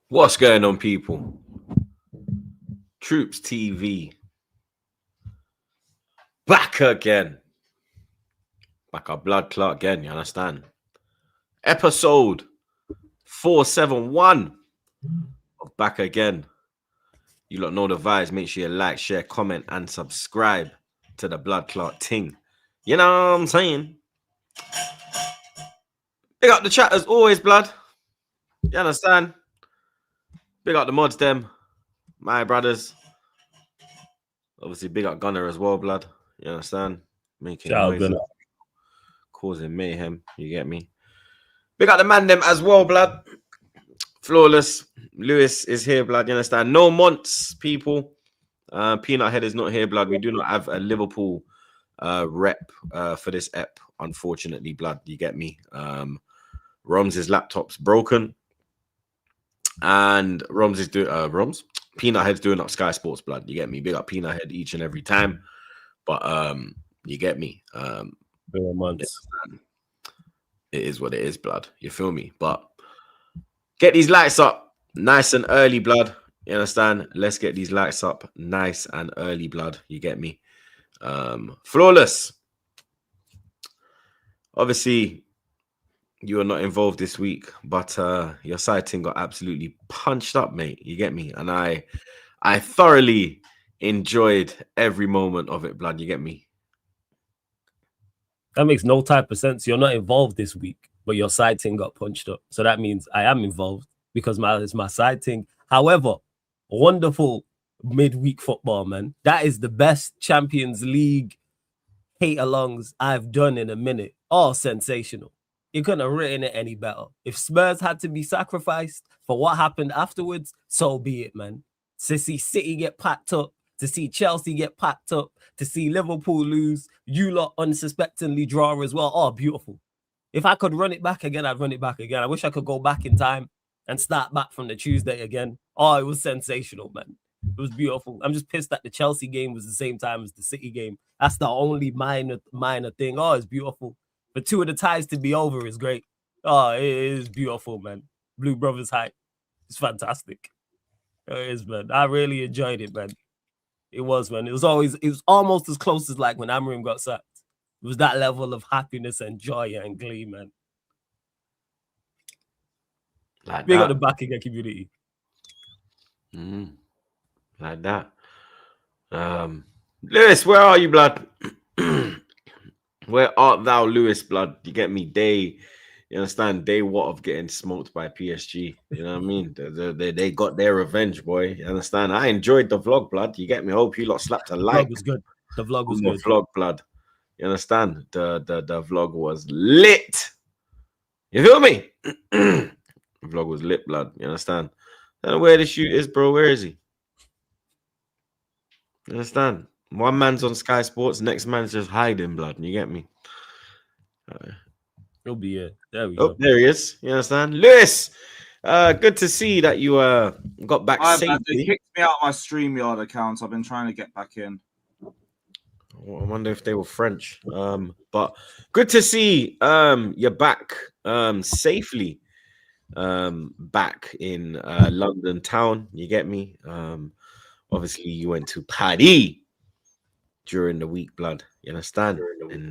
What's going on, people? TroopzTV back again. Back our blood clot again, you understand? Episode 471 of Back Again. You lot know the vibes. Make sure you like, share, comment, and subscribe to the blood clot ting. You know what I'm saying? Big up the chat as always, blood. You understand? Big up the mods, them. My brothers. Obviously, big up Gunner as well, blood. You understand? Making noise, causing mayhem. You get me? Big up the man, them as well, blood. Flawless. Lewis is here, blood. You understand? No months, people. Peanut Head is not here, blood. We do not have a Liverpool rep for this ep, unfortunately, blood. You get me? Rom's laptop's broken. And Rom's is doing Peanut Head's doing up Sky Sports, blood. You get me? Big up Peanut Head each and every time. But you get me? Months. It is what it is, blood. You feel me? But get these lights up nice and early, blood. You understand? Let's get these lights up nice and early, blood. You get me? Flawless. Obviously, you are not involved this week, but your side team got absolutely punched up, mate. You get me? And I thoroughly enjoyed every moment of it, blood. You get me? That makes no type of sense. You're not involved this week, but your side team got punched up. So that means I am involved because it's my side team. However, wonderful midweek football, man. That is the best Champions League hate-alongs I've done in a minute. Oh, sensational. You couldn't have written it any better. If Spurs had to be sacrificed for what happened afterwards, so be it, man. To see City get packed up, to see Chelsea get packed up, to see Liverpool lose, you lot unsuspectingly draw as well. Oh, beautiful. If I could run it back again, I'd run it back again. I wish I could go back in time and start back from the Tuesday again. Oh, it was sensational, man. It was beautiful. I'm just pissed that the Chelsea game was the same time as the City game. That's the only minor thing. Oh, it's beautiful. But two of the ties to be over is great. Oh, it is beautiful, man. Blue Brothers hype. It's fantastic. It is, man. I really enjoyed it, man. It was, man. It was almost as close as like when Amorim got sacked. It was that level of happiness and joy and glee, man. Like Big that. up the backing and community. Like that. Lewis, where are you, blood? Where art thou, Lewis, blood? You get me? You understand? Day what of getting smoked by PSG? You know what I mean? They got their revenge, boy. You understand? I enjoyed the vlog, blood. You get me? I hope you lot slapped a like. The vlog was good. The vlog was the good. Vlog, blood. You understand? The vlog was lit. You feel me? The vlog was lit, blood. You understand? I don't know where the shoot is, bro. Where is he? You understand? One man's on Sky Sports, next man's just hiding, blood. You get me? He'll be here. There we go. There he is. You understand? Lewis, good to see that you got back safely. They kicked me out my StreamYard account. I've been trying to get back in. I wonder if they were French. But good to see you're back safely back in London town. You get me? Obviously, you went to Paris during the week, blood. You understand?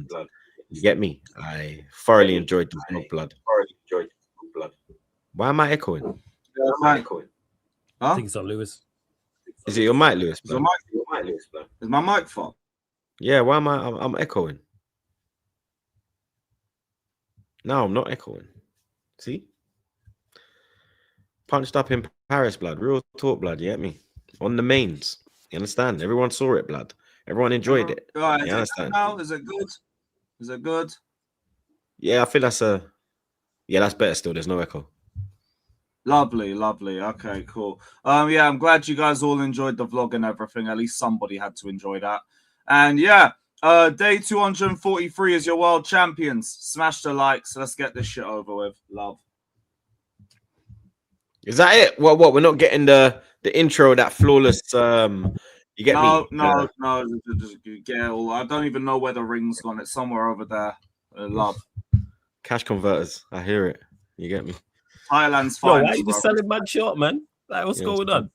Blood. You get me? I thoroughly enjoyed the vlog, blood. Why am I echoing? Huh? I think it's on Lewis. Is it your mic, Lewis? Is my mic fucked? Yeah, why am I'm echoing? No, I'm not echoing. See? Punched up in Paris, blood. Real talk, blood. You get me? On the mains. You understand? Everyone saw it, blood. Everyone enjoyed it. Right, you understand? Now, is it good? Is it good? Yeah, I feel that's that's better still. There's no echo. Lovely. Okay, cool. Yeah, I'm glad you guys all enjoyed the vlog and everything. At least somebody had to enjoy that. And yeah, day 243 is your world champions. Smash the likes. Let's get this shit over with. Love. Is that it? What? We're not getting the intro, that flawless. You get me? No. Just get all. I don't even know where the ring's gone. It's somewhere over there. Love. Cash converters. I hear it. You get me? Thailand's Yo, why finest, are you bro. just selling man short, man? Like, what's going on?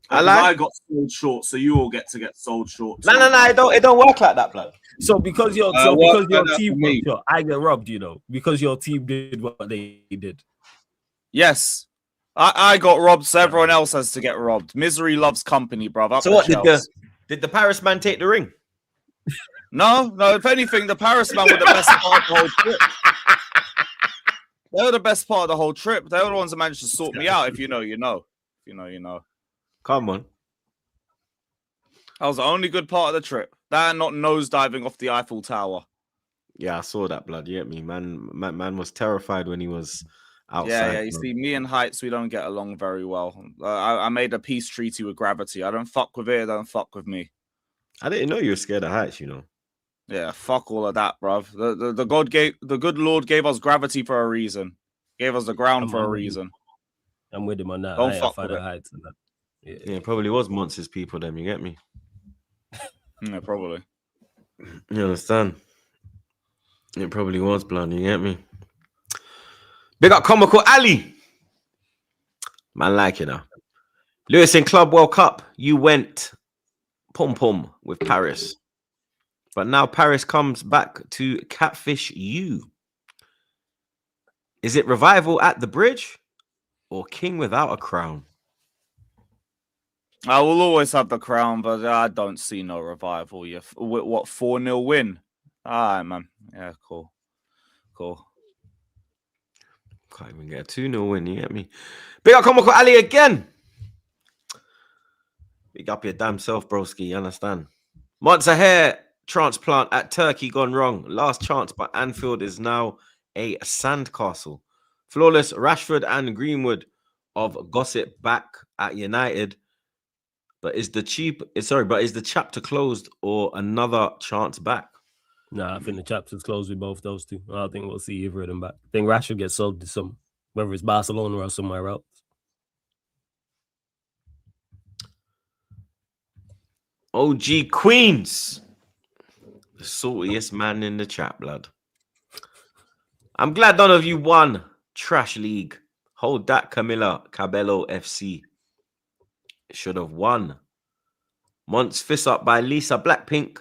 I got sold short, so you all get to get sold short. No, it don't work like that, blood. So because your team got shot, I get robbed, you know, because your team did what they did. Yes. I got robbed, so everyone else has to get robbed. Misery loves company, bruv. So what did the Paris man take the ring? No. If anything, the Paris man were the best part of the whole trip. They were the best part of the whole trip. They were the ones that managed to sort me out. If you know, you know. If you know, you know. Come on. That was the only good part of the trip. That and not nosediving off the Eiffel Tower. Yeah, I saw that, blood. You get me? Man was terrified when he was outside. Yeah. You see, me and heights, we don't get along very well. I made a peace treaty with gravity. I don't fuck with it. Don't fuck with me. I didn't know you were scared of heights, you know. Yeah, fuck all of that, bruv. The good Lord gave us gravity for a reason. Gave us the ground for a reason. I'm with him on that. Don't fuck with it. Heights and that. Yeah, probably was Monsters people, them. You get me? Yeah, probably. You understand? It probably was, blood. You get me? Big up Comical Ali. Man, like you know. Lewis in Club World Cup, you went pom with Paris. But now Paris comes back to catfish you. Is it revival at the bridge or king without a crown? I will always have the crown, but I don't see no revival. What, 4-0 win? All right, man. Yeah, cool. Can't even get a 2-0 win, you get me? Big up Comical Ali again. Big up your damn self, broski, you understand? Months hair transplant at Turkey gone wrong. Last chance, but Anfield is now a sandcastle. Flawless Rashford and Greenwood of gossip back at United. But is the chapter closed or another chance back? Nah, I think the chapter's closed with both those two. I don't think we'll see either of them back. I think Rashford gets sold to some, whether it's Barcelona or somewhere else. OG Queens. The saltiest man in the chat, blood. I'm glad none of you won Trash League. Hold that, Cabello FC. Should have won. Months fist up by Lisa Blackpink.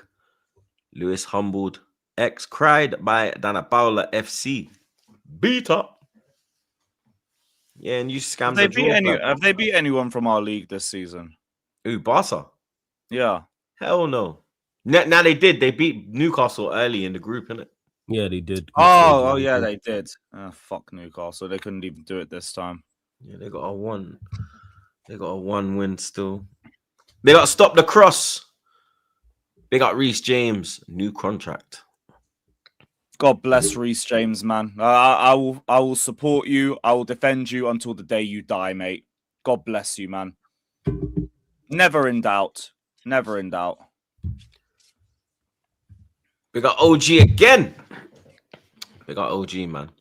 Lewis humbled. X cried by Dana Paula FC. Beat up. Yeah, and you scammed Have they beat anyone from our league this season? Ooh, Barca? Yeah. Hell no. Now they did. They beat Newcastle early in the group, innit? Yeah, they did. Oh yeah, they did. Fuck Newcastle. They couldn't even do it this time. Yeah, they got a 1. They got a 1 win still. They got Stop the Cross. They got Reece James, new contract. God bless Reece James, man. I will support you. I will defend you until the day you die, mate. God bless you, man. Never in doubt. Never in doubt. We got OG again. We got OG, man.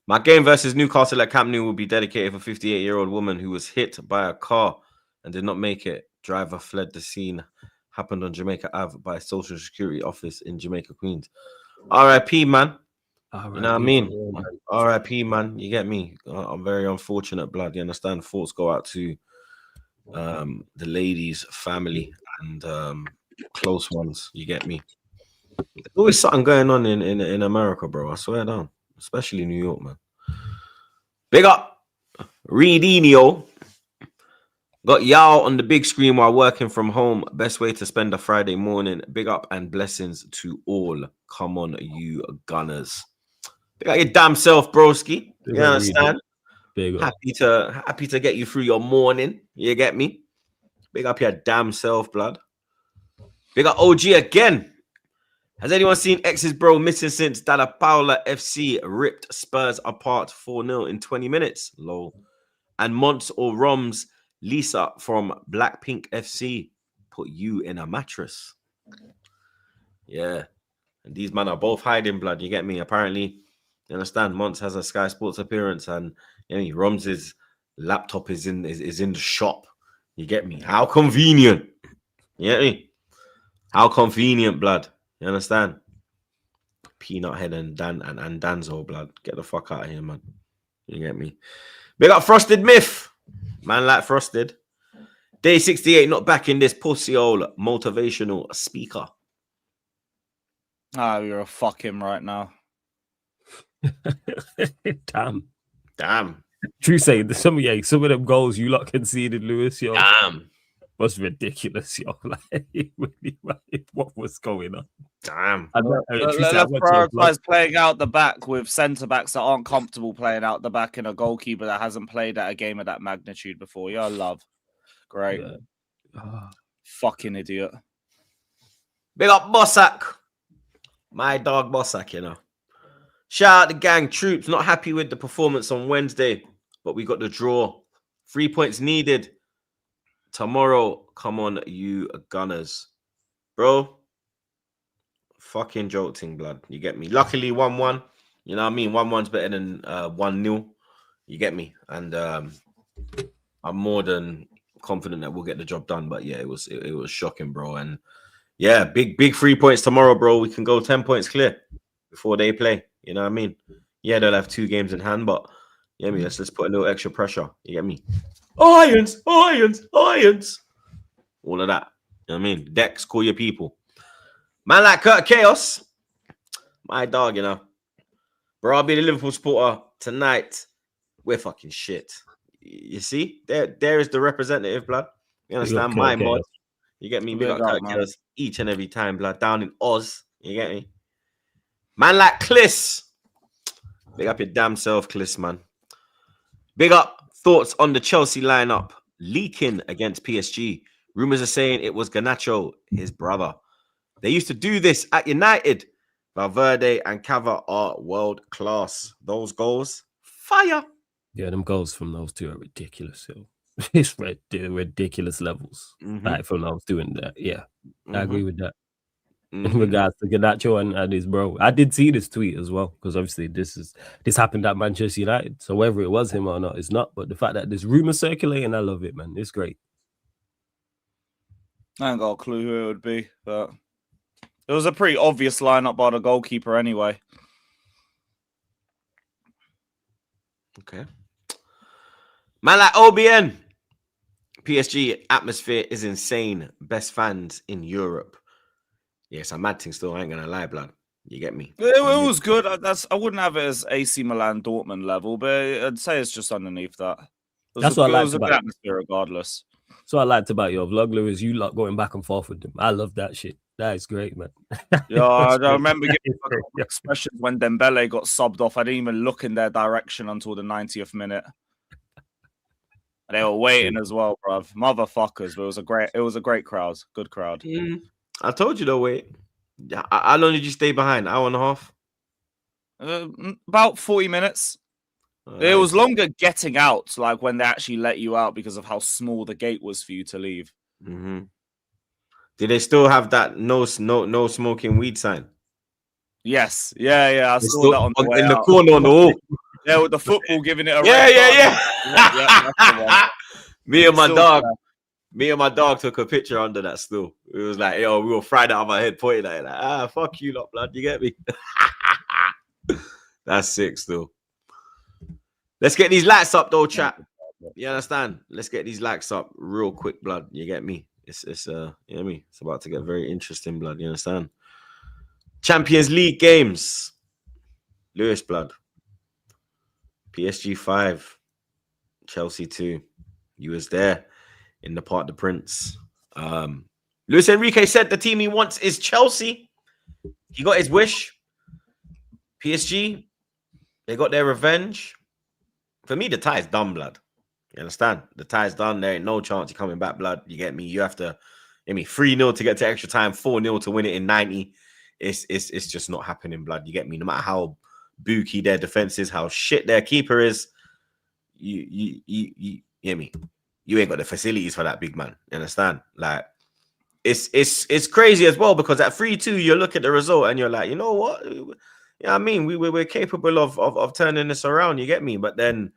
My game versus Newcastle at Camp Nou will be dedicated for 58-year-old woman who was hit by a car and did not make it. Driver fled the scene. Happened on Jamaica Ave by Social Security Office in Jamaica, Queens. R.I.P., man. You know what I mean? R.I.P., man. You get me? I'm very unfortunate, blood. You understand? Thoughts go out to the lady's family and close ones. You get me? There's always something going on in America, bro. I swear down. Especially New York, man. Big up. Reedinho. Got y'all on the big screen while working from home. Best way to spend a Friday morning. Big up and blessings to all. Come on, you gunners. Big up your damn self, broski. You understand? Happy to get you through your morning. You get me? Big up your damn self, blood. Big up OG again. Has anyone seen X's bro missing since Dana Paula FC ripped Spurs apart 4-0 in 20 minutes? Lol. And Monts or Roms Lisa from Blackpink FC put you in a mattress. Yeah. And these men are both hiding, blood. You get me? Apparently, you understand, Monts has a Sky Sports appearance and you know, Roms's laptop is in the shop. You get me? How convenient. You get me? How convenient, blood. You understand? Peanut Head and Danzo, blood. Get the fuck out of here, man. You get me? Big up Frosted Myth. Man like Frosted. Day 68, not back in this pussy old motivational speaker. Ah, you're a fucking right now. Damn. True say, some of them goals you lot conceded, Lewis, yo. Damn. Was ridiculous, yo. Like, really, what was going on? Damn. Let's prioritize playing out the back with centre backs that aren't comfortable playing out the back and a goalkeeper that hasn't played at a game of that magnitude before. Yeah, love. Great. Yeah. Fucking idiot. Big up Bossack. My dog Bossack, you know. Shout out the gang. Troops not happy with the performance on Wednesday, but we got the draw. 3 points needed. Tomorrow, come on, you Gunners. Bro, fucking jolting, blood. You get me? Luckily, 1-1. You know what I mean? 1-1's better than 1-0. You get me? And I'm more than confident that we'll get the job done. But yeah, it was shocking, bro. And yeah, big 3 points tomorrow, bro. We can go 10 points clear before they play. You know what I mean? Yeah, they'll have 2 games in hand, but yeah, let's put a little extra pressure. You get me? Irons. All of that. You know what I mean? Dex, call your people. Man like Kurt Chaos. My dog, you know. Bro, I'll be the Liverpool supporter tonight. We're fucking shit. You see? There is the representative, blood. You understand? My mod. You get me? Big up Kurt Chaos each and every time, blood. Down in Oz. You get me? Man like Kliss. Big up your damn self, Kliss, man. Big up. Thoughts on the Chelsea lineup leaking against PSG. Rumors are saying it was Garnacho, his brother. They used to do this at United. Valverde and Cava are world class. Those goals, fire. Yeah, them goals from those two are ridiculous. Yo. It's ridiculous levels. Like from those doing that. Yeah, I agree with that. In regards to Garnacho and his bro, I did see this tweet as well because obviously this happened at Manchester United. So whether it was him or not, it's not. But the fact that there's rumors circulating, I love it, man. It's great. I ain't got a clue who it would be, but it was a pretty obvious lineup by the goalkeeper anyway. Okay. Man like OBN. PSG atmosphere is insane. Best fans in Europe. Yes, I'm mad thing still. I ain't gonna lie, blood. You get me? It was good. I wouldn't have it as AC Milan Dortmund level, but I'd say it's just underneath that. That's what I liked about the atmosphere, regardless. So I liked about your vlog, Lewis. You lot going back and forth with them. I love that shit. That is great, man. Yeah, I remember getting expressions when Dembele got subbed off. I didn't even look in their direction until the 90th minute. They were waiting as well, bruv. Motherfuckers. But it was a great crowd. Good crowd. I told you though, wait. How long did you stay behind? Hour and a half? About 40 minutes. It was longer getting out, like when they actually let you out because of how small the gate was for you to leave. Did they still have that no smoking weed sign? Yes. Yeah. I saw that on the way in out. the corner on the wall. Yeah, with the football giving it a yeah. Me and my dog took a picture under that still. It was like, yo, we were fried out of my head pointing at it like, fuck you lot, blood. You get me? That's sick still. Let's get these lights up though, chat. You understand? Let's get these lights up real quick, blood. You get me? It's you know what I mean? It's about to get very interesting, blood. You understand? Champions League games. Lewis, blood. PSG 5, Chelsea 2. You was there in the Parc des Princes. Luis Enrique said the team he wants is Chelsea. He got his wish. PSG, they got their revenge. For me, the tie's done, blood. You understand? The tie's done. There ain't no chance you're coming back, blood. You get me? You have to, 3-0 to get to extra time, 4-0 to win it in 90. It's just not happening, blood. You get me? No matter how booky their defense is, how shit their keeper is, you get me? You ain't got the facilities for that, big man. You understand? Like, it's crazy as well because at 3-2, you look at the result and you're like, you know what? Yeah, I mean, we're capable of turning this around. You get me? But then,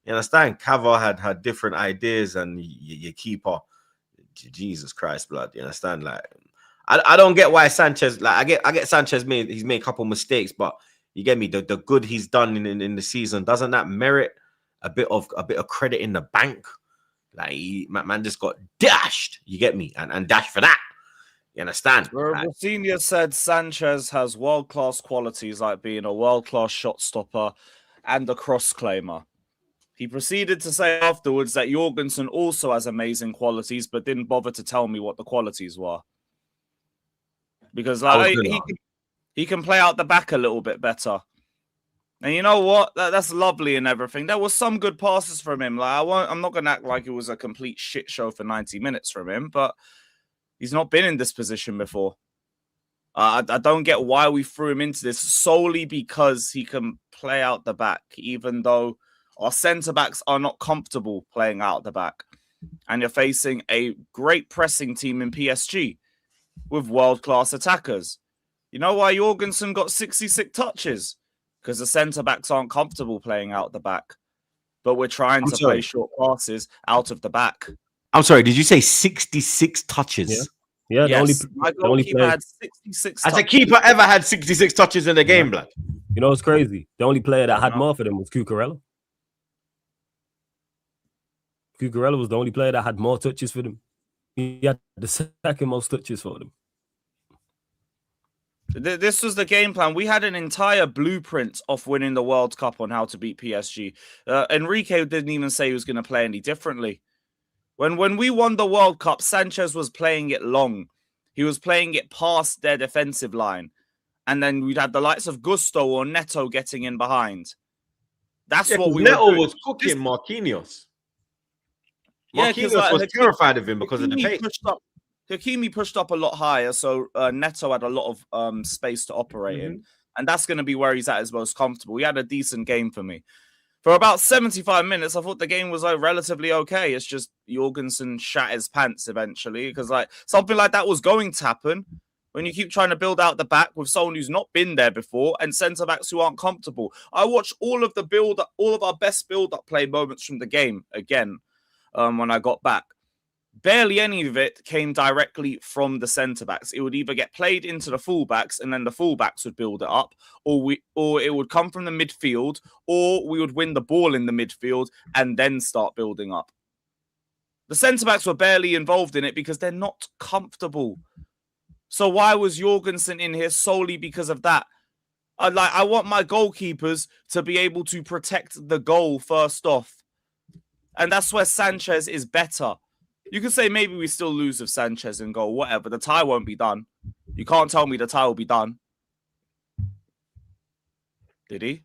you understand? Cava had different ideas, and your keeper, Jesus Christ, blood. You understand? Like, I don't get why Sanchez. Like, I get Sanchez made a couple mistakes, but you get me? The good he's done in the season, doesn't that merit a bit of credit in the bank. Like man just got dashed. You get me? And dashed for that. You understand? Senior said Sanchez has world-class qualities like being a world-class shot stopper and a cross-claimer. He proceeded to say afterwards that Jorgensen also has amazing qualities, but didn't bother to tell me what the qualities were. Because like he can play out the back a little bit better. And you know what? That's lovely and everything. There was some good passes from him. Like I'm not going to act like it was a complete shit show for 90 minutes from him, but he's not been in this position before. I don't get why we threw him into this solely because he can play out the back, even though our centre-backs are not comfortable playing out the back. And you're facing a great pressing team in PSG with world-class attackers. You know why Jorgensen got 66 touches? Because the centre-backs aren't comfortable playing out the back. But we're trying to play short passes out of the back. I'm sorry, did you say 66 touches? Yeah, yes. My goalkeeper had 66 touches. Has a keeper ever had 66 touches in a game, blood? You know what's crazy? The only player that had more for them was Cucurella. Cucurella was the only player that had more touches for them. He had the second most touches for them. This was the game plan. We had an entire blueprint of winning the World Cup on how to beat PSG. Enrique didn't even say he was going to play any differently. When we won the World Cup, Sanchez was playing it long. He was playing it past their defensive line. And then we'd have the likes of Gusto or Neto getting in behind. That's what we Neto were doing. was cooking Marquinhos. Yeah, Marquinhos was terrified of him because of the pace. Hakimi pushed up a lot higher, so Neto had a lot of space to operate in. And that's going to be where he's at his most comfortable. He had a decent game for me. For about 75 minutes, I thought the game was relatively okay. It's just Jorgensen shat his pants eventually because something like that was going to happen when you keep trying to build out the back with someone who's not been there before and centre-backs who aren't comfortable. I watched all of our best build-up play moments from the game again when I got back. Barely any of it came directly from the centre-backs. It would either get played into the full-backs and then the full-backs would build it up, or it would come from the midfield, or we would win the ball in the midfield and then start building up. The centre-backs were barely involved in it because they're not comfortable. So why was Jorgensen in here? Solely because of that. I want my goalkeepers to be able to protect the goal first off. And that's where Sanchez is better. You could say maybe we still lose with Sanchez in goal, whatever. The tie won't be done. You can't tell me the tie will be done. Did he?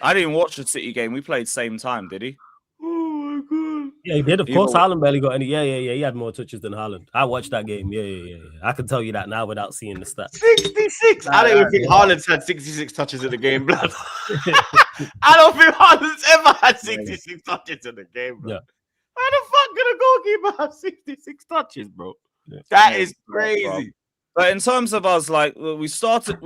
I didn't watch the City game. We played same time, did he? Oh my God. Yeah, he did. Of course, Haaland barely got any. Yeah. He had more touches than Haaland. I watched that game. Yeah. I can tell you that now without seeing the stats. 66. I don't even think Haaland's had 66 touches in the game, blood. I don't think Haaland's ever had 66 touches in the game, bro. Yeah. How the fuck can a goalkeeper have 66 touches, bro? Yeah. That is crazy. But in terms of us, we started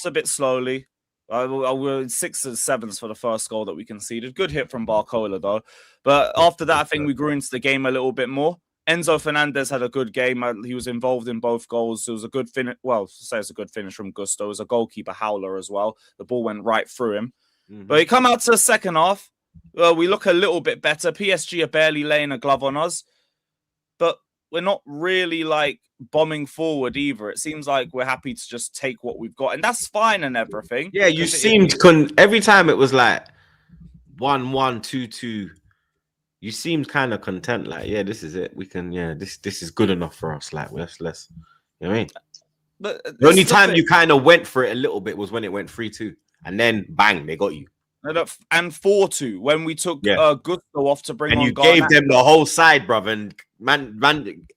a bit slowly. We were 6 and 7s for the first goal that we conceded. Good hit from Barcola, though. But after that, I think we grew into the game a little bit more. Enzo Fernandez had a good game. He was involved in both goals. It was a good finish. Well, say it's a good finish from Gusto. It was a goalkeeper howler as well. The ball went right through him. But he come out to the second half. We look a little bit better. PSG are barely laying a glove on us. But we're not really bombing forward either. It seems like we're happy to just take what we've got. And that's fine and everything. Yeah, you seemed every time it was 1-1, 2-2. You seemed kind of content. Yeah, this is it. We can, this is good enough for us. Let's you know what I mean? But the only time you kind of went for it a little bit was when it went 3-2. And then bang, they got you. And 4-2 when we took Gusto off to bring on. And you gave them the whole side, brother. And man,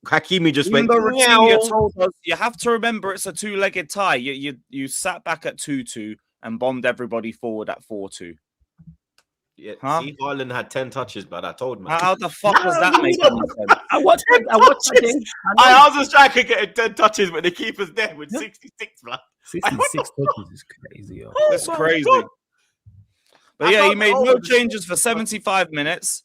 Hakimi just went. Told us, you have to remember it's a two-legged tie. You sat back at 2-2 and bombed everybody forward at 4-2. Yeah, see, Haaland had 10 touches, but I told him. How the fuck does that make any sense? I watched that game. I was a striker getting 10 touches, but the keeper's there with 66, man. 66 touches is crazy, yo. It's crazy. God. But yeah, he made no changes for 75 minutes.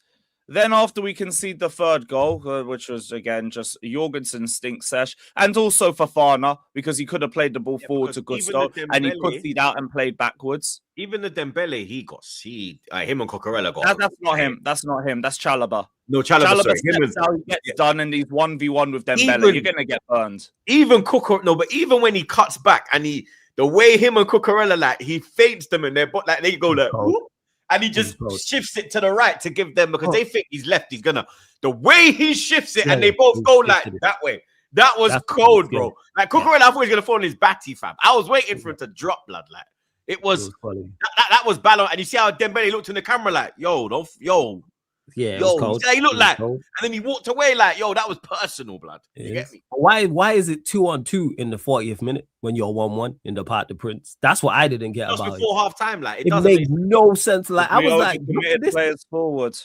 Then after we concede the third goal, which was again just Jorgensen stink sesh, and also Fofana because he could have played the ball forward to Gusto and he pussied out and played backwards. Even the Dembele, he got seed. Him and Cucurella got. That's not him. That's not him. That's Chalobah. No, Chalobah. Sorry, steps out, he gets done, and he's 1v1 with Dembele. You're gonna get burned. Even but even when he cuts back and the way him and Cucurella, like, he feints them in their butt, like they go like, whoop, and he just shifts it to the right to give them because they think he's left. He's gonna the way he shifts it, and they both go like that way. That was cold, bro. Like Cucurella, I thought he was gonna fall on his batty, fam. I was waiting for him to drop blood. Like it was that was balance. And you see how Dembele looked in the camera, like, yeah, he looked like, and then he walked away like, that was personal, blood. You get me? Why is it 2-on-2 in the 40th minute when you're 1-1 in the Parc des Princes? That's what I didn't get about before half time. Like it made no sense. Like I was like, look at this. Players forward.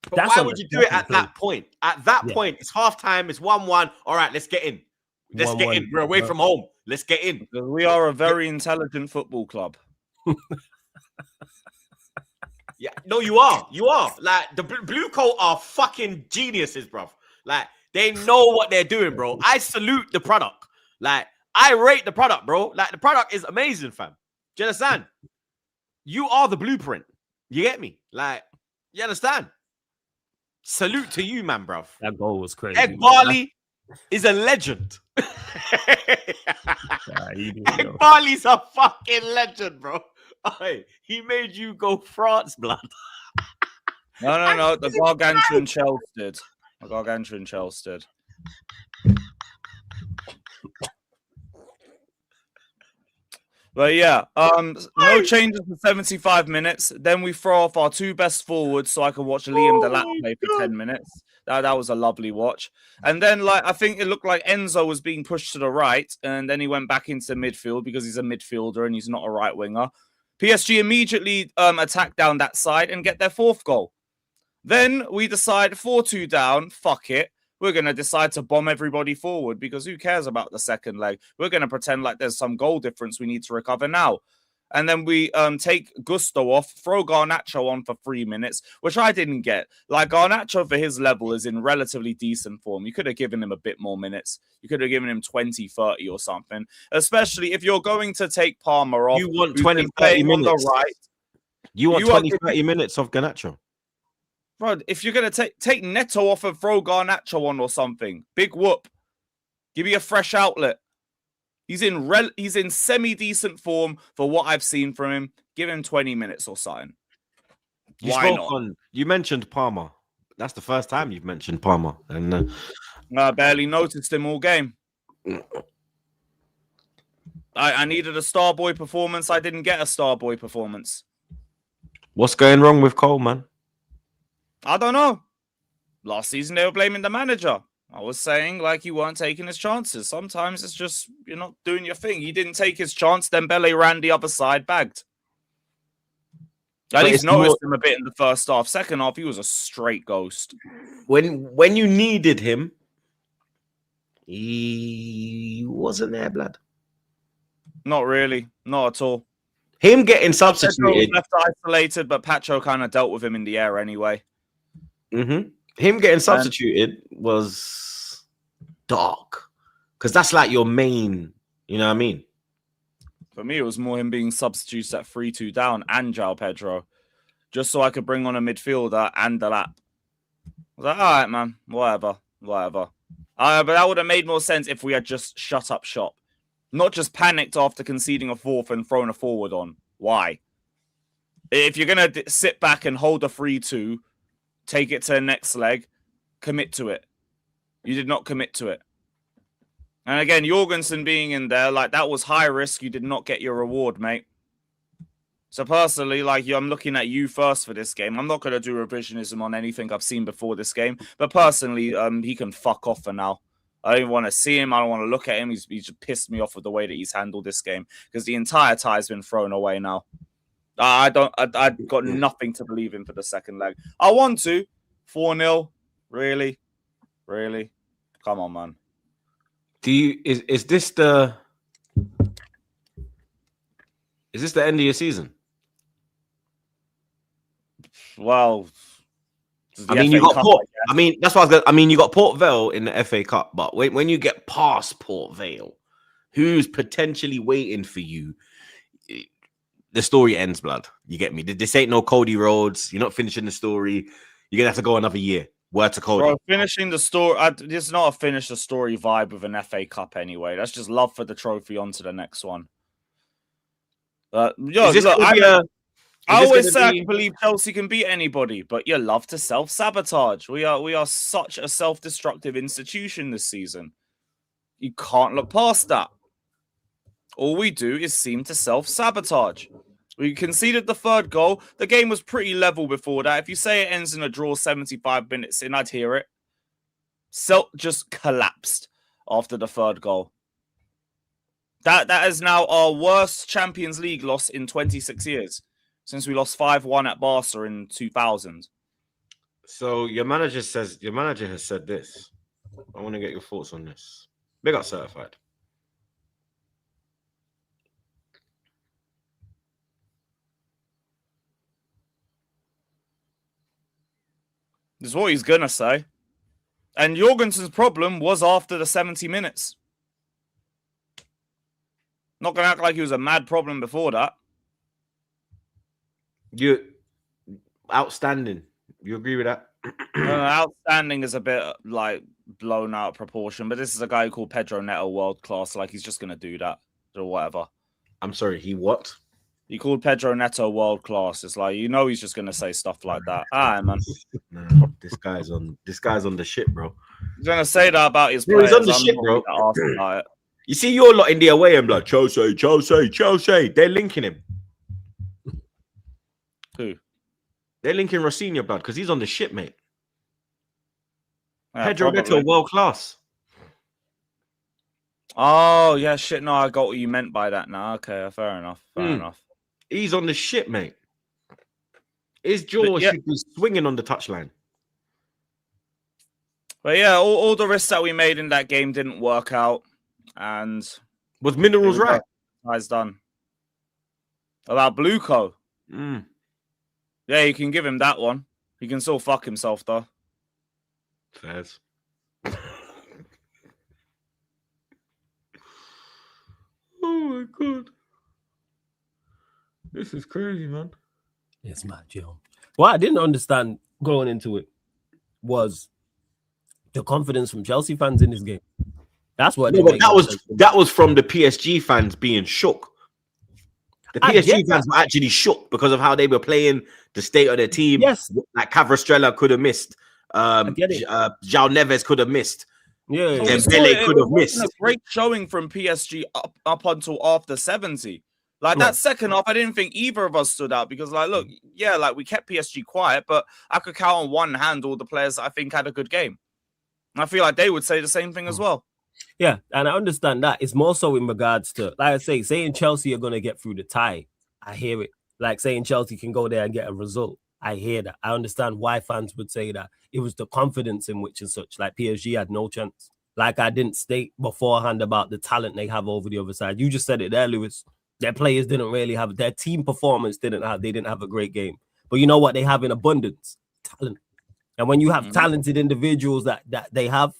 But why would you do it at that point? At that point, it's half time. It's 1-1. All right, let's get in. Let's get in. We're away from home. Let's get in. Because we are a very intelligent football club. Yeah, no, you are. You are. Like, the blue coat are fucking geniuses, bro. Like, they know what they're doing, bro. I salute the product. Like, I rate the product, bro. Like, the product is amazing, fam. Do you understand? You are the blueprint. You get me? Like, you understand? Salute to you, man, bro. That goal was crazy. Ed Barley is a legend. Ed Barley's a fucking legend, bro. He made you go France, blood. No. The Gargantuan Chelsea. The Gargantuan Chelsea. But yeah, no changes for 75 minutes. Then we throw off our two best forwards so I can watch Liam Delap play for 10 minutes. That was a lovely watch. And then, like, I think it looked like Enzo was being pushed to the right, and then he went back into midfield because he's a midfielder and he's not a right winger. PSG immediately attack down that side and get their fourth goal. Then we decide 4-2 down, fuck it. We're going to decide to bomb everybody forward because who cares about the second leg? We're going to pretend like there's some goal difference we need to recover now. And then we take Gusto off, throw Garnacho on for 3 minutes, which I didn't get. Like, Garnacho for his level is in relatively decent form. You could have given him a bit more minutes. You could have given him 20, 30 or something. Especially if you're going to take Palmer off. You want 20, 30 minutes. On the right. You want 20, 30 minutes of Garnacho. Bro, if you're going to take Neto off and throw Garnacho on or something, big whoop. Give me a fresh outlet. He's in semi-decent form for what I've seen from him. Give him 20 minutes or something. Why not? You mentioned Palmer. That's the first time you've mentioned Palmer. And I barely noticed him all game. I needed a star boy performance. I didn't get a star boy performance. What's going wrong with Cole, man? I don't know. Last season, they were blaming the manager. I was saying, like, you weren't taking his chances. Sometimes it's just, you're not doing your thing. He didn't take his chance. Then Dembele ran the other side, bagged. At least noticed him a bit in the first half. Second half, he was a straight ghost. When you needed him, he wasn't there, blood. Not really. Not at all. Him getting substituted. Left isolated, but Pacho kind of dealt with him in the air anyway. Mm-hmm. Him getting substituted was dark. Because that's like your main, you know what I mean? For me, it was more him being substitutes at 3-2 down and João Pedro. Just so I could bring on a midfielder and the lap. I was like, all right, man. Whatever. But that would have made more sense if we had just shut up shop. Not just panicked after conceding a fourth and thrown a forward on. Why? If you're going to sit back and hold a 3-2, take it to the next leg, commit to it. You did not commit to it. And again, Jorgensen being in there, like, that was high risk. You did not get your reward, mate. So personally, like, I'm looking at you first for this game. I'm not going to do revisionism on anything I've seen before this game. But personally, he can fuck off for now. I don't even want to see him. I don't want to look at him. He's just pissed me off with the way that he's handled this game. Because the entire tie's been thrown away now. I've got nothing to believe in for the second leg. I want to. 4-0. Really? Come on, man. Is this the end of your season? Well, I mean, you got Port. I mean, that's what I was gonna. I mean, you got Port Vale in the FA Cup, but when you get past Port Vale, who's potentially waiting for you, the story ends, blood. You get me? This ain't no Cody Rhodes. You're not finishing the story. You're gonna have to go another year. Word to Cody. Bro, finishing the story. It's not a finish the story vibe with an FA Cup anyway. That's just love for the trophy. On to the next one. I always say I can believe Chelsea can beat anybody, but you love to self-sabotage. We are such a self-destructive institution this season. You can't look past that. All we do is seem to self-sabotage. We conceded the third goal. The game was pretty level before that. If you say it ends in a draw 75 minutes in, I'd hear it. Celt just collapsed after the third goal. That is now our worst Champions League loss in 26 years. Since we lost 5-1 at Barca in 2000. So your manager has said this. I want to get your thoughts on this. Big up certified. This is what he's gonna say. And Jorgensen's problem was after the 70 minutes. Not gonna act like he was a mad problem before that. You outstanding. You agree with that? Outstanding is a bit like blown out of proportion, but this is a guy called Pedro Neto world class. Like he's just gonna do that or whatever. I'm sorry, he what? He called Pedro Neto world class. It's like he's just gonna say stuff like that. Man. Nah, this guy's on the shit, bro. He's gonna say that about his players. He's on the shit, bro. You see your lot in the away and like Chelsea. They're linking him. Who? They're linking Rosinha, blood, because he's on the shit, mate. Yeah, Pedro Neto, world class. Oh, yeah, shit. No, I got what you meant by that now. Okay, fair enough. Fair enough. He's on the shit, mate. His jaw should be swinging on the touchline. But yeah, all the risks that we made in that game didn't work out. And was Minerals right? Guy's done. About Bluco. Yeah, you can give him that one. He can still fuck himself, though. Fairs. Oh, my God. This is crazy, man. It's mad, yo. What I didn't understand going into it was the confidence from Chelsea fans in this game. That's what. No, but that was from the PSG fans being shook. The PSG fans were actually shook because of how they were playing, the state of their team. Yes, like Cavastrella could have missed. João Neves could have missed. Yeah, Dembele could have missed. A great showing from PSG up until after 70. Like that second half, I didn't think either of us stood out because, like, look, yeah, like we kept PSG quiet, but I could count on one hand all the players that I think had a good game. And I feel like they would say the same thing as well. Yeah, and I understand that. It's more so in regards to, like I say, saying Chelsea are going to get through the tie. I hear it. Like saying Chelsea can go there and get a result. I hear that. I understand why fans would say that. It was the confidence in which and such. Like PSG had no chance. Like I didn't state beforehand about the talent they have over the other side. You just said it there, Lewis. Their players didn't really have, their team performance they didn't have a great game. But you know what they have in abundance? Talent. And when you have talented individuals that they have,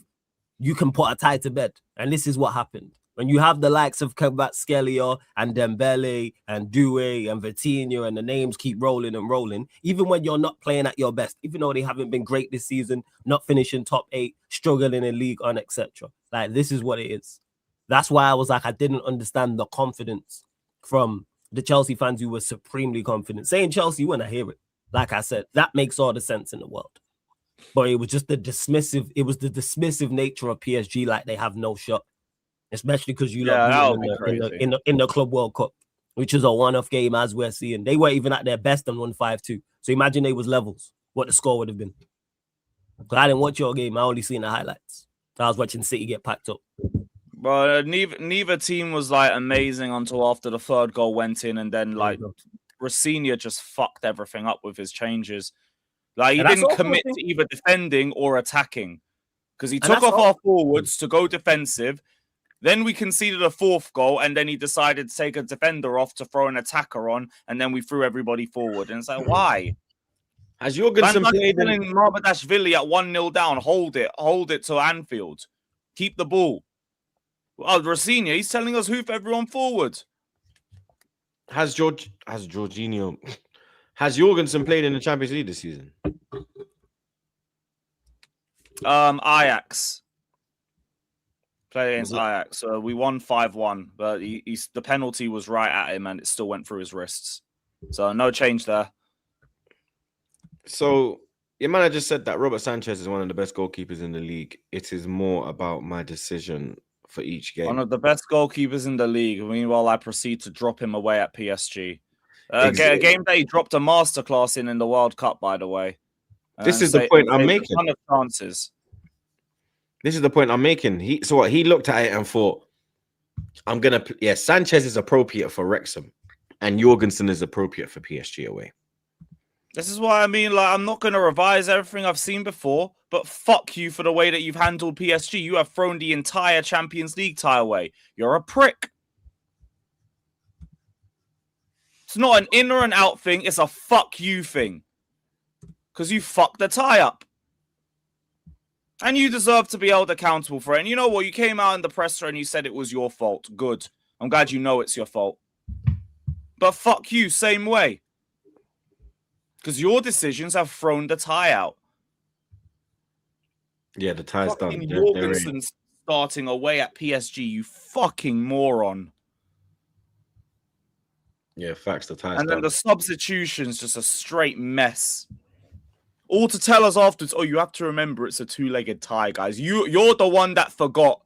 you can put a tie to bed. And this is what happened. When you have the likes of Kvaratskhelia and Dembele and Doué and Vitinha and the names keep rolling and rolling, even when you're not playing at your best, even though they haven't been great this season, not finishing top 8, struggling in League on, etc. Like, this is what it is. That's why I was like, I didn't understand the confidence from the Chelsea fans who were supremely confident. Saying Chelsea when I hear it, like I said, that makes all the sense in the world. But it was just the dismissive nature of PSG, like they have no shot. Especially because you in the Club World Cup, which is a one-off game as we're seeing. They weren't even at their best and won 5-2. So imagine they was levels, what the score would have been. Because I didn't watch your game. I only seen the highlights. I was watching City get packed up. But neither team was like amazing until after the third goal went in, and then like Rosinha just fucked everything up with his changes. Like he didn't commit to either defending or attacking because he took off our forwards to go defensive. Then we conceded a fourth goal, and then he decided to take a defender off to throw an attacker on, and then we threw everybody forward. And it's like, why? Has Jorgensen played in... telling Marbadashvili at 1-0 down, hold it to Anfield. Keep the ball. Oh, Rosinha, he's telling us hoof everyone forward. Has Jorginho... Has Jorgensen played in the Champions League this season? Ajax. Played against Ajax. So we won 5-1, but the penalty was right at him and it still went through his wrists. So no change there. So your manager said that Robert Sanchez is one of the best goalkeepers in the league. It is more about my decision for each game. One of the best goalkeepers in the league. Meanwhile, I proceed to drop him away at PSG. A game that he dropped a masterclass in the World Cup, by the way. This is the point I'm making. A ton of chances. This is the point I'm making. He looked at it and thought, I'm going to... Sanchez is appropriate for Wrexham and Jorgensen is appropriate for PSG away. This is why I mean, like, I'm not going to revise everything I've seen before, but fuck you for the way that you've handled PSG. You have thrown the entire Champions League tie away. You're a prick. It's not an in or an out thing. It's a fuck you thing. Because you fucked the tie up. And you deserve to be held accountable for it. And you know what? You came out in the presser and you said it was your fault. Good. I'm glad you know it's your fault. But fuck you, same way. Because your decisions have thrown the tie out. Yeah, the tie's done. Jorgensen's starting away at PSG, you fucking moron. Yeah, facts, the tie's And then done. the substitution's just a straight mess. All to tell us afterwards, oh, you have to remember it's a two-legged tie, guys. You're the one that forgot.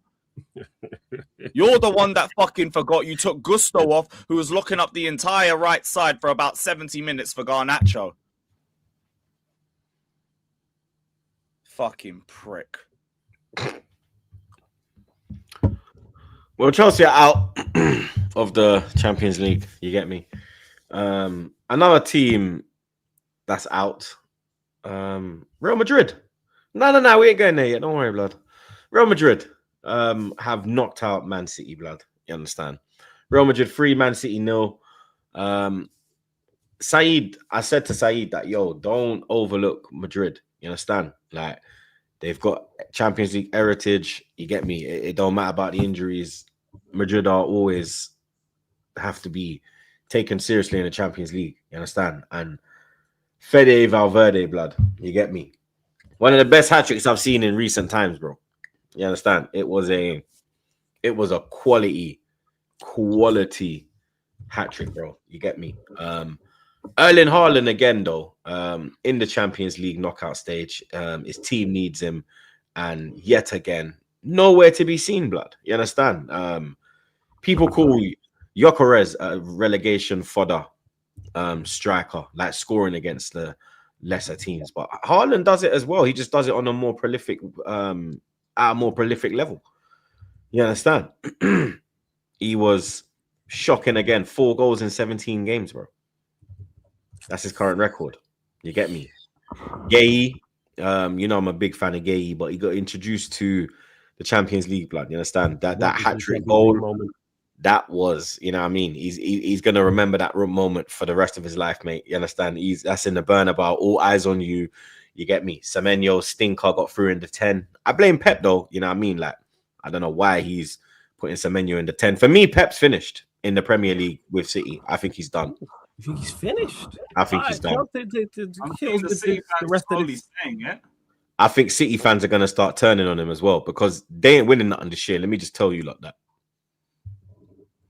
You're the one that fucking forgot. You took Gusto off, who was looking up the entire right side for about 70 minutes for Garnacho. Fucking prick. Well, Chelsea are out of the Champions League. You get me? Another team that's out. Real Madrid. No, we ain't going there yet. Don't worry, blood. Real Madrid have knocked out Man City, blood. You understand? Real Madrid 3, Man City 0. Saeed, I said to Saeed that, yo, don't overlook Madrid. You understand? Like, they've got Champions League heritage. You get me? It don't matter about the injuries. Madrid are always have to be taken seriously in the Champions League. You understand? And Fede Valverde, blood. You get me? One of the best hat-tricks I've seen in recent times, bro. You understand? It was a quality hat-trick, bro. You get me? Erling Haaland again, though, in the Champions League knockout stage. His team needs him. And yet again, nowhere to be seen, blood. You understand? People call Gyökeres a relegation fodder striker, like scoring against the lesser teams. But Haaland does it as well. He just does it on a more prolific, at a more prolific level. You understand? He was shocking again. 4 goals in 17 games, bro. That's his current record. You get me? Gay, you know I'm a big fan of Gay, but he got introduced to the Champions League, blood. You understand? That hat-trick goal moment. That was, you know what I mean? He's gonna remember that moment for the rest of his life, mate. You understand? That's in the Bernabeu, all eyes on you. You get me? Semenyo stinker got through in the 10. I blame Pep though, you know what I mean? Like, I don't know why he's putting Semenyo in the 10. For me, Pep's finished in the Premier League with City. I think he's done. You think he's finished? I think he's done. I think City fans are gonna start turning on him as well because they ain't winning nothing this year. Let me just tell you like that.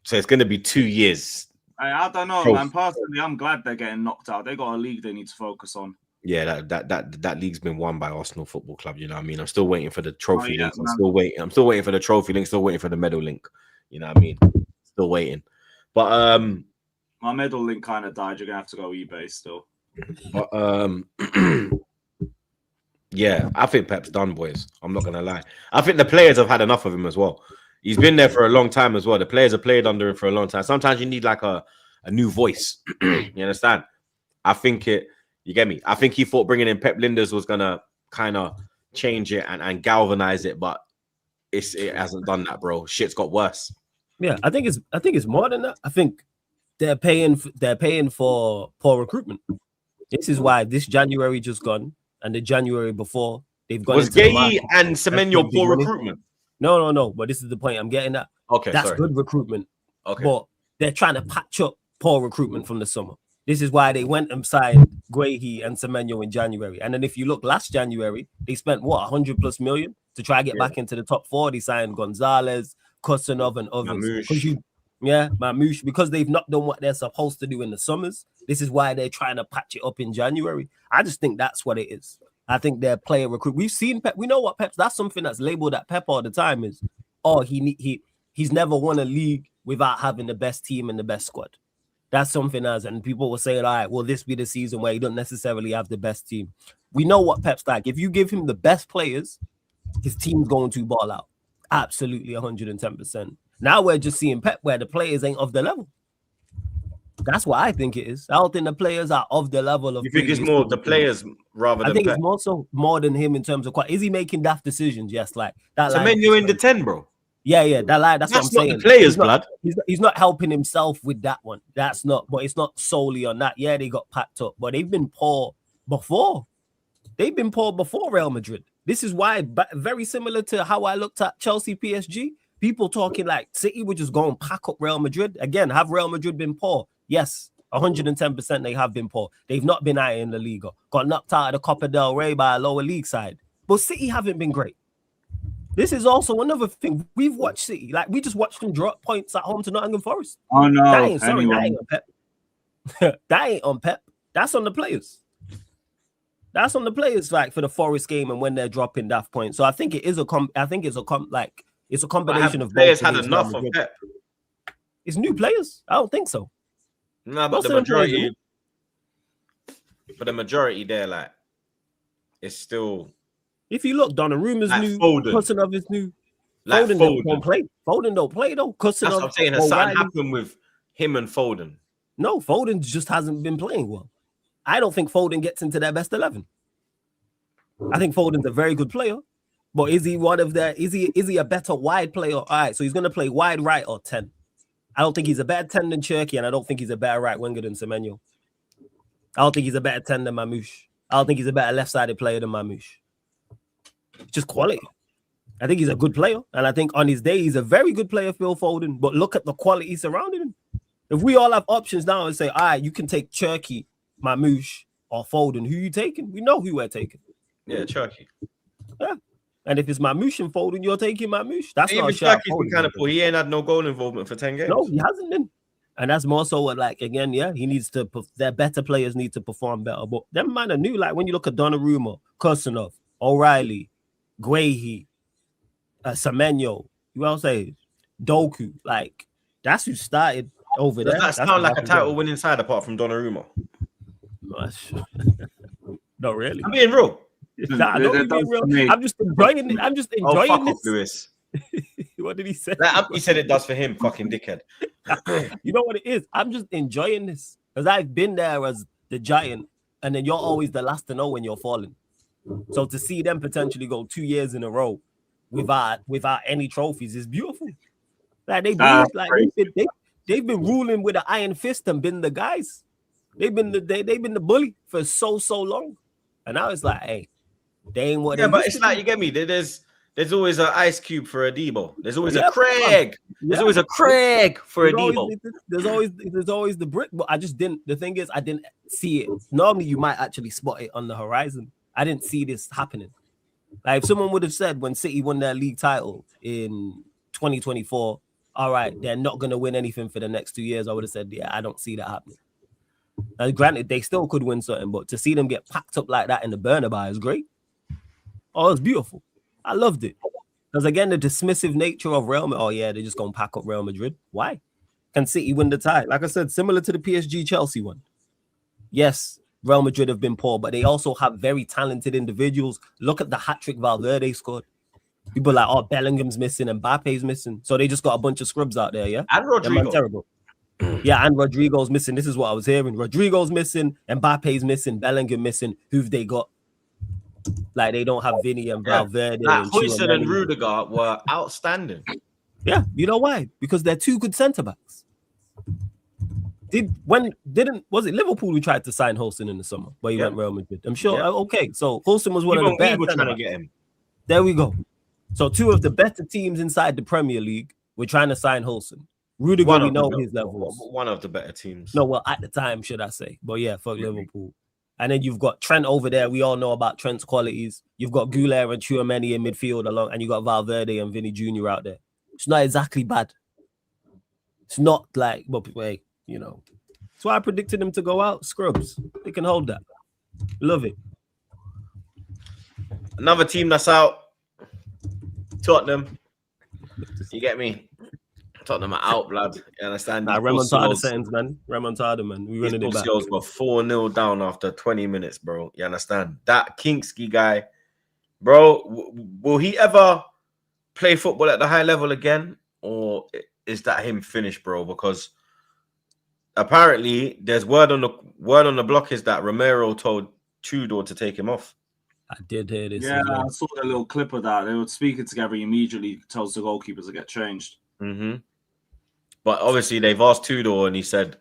So it's going to be 2 years. I don't know, man. Personally, I'm glad they're getting knocked out. They got a league they need to focus on. Yeah, that league's been won by Arsenal Football Club. You know what I mean? I'm still waiting for the trophy link. I'm still waiting for the trophy link. Still waiting for the medal link. You know what I mean? Still waiting. But my medal link kind of died. You're gonna have to go eBay still. But yeah, I think Pep's done, boys. I'm not gonna lie. I think the players have had enough of him as well. He's been there for a long time as well. The players have played under him for a long time. Sometimes you need like a new voice. You understand? I think you get me? I think he thought bringing in Pep Linders was going to kind of change it and galvanize it, but it hasn't done that, bro. Shit's got worse. Yeah, I think it's more than that. I think they're paying for poor recruitment. This is why this January just gone and the January before they've gone. Was into the Gay market. and Semenyo poor money. recruitment? No. But this is the point I'm getting at. Okay, that's sorry. good recruitment. Okay, but they're trying to patch up poor recruitment from the summer. This is why they went and signed Guehi and Semenyo in January. And then if you look last January, they spent what, 100+ million to try to get back into the top 4. They signed Gonzalez, Kusanov, and others. Mamouche, because they've not done what they're supposed to do in the summers. This is why they're trying to patch it up in January. I just think that's what it is. I think they're player recruit. We've seen Pep. We know what Pep's. That's something that's labeled at Pep all the time is, he's never won a league without having the best team and the best squad. That's something else. And people will say, all right, will this be the season where he don't necessarily have the best team? We know what Pep's like. If you give him the best players, his team's going to ball out. Absolutely 110%. Now we're just seeing Pep where the players ain't of the level. That's what I think it is. I don't think the players are of the level of. You think it's more the players rather than I think Pep? It's more than him in terms of is he making daft decisions? Yes, like that. Semenyo in the 10, bro. Yeah, that lie. That's what I'm saying. The players, blood. He's not helping himself with that one. That's not, but it's not solely on that. Yeah, they got packed up, but they've been poor before. They've been poor before Real Madrid. This is why, but very similar to how I looked at Chelsea, PSG. People talking like City would just go and pack up Real Madrid. Again, have Real Madrid been poor? Yes, 110% they have been poor. They've not been high in the Liga. Got knocked out of the Copa del Rey by a lower league side. But City haven't been great. This is also another thing. We've watched City. Like, we just watched them drop points at home to Nottingham Forest. Oh, no. That ain't on Pep. That ain't on Pep. That's on the players. That's on the players, like, for the Forest game and when they're dropping that point. So I think it is it's a combination of players both. had enough of Pep. It's new players. I don't think so. No, but the majority. But the majority there, like, it's still. If you look, Donnarumma's like new. Kusanov is new. Like Foden don't play. Foden don't play though. Kusanov. That's what I'm saying. Has something happened with him and Foden? No, Foden just hasn't been playing well. I don't think Foden gets into their best 11. I think Foden's a very good player, but is he one of the? Is he a better wide player? All right, so he's going to play wide right or 10. I don't think he's a better 10 than Cherky, and I don't think he's a better right winger than Semenyo. I don't think he's a better 10 than Mamouche. I don't think he's a better left-sided player than Mamouche. Just quality. I think he's a good player, and I think on his day he's a very good player, Phil Foden. But look at the quality surrounding him. If we all have options now and say, all right, you can take Cherky, Mamouche, or Foden, who you taking? We know who we're taking. Yeah, Cherky. Yeah. And if it's Mamouche and Foden, you're taking Mamouche. That's even not a shot. Cherky's kind of poor. He ain't had no goal involvement for 10 games. No, he hasn't been. And that's more so like, again, yeah, he needs to, their better players need to perform better. But them man are new. Like when you look at Donnarumma, Kusanov, O'Reilly, Guehi, Semenyo, you know what I'm saying? Doku, like that's who started over there. Does that sound like a title winning side apart from Donnarumma? Not really. I'm being real. Nah, don't be real. I'm just enjoying it. I'm just enjoying this. Off, Lewis. What did he say? He said it does for him, fucking dickhead. You know what it is? I'm just enjoying this because I've been there as the giant, and then you're always the last to know when you're falling. So to see them potentially go 2 years in a row without any trophies is beautiful. Like they've been ruling with an iron fist and been the guys. They've been the bully for so long, and now it's like, hey, they ain't what. Yeah, but it's like, you get me. There's always an Ice Cube for a Debo. There's always a Craig. There's always a Craig for a Debo. There's always the brick, but I just didn't. The thing is, I didn't see it. Normally, you might actually spot it on the horizon. I didn't see this happening. Like if someone would have said when City won their league title in 2024, all right, they're not going to win anything for the next 2 years, I would have said, yeah, I don't see that happening. Now, granted, they still could win something, but to see them get packed up like that in the Bernabeu is great. Oh, it's beautiful. I loved it. Because again, the dismissive nature of Real Madrid, oh yeah, they're just going to pack up Real Madrid. Why? Can City win the tie? Like I said, similar to the PSG Chelsea one. Yes, Real Madrid have been poor, but they also have very talented individuals. Look at the hat-trick Valverde scored. People like, oh, Bellingham's missing and Mbappe's missing. So they just got a bunch of scrubs out there, yeah? And Rodrigo. Terrible. Yeah, and Rodrigo's missing. This is what I was hearing. Rodrigo's missing, Mbappe's missing, Bellingham missing. Who've they got? Like, they don't have Vinny and Valverde. Like, Huijsen and Rudiger were outstanding. Yeah, you know why? Because they're two good centre-backs. Was it Liverpool who tried to sign Holston in the summer, but he went Real Madrid? I'm sure. Yeah. Okay, so Holston was one of the We better. were trying to get him. There we go. So two of the better teams inside the Premier League were trying to sign Holston. Rudiger, we know his levels. One of the better teams. No, well, at the time, should I say? But yeah, fuck Liverpool. And then you've got Trent over there. We all know about Trent's qualities. You've got Goulet and Tchouameni in midfield along, and you got Valverde and Vinny Jr. out there. It's not exactly bad. It's not like, but wait, you know. That's why I predicted them to go out. Scrubs. They can hold that. Love it. Another team that's out. Tottenham. You get me? Tottenham are out, blood. You understand? Nah, remontada settings, man. Remontada, man. We running it back. These were 4-0 down after 20 minutes, bro. You understand? That Kingsky guy, bro, will he ever play football at the high level again? Or is that him finished, bro? Because apparently there's word on the block is that Romero told Tudor to take him off. I did hear this. Yeah, I saw a little clip of that. They were speaking together. He immediately tells the goalkeepers to get changed. Mm-hmm. But obviously they've asked Tudor and he said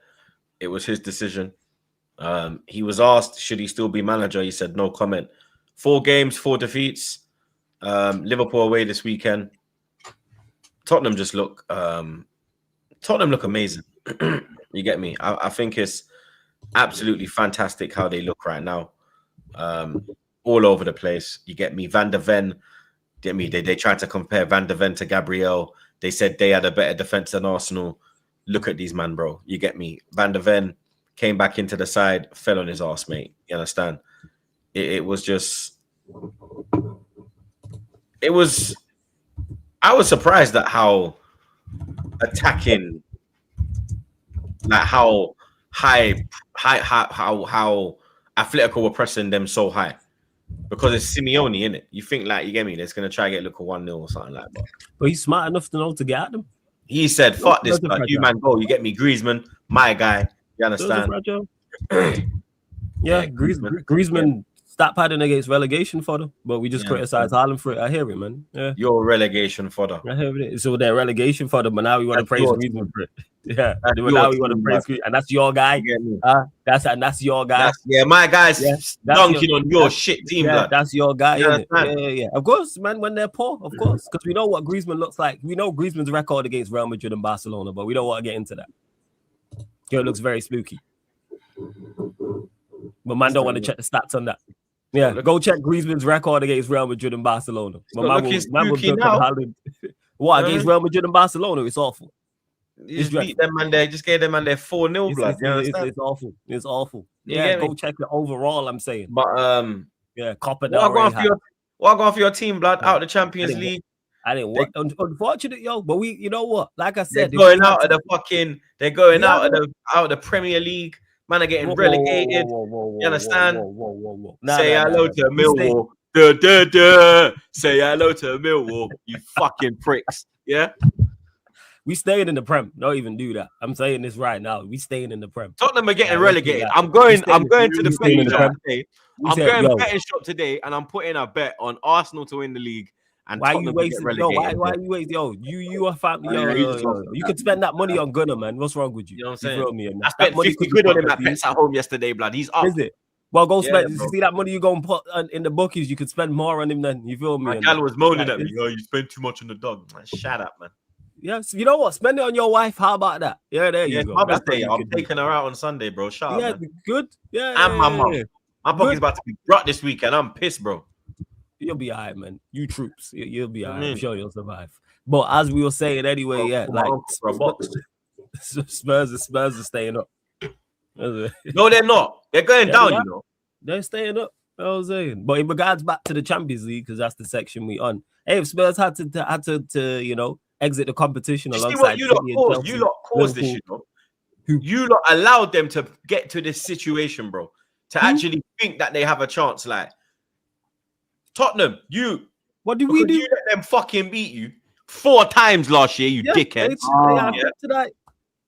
it was his decision. He was asked, should he still be manager? He said no comment. 4 games, 4 defeats. Liverpool away this weekend. Tottenham just look amazing. You get me? I think it's absolutely fantastic how they look right now. All over the place. You get me? Van der Ven, get me? They tried to compare Van der Ven to Gabriel. They said they had a better defense than Arsenal. Look at these man, bro. You get me? Van der Ven came back into the side, fell on his ass, mate. You understand? It was just... I was surprised at how attacking, like how Atletico were pressing them so high. Because it's Simeone, innit? You think, like, you get me? They're going to try to get Luka 1-0 or something like that. But he's smart enough to know to get at them. He said, fuck this, man. You man go. You get me? Griezmann, my guy. You understand? Yeah, Griezmann stopped padding against relegation fodder, but we just criticize Haaland for it. I hear it, man. Yeah. Your relegation fodder. I hear it. So they're relegation fodder, but now we want to praise Griezmann for it. Yeah, now we want to praise Griezmann, and that's your guy. That's your guy. My guy's dunking on your shit team. Yeah, that's your guy. Yeah. Of course, man. When they're poor, of course, because we know what Griezmann looks like. We know Griezmann's record against Real Madrid and Barcelona, but we don't want to get into that. It looks very spooky. But man, don't want to check the stats on that. Yeah, go check Griezmann's record against Real Madrid and Barcelona. But man will against Real Madrid and Barcelona? It's awful. You just beat them, man. They just gave them, man. They're 4-0, blood. It's awful. It's awful. Yeah, go check it overall. I'm saying, but Copa del Rey. What going for your team, blood? Out the Champions League. I didn't want. Unfortunate, but we, you know what? Like I said, they're going out of the fucking. They're going out of the Premier League. Man are getting relegated. You understand? Say hello to Millwall. Say hello to Millwall. You fucking pricks. Yeah. We staying in the Prem. Don't even do that. I'm saying this right now. We staying in the Prem. Tottenham are getting relegated. I'm going to the betting shop today. I'm going to the betting shop today, and I'm putting a bet on Arsenal to win the league. And why you wasting? Why you wasting? You are family. You could spend that money on Gunner, man. What's wrong with you? You know what I'm saying? I spent 50 quid on him at Pets at Home yesterday, blood. He's up. Is it? Well, go spend. You see that money you go and put in the bookies. You could spend more on him than you feel me. My gal was moaning at me. You spend too much on the dog. Man, shut up, man. Yes, you know what? Spend it on your wife. How about that? Yeah, there you go. Mother's Day. I'm taking her out on Sunday, bro. Shut up. Yeah, man. Good. Yeah, and my mum. My pocket's about to be brought this weekend. I'm pissed, bro. You'll be all right, man. You troops. You'll be all right. I'm sure you'll survive. But as we were saying anyway, Spurs are staying up. No, they're not. They're going down, you know. They're staying up. I was saying. But in regards back to the Champions League, because that's the section we on. Hey, if Spurs had to exit the competition alongside you lot caused this, you know. You lot allowed them to get to this situation, bro. To actually think that they have a chance, like Tottenham, what did we do? You let them fucking beat you 4 times last year, you dickheads.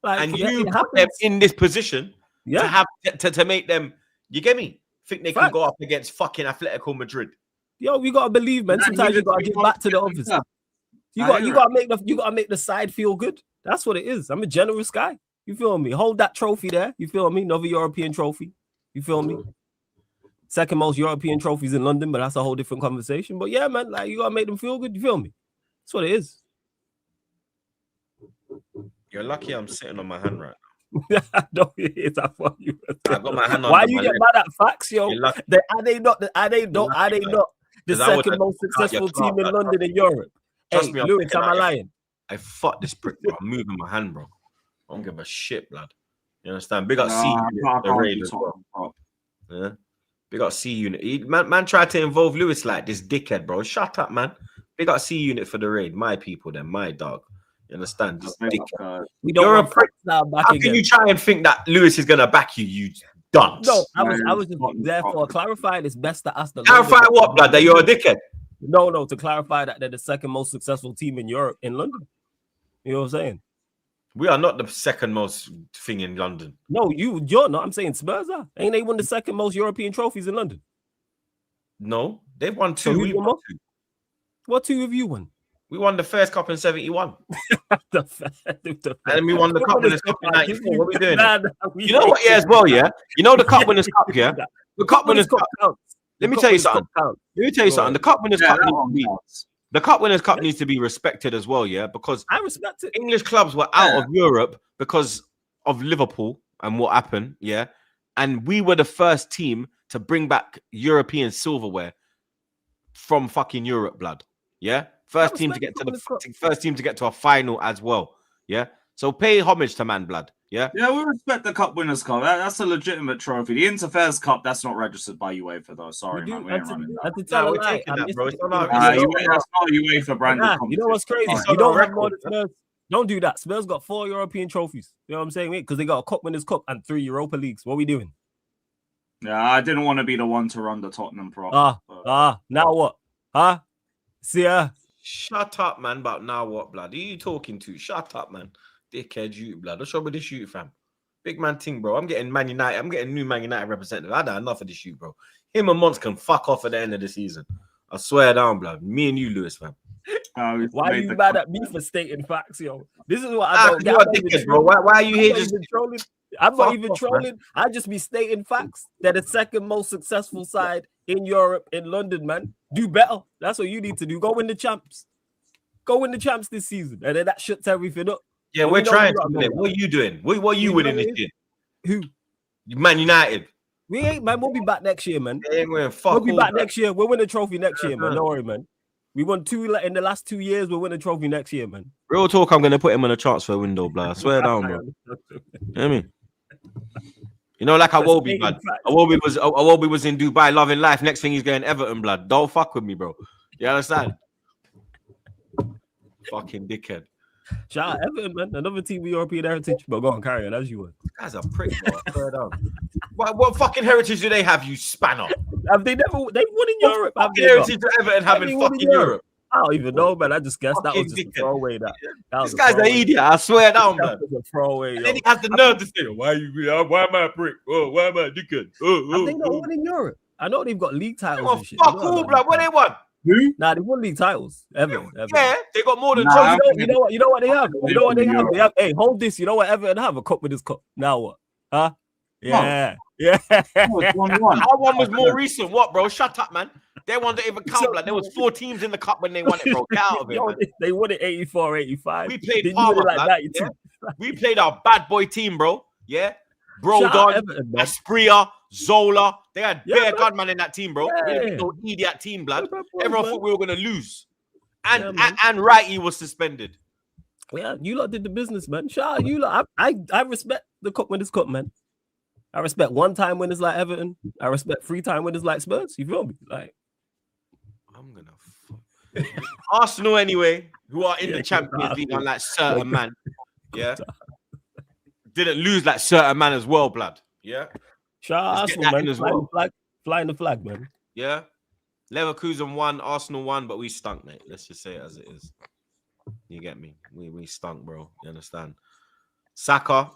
And you put them in this position to have to make them, you get me? Think they can go up against fucking Atletico Madrid. Yo, we gotta believe, man. Sometimes you gotta get back to the office. You gotta make the side feel good. That's what it is. I'm a generous guy. You feel me? Hold that trophy there. You feel me? Another European trophy. You feel me? Second most European trophies in London, but that's a whole different conversation. But yeah, man, like you gotta make them feel good. You feel me? That's what it is. You're lucky I'm sitting on my hand right No, it is. I thought you were now. I got my hand on Why my you get leg. mad at facts, yo? You're lucky. Are they not the Because I would second have most took out your successful team clout, in bro. London and Europe? Trust Hey, me, I'm Lewis, picking am I out your- lying? I fuck this prick, bro. I'm moving my hand, bro. I don't give a shit, blood. You understand? Big up C unit for the raid as well. Yeah. Big up C unit. Man tried to involve Lewis like this dickhead, bro. Shut up, man. Big up C unit for the raid. My people, then my dog. You understand? This dickhead. We don't You're a want prick. facts now back How again. can you try and think that Lewis is gonna back you? You dunce. No, I was just therefore clarifying. It's best to ask the Clarify what, blood? That you're a dickhead. No, to clarify that they're the second most successful team in Europe in London. You know what I'm saying? We are not the second most thing in London. No, you're not. I'm saying Spurs are. Ain't they won the second most European trophies in London? No, they've won So two. who's We won won more? two. What two have you won? We won the first cup in 71. And And then we won the cup winners cup in 94. What are we doing? You know what, yeah, as well, well, yeah? You know the cup winners cup, yeah? The cup winners cup. counts. Let me tell you something. Let me tell you something. The cup winners cup needs to be respected as well, yeah? Because I respect it. English clubs were out of Europe because of Liverpool and what happened, yeah? And we were the first team to bring back European silverware from fucking Europe, blood. Yeah? First team to get to a final as well. Yeah? So pay homage to man, blood. Yeah? Yeah, we respect the Cup Winners' Cup. That's a legitimate trophy. The Interfairs Cup, that's not registered by UEFA, though. Sorry, man. We ain't running that. We're taking that, bro. It's on our That's not a UEFA branded. You know what's crazy? It's You on don't our have more record, than Spurs. Don't do that. Spurs got 4 European trophies. You know what I'm saying? Because they got a Cup Winners' Cup and 3 Europa Leagues. What are we doing? Yeah, I didn't want to be the one to run the Tottenham prop. Now what? Huh? See ya. Shut up, man. But now what, blood? Who are you talking to? Shut up, man. Dickhead, you, blood. What's wrong with this shoot, fam? Big man thing, bro. I'm getting Man United. I'm getting new Man United representative. I done enough of this shoot, bro. Him and Mons can fuck off at the end of the season. I swear down, blood. Me and you, Lewis, fam. Why are you mad at me for stating facts, yo? This is what I don't get. You're a dickhead, bro. Why are you here just trolling? I'm not even trolling. Man. I just be stating facts. They're the second most successful side in Europe, in London, man. Do better. That's what you need to do. Go win the champs. Go win the champs this season. And then that shuts everything up. Yeah, we're trying to win it. What are you doing? What are you winning this year? Who? Man United. We ain't, man. We'll be back next year, man. We'll be back next year. We'll win a trophy next year, man. Don't worry, man. We won 2 in the last 2 years. We'll win a trophy next year, man. Real talk, I'm going to put him on a transfer window, blood. I swear down, bro. You know what I mean? You know, like Awobi, blood. Awobi was in Dubai loving life. Next thing he's going Everton, blood. Don't fuck with me, bro. You understand? Fucking dickhead. Shout out Everton, man. Another team with European heritage. But go on, carry on as you were. This guy's a prick, bro. I swear down. What fucking heritage do they have, you spanner? Have they never? They won in Europe. What fucking heritage do Everton have in fucking Europe? I don't even know, man. I just guessed that was just Dickhead. a throwaway. This guy's an idiot. I swear down, man. That was a throwaway. And then he has the nerve to say, "Why am I a prick? Oh, why am I a dickhead?" Have they not won in Europe? I know they've got league titles. And shit. Fuck all, blood. What they won? Nah, they won league titles. Everton. Yeah, they got more than. You know what they have. You know what they have. They have. Hey, hold this. You know what Everton have? A Cup with this cup. Now what? Huh? Yeah. Yeah. Our one was more recent. What, bro? Shut up, man. They one didn't even count. Like there was 4 teams in the cup when they won it, bro. Get out of it. Yo, they won it 84, 85. We played Palmer, like yeah? We played our bad boy team, bro. Yeah, Brodon, Aspria, Zola. They had bare gunman in that team, bro. We didn't no idiot team, blood. Everyone thought we were gonna lose, and Wrighty was suspended. Yeah, you lot did the business, man. Shout out, you lot. I respect the cup winners cup, man. I respect 1-time winners like Everton. I respect 3-time winners like Spurs. You feel me? Like, I'm gonna Arsenal anyway, who are in the Champions League, unlike certain man. Yeah, didn't lose like certain man as well, blood. Yeah, shout out Arsenal, man. As well. Flying the flag, man. Yeah, Leverkusen won, Arsenal won, but we stunk, mate. Let's just say it as it is. You get me? We stunk, bro. You understand? Saka.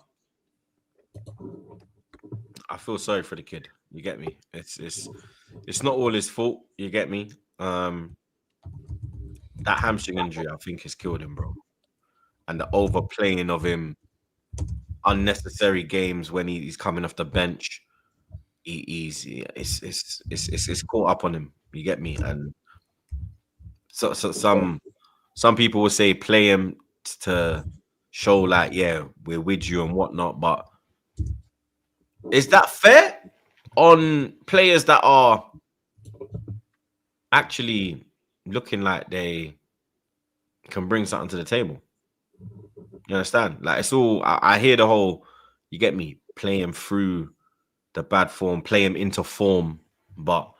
I feel sorry for the kid. You get me? It's not all his fault. You get me? That hamstring injury, I think, has killed him, bro. And the overplaying of him unnecessary games when he's coming off the bench. It's caught up on him. You get me? And so some people will say play him to show like, yeah, we're with you and whatnot, but is that fair on players that are actually looking like they can bring something to the table? You understand? Like, it's all, I hear the whole, you get me, play him through the bad form, play him into form, but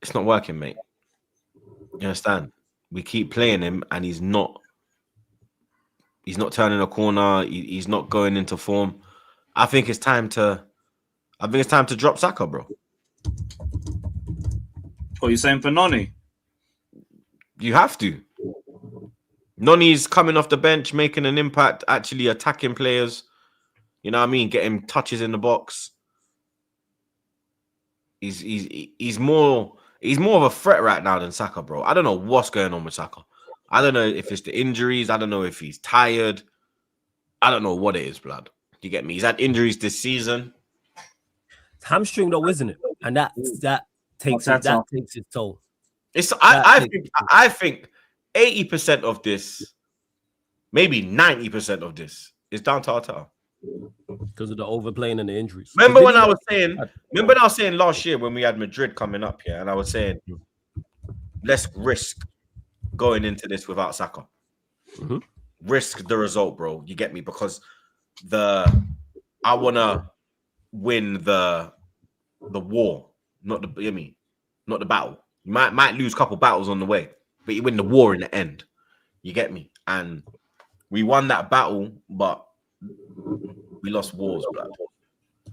it's not working, mate. You understand? We keep playing him and he's not turning a corner, he's not going into form. I think it's time to drop Saka, bro. What are you saying for Noni? You have to. Noni's coming off the bench, making an impact, actually attacking players. You know what I mean? Getting touches in the box. He's more of a threat right now than Saka, bro. I don't know what's going on with Saka. I don't know if it's the injuries. I don't know if he's tired. I don't know what it is, blood. You get me? He's had injuries this season. It's hamstring though, isn't it? And that takes its toll. I think 80% of this, maybe 90% of this, is down to Arteta. Because of the overplaying and the injuries. Remember when I was saying last year when we had Madrid coming up here, and I was saying, let's risk going into this without Saka. Mm-hmm. Risk the result, bro. You get me? Because I want to win the war, not the battle. You might lose a couple battles on the way, but you win the war in the end. You get me? And we won that battle, but we lost wars, blood.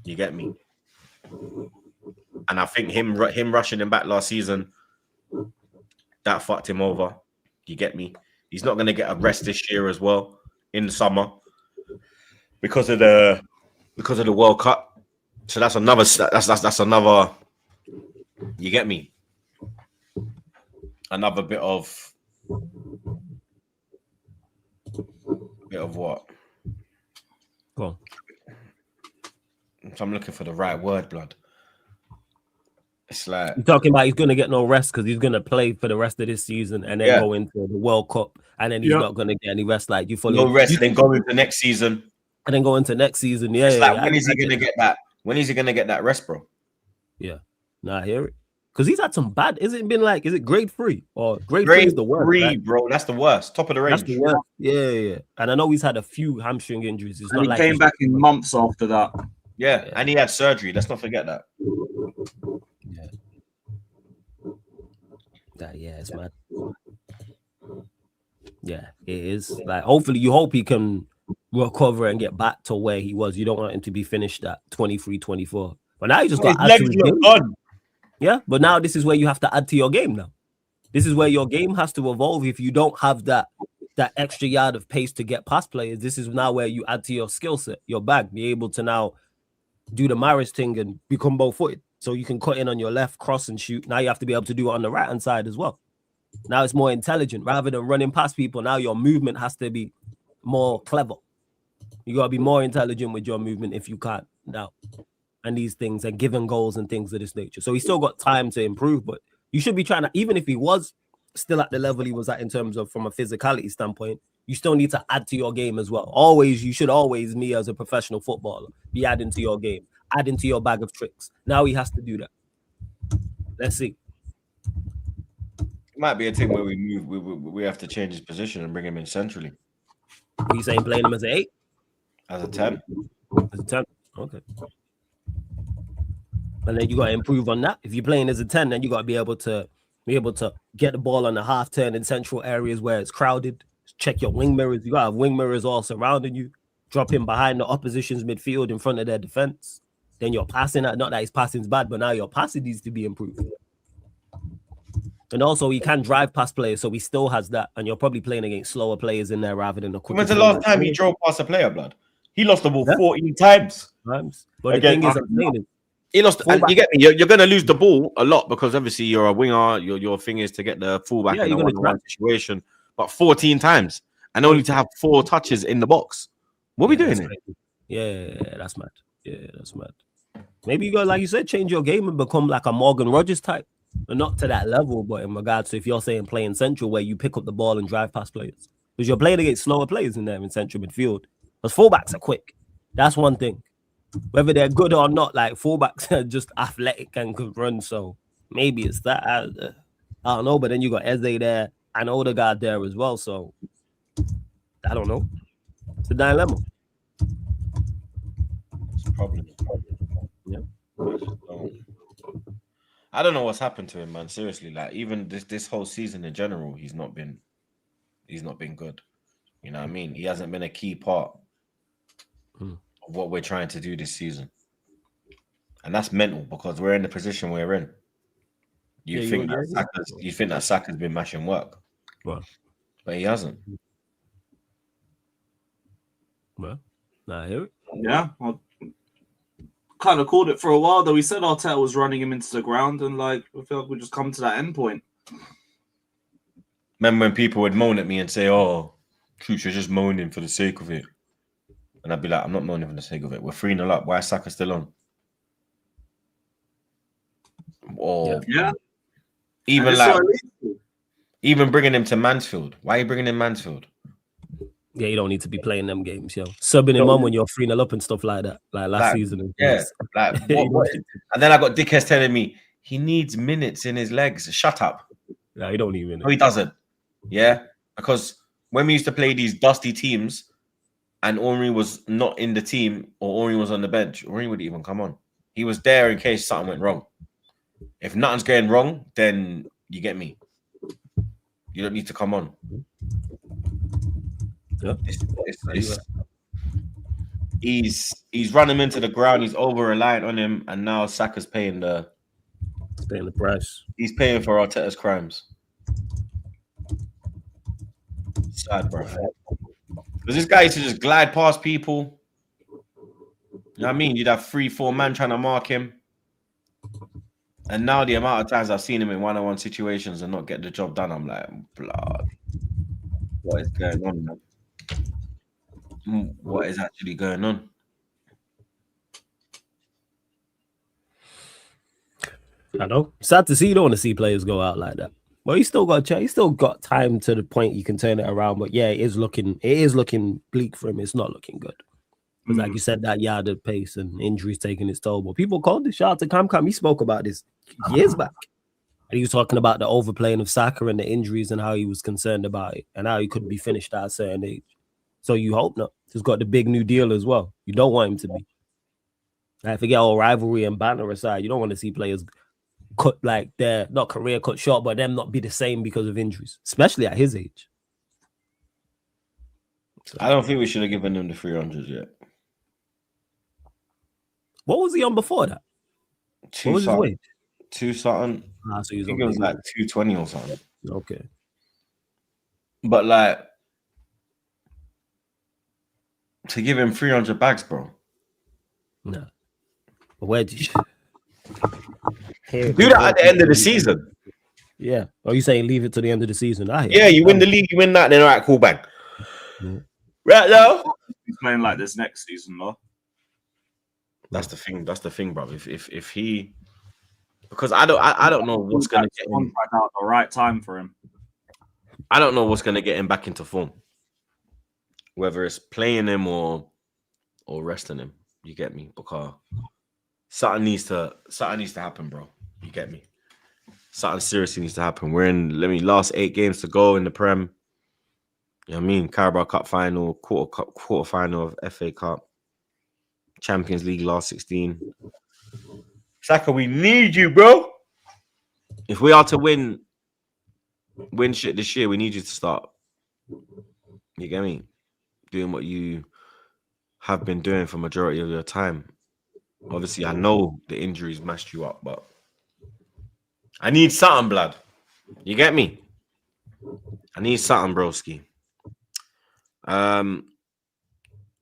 You get me? And I think him rushing him back last season, that fucked him over. You get me? He's not going to get a rest this year as well in the summer because of the World Cup. So that's another. You get me? Another bit of what? Go on. So I'm looking for the right word, blood. It's like you're talking about he's going to get no rest because he's going to play for the rest of this season and then go into the World Cup and then he's not going to get any rest. Like you follow no rest, and then go into next season and then go into next season. Yeah, when is he going to get that? When is he going to get that rest, bro? Yeah, no, I hear it because he's had some bad. Is it grade 3 or grade 3 is the worst? Right? Bro, that's the worst. Top of the range. That's the worst. Yeah. And I know he's had a few hamstring injuries. It's and not he like came back in months after that. Yeah, and he had surgery. Let's not forget that. Yeah, it's mad. Yeah, it is. Like, hopefully, you hope he can recover and get back to where he was. You don't want him to be finished at 23, 24. But now you just got to add to his game. Yeah, but now this is where you have to add to your game now. This is where your game has to evolve. If you don't have that extra yard of pace to get past players, this is now where you add to your skill set, your bag, be able to now do the Maris thing and become both-footed. So you can cut in on your left, cross and shoot. Now you have to be able to do it on the right-hand side as well. Now it's more intelligent. Rather than running past people, now your movement has to be more clever. You got to be more intelligent with your movement if you can't now. And these things and giving goals and things of this nature. So he's still got time to improve, but you should be trying to, even if he was still at the level he was at in terms of from a physicality standpoint, you still need to add to your game as well. You should always, me as a professional footballer, be adding to your game, adding to your bag of tricks. Now he has to do that. Let's see. It might be a thing where we have to change his position and bring him in centrally. Are you saying playing him as an 8? As a 10. As a 10. Okay. And then you got to improve on that. If you're playing as a 10, then you got to be able to get the ball on the half turn in central areas where it's crowded. Check your wing mirrors. You got to have wing mirrors all surrounding you. Drop him behind the opposition's midfield in front of their defense. Then you're passing. Not that his passing's bad, but now your passing needs to be improved. And also, he can drive past players, so he still has that. And you're probably playing against slower players in there rather than the quick. When's the last time he drove past a player, blood? He lost the ball 14 times. But again, the thing is, he lost. And you get me. You're going to lose the ball a lot because obviously you're a winger. Your thing is to get the fullback in a one-on-one situation. But 14 times and only to have 4 touches in the box. What are we doing that's here? crazy. Yeah, that's mad. Yeah, that's mad. Maybe you got, like you said, change your game and become like a Morgan Rogers type. But not to that level, but in regards to if you're saying playing central where you pick up the ball and drive past players. Because you're playing against slower players in there in central midfield. Because fullbacks are quick. That's one thing. Whether they're good or not, like fullbacks are just athletic and can run. So maybe it's that. I don't know. But then you got Eze there and Odegaard there as well. So I don't know. It's a dilemma. It's probably. Yeah. I don't know what's happened to him, man. Seriously, like even this whole season in general, he's not been good. You know what I mean? He hasn't been a key part of what we're trying to do this season. And that's mental because we're in the position we're in. You think that Saka's been mashing work. Well, but he hasn't. Well, I hear it. Yeah, well, kind of called it for a while though. We said Arteta was running him into the ground, and like I feel like we just come to that end point. Remember when people would moan at me and say, "Oh, Troops, you're just moaning for the sake of it," and I'd be like, "I'm not moaning for the sake of it. We're 3-0 up. Why is Saka still on?" Or yeah, even bringing him to Mansfield. Why are you bringing him Mansfield? Yeah, you don't need to be playing them games, yo. Subbing him on when you're 3-0 up and stuff like that, like last season. Yeah, like what? And then I got dickheads telling me he needs minutes in his legs. Shut up. No, he don't need minutes. No, he doesn't. Yeah, because when we used to play these dusty teams, and Henry was not in the team or Henry was on the bench, Henry would even come on. He was there in case something went wrong. If nothing's going wrong, then you get me. You don't need to come on. Yeah. He's run him into the ground. He's over reliant on him, and now Saka's paying the price. He's paying for Arteta's crimes. Sad, bro. Because this guy used to just glide past people. You know what I mean? You'd have 3-4 men trying to mark him. And now the amount of times I've seen him in one-on-one situations and not get the job done, I'm like, blood. What is going on, man? What is actually going on? I know. Sad to see. You don't want to see players go out like that. Well, he's still got He's still got time to the point you can turn it around. But yeah, it is looking bleak for him. It's not looking good. Because like you said, that yarded pace and injuries taking its toll. But people called this. Shout out to Cam. He spoke about this years back. And he was talking about the overplaying of Saka and the injuries and how he was concerned about it and how he could be finished at a certain age. So you hope not. He's got the big new deal as well. You don't want him to be. I forget all rivalry and banter aside. You don't want to see players cut like their not career cut short, but them not be the same because of injuries, especially at his age. So, I don't think we should have given him the 300s yet. What was he on before that? What was his weight? 2 something. So he was I think it was like 220 or something. Okay. But like to give him 300 bags, bro. No. Where did you do that at the end of the season? Yeah. Are you saying leave it to the end of the season? Yeah, you win the league, you win that, then all right, cool, bang. Yeah. Right now, he's playing like this next season, though. That's the thing. That's the thing, bro. If he, because I don't know what's gonna get him out the right time for him. I don't know what's gonna get him back into form. Whether it's playing him or resting him, you get me? Because something needs to happen, bro. You get me? Something seriously needs to happen. We're in last 8 games to go in the Prem. You know what I mean? Carabao Cup final, quarter final of FA Cup, Champions League last 16. Saka, we need you, bro. If we are to win shit this year, we need you to start. You get me? Doing what you have been doing for majority of your time. Obviously, I know the injuries mashed you up, but I need something, blood. You get me? I need something, broski.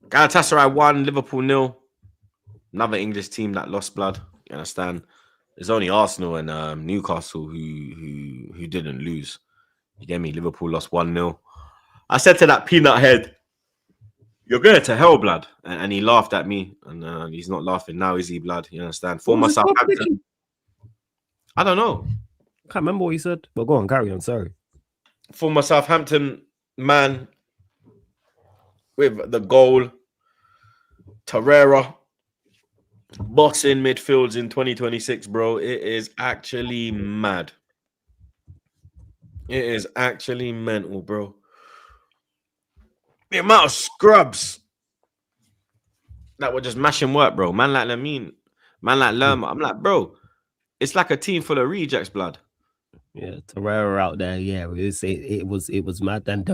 Galatasaray 1, Liverpool 0. Another English team that lost, blood. You understand? There's only Arsenal and Newcastle who didn't lose. You get me? Liverpool lost 1-0. I said to that peanut head, You're going to hell, blood. And he laughed at me. And he's not laughing now, is he, blood? You understand? Former Southampton. I don't know. Can't remember what he said. But go on, carry on. Sorry. Former Southampton man with the goal. Torreira. Bossing midfields in 2026, bro. It is actually mad. It is actually mental, bro. The amount of scrubs that were just mashing work, bro. Man like Lamine, man like Lerma. I'm like, bro, it's like a team full of rejects, blood. Yeah, Torreira out there. Yeah, it was mad. And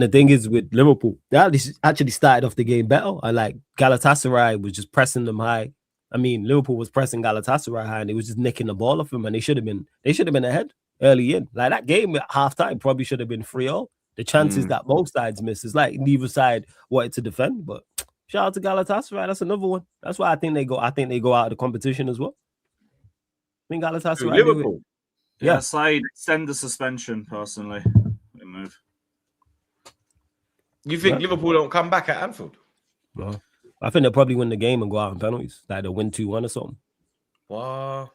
the thing is with Liverpool, they actually started off the game better. I like Galatasaray was just pressing them high. I mean, Liverpool was pressing Galatasaray high, and it was just nicking the ball off them, and they should have been ahead early in. Like that game at halftime probably should have been 3-0. The chances that both sides missed is like neither side wanted to defend. But shout out to Galatasaray, that's another one. That's why I think they go out of the competition as well. I think Galatasaray. Liverpool. Yeah, I'd extend the suspension personally. We move. You think Liverpool don't come back at Anfield? No. I think they'll probably win the game and go out on penalties. Like they'll win 2-1 or something. Wow.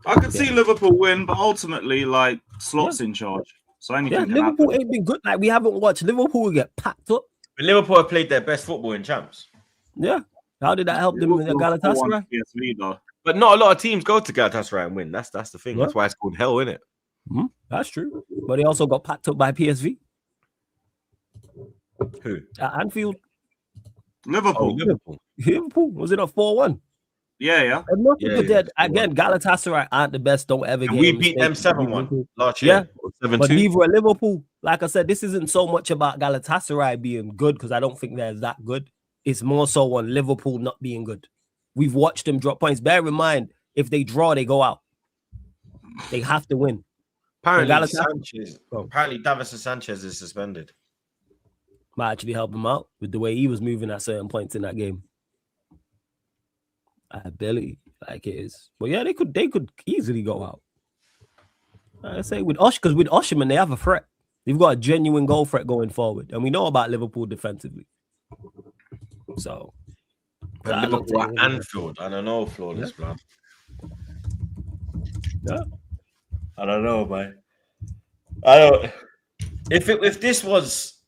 I could see Liverpool win, but ultimately, like, Slot's in charge. So anything can Liverpool happen. ain't been good. Like we haven't watched Liverpool get packed up. But Liverpool have played their best football in champs. Yeah. How did that help them with Galatasaray? PSV, though. But not a lot of teams go to Galatasaray and win. That's the thing. Yeah. That's why it's called hell, isn't it? That's true. But they also got packed up by PSV. Who? At Anfield. Liverpool. Liverpool. Was it a 4-1? Yeah. Again, Galatasaray aren't the best. Don't ever get we beat them 7-1 last year. Yeah. But neither are Liverpool. Like I said, this isn't so much about Galatasaray being good because I don't think they're that good. It's more so on Liverpool not being good. We've watched them drop points. Bear in mind, if they draw, they go out. They have to win. Apparently, Davinson Sanchez is suspended. Might actually help him out with the way he was moving at certain points in that game. Ability, like it is. But yeah, they could easily go out. I say with Osimhen, they have a threat. They've got a genuine goal threat going forward, and we know about Liverpool defensively. So, but Liverpool at Anfield, I don't know, flawless blood. Yeah, I don't know, man. I don't. If this was,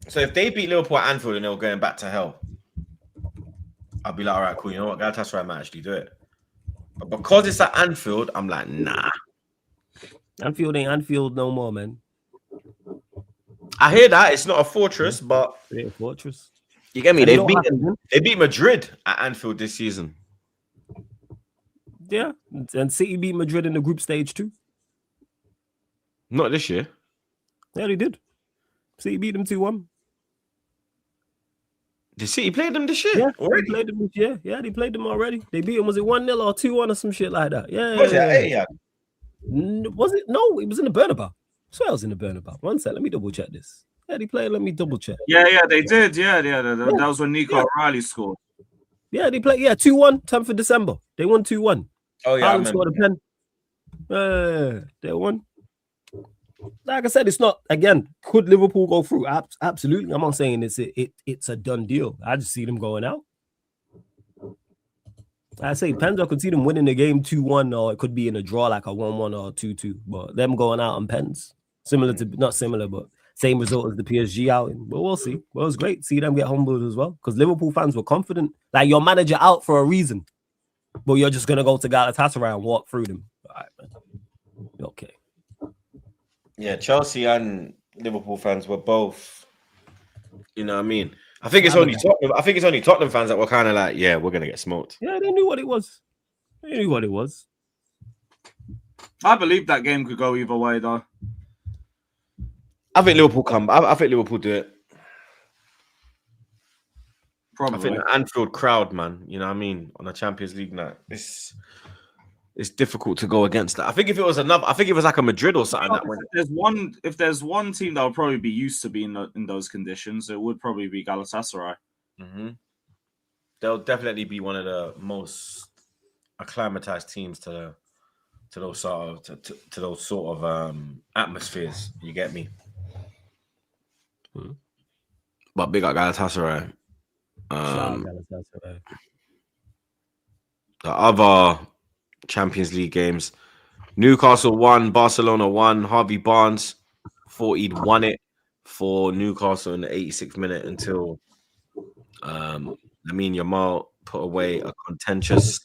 so if they beat Liverpool at Anfield and they were going back to hell, I'd be like, all right, cool. You know what? Galatasaray might actually do it. But because it's at Anfield, I'm like, nah. Anfield ain't Anfield no more, man. I hear that. It's not a fortress, but it ain't a fortress. You get me? They beat Madrid at Anfield this season. Yeah. And City beat Madrid in the group stage too. Not this year. Yeah, they did. City beat them 2-1. Did City play them this year? Yeah, already? They played them this year. Yeah, they played them already. They beat them. Was it 1-0 or 2-1 or some shit like that? Yeah. Was it at Etihad? Was it? No, it was in the Bernabeu. I swear it was in the Bernabeu. One sec, let me double check this. Yeah, they played. Let me double check. Yeah, they did. Yeah. That was when Nico O'Reilly scored. Yeah, they played. Yeah, 2-1, 10th of December. They won 2-1. Oh yeah, Haaland scored a pen. They won. Like I said, it's not, again, could Liverpool go through? Absolutely. I'm not saying it's a done deal. I just see them going out. I say pens, I could see them winning the game 2-1, or it could be in a draw like a 1-1 or 2-2. But them going out on pens, not similar, but same result as the PSG outing. But we'll see. Well, it was great to see them get humbled as well, because Liverpool fans were confident. Like, your manager out for a reason, but you're just gonna go to Galatasaray and walk through them. All right, man. Okay. Yeah, Chelsea and Liverpool fans were both. You know what I mean? I think it's only Tottenham. I think it's only Tottenham fans that were kind of like, yeah, we're gonna get smoked. Yeah, they knew what it was. I believe that game could go either way, though. I think Liverpool come. I think Liverpool do it. Probably. I think the Anfield crowd, man. You know what I mean? On a Champions League night, it's difficult to go against that. I think if it was like a Madrid or something. If there's one team that would probably be used to being in those conditions, it would probably be Galatasaray. Mm-hmm. They'll definitely be one of the most acclimatized teams to those sort of atmospheres. You get me? But big up Galatasaray. Shout out Galatasaray. The other Champions League games, Newcastle won, Barcelona won. Harvey Barnes thought he'd won it for Newcastle in the 86th minute until Lamine Yamal put away a contentious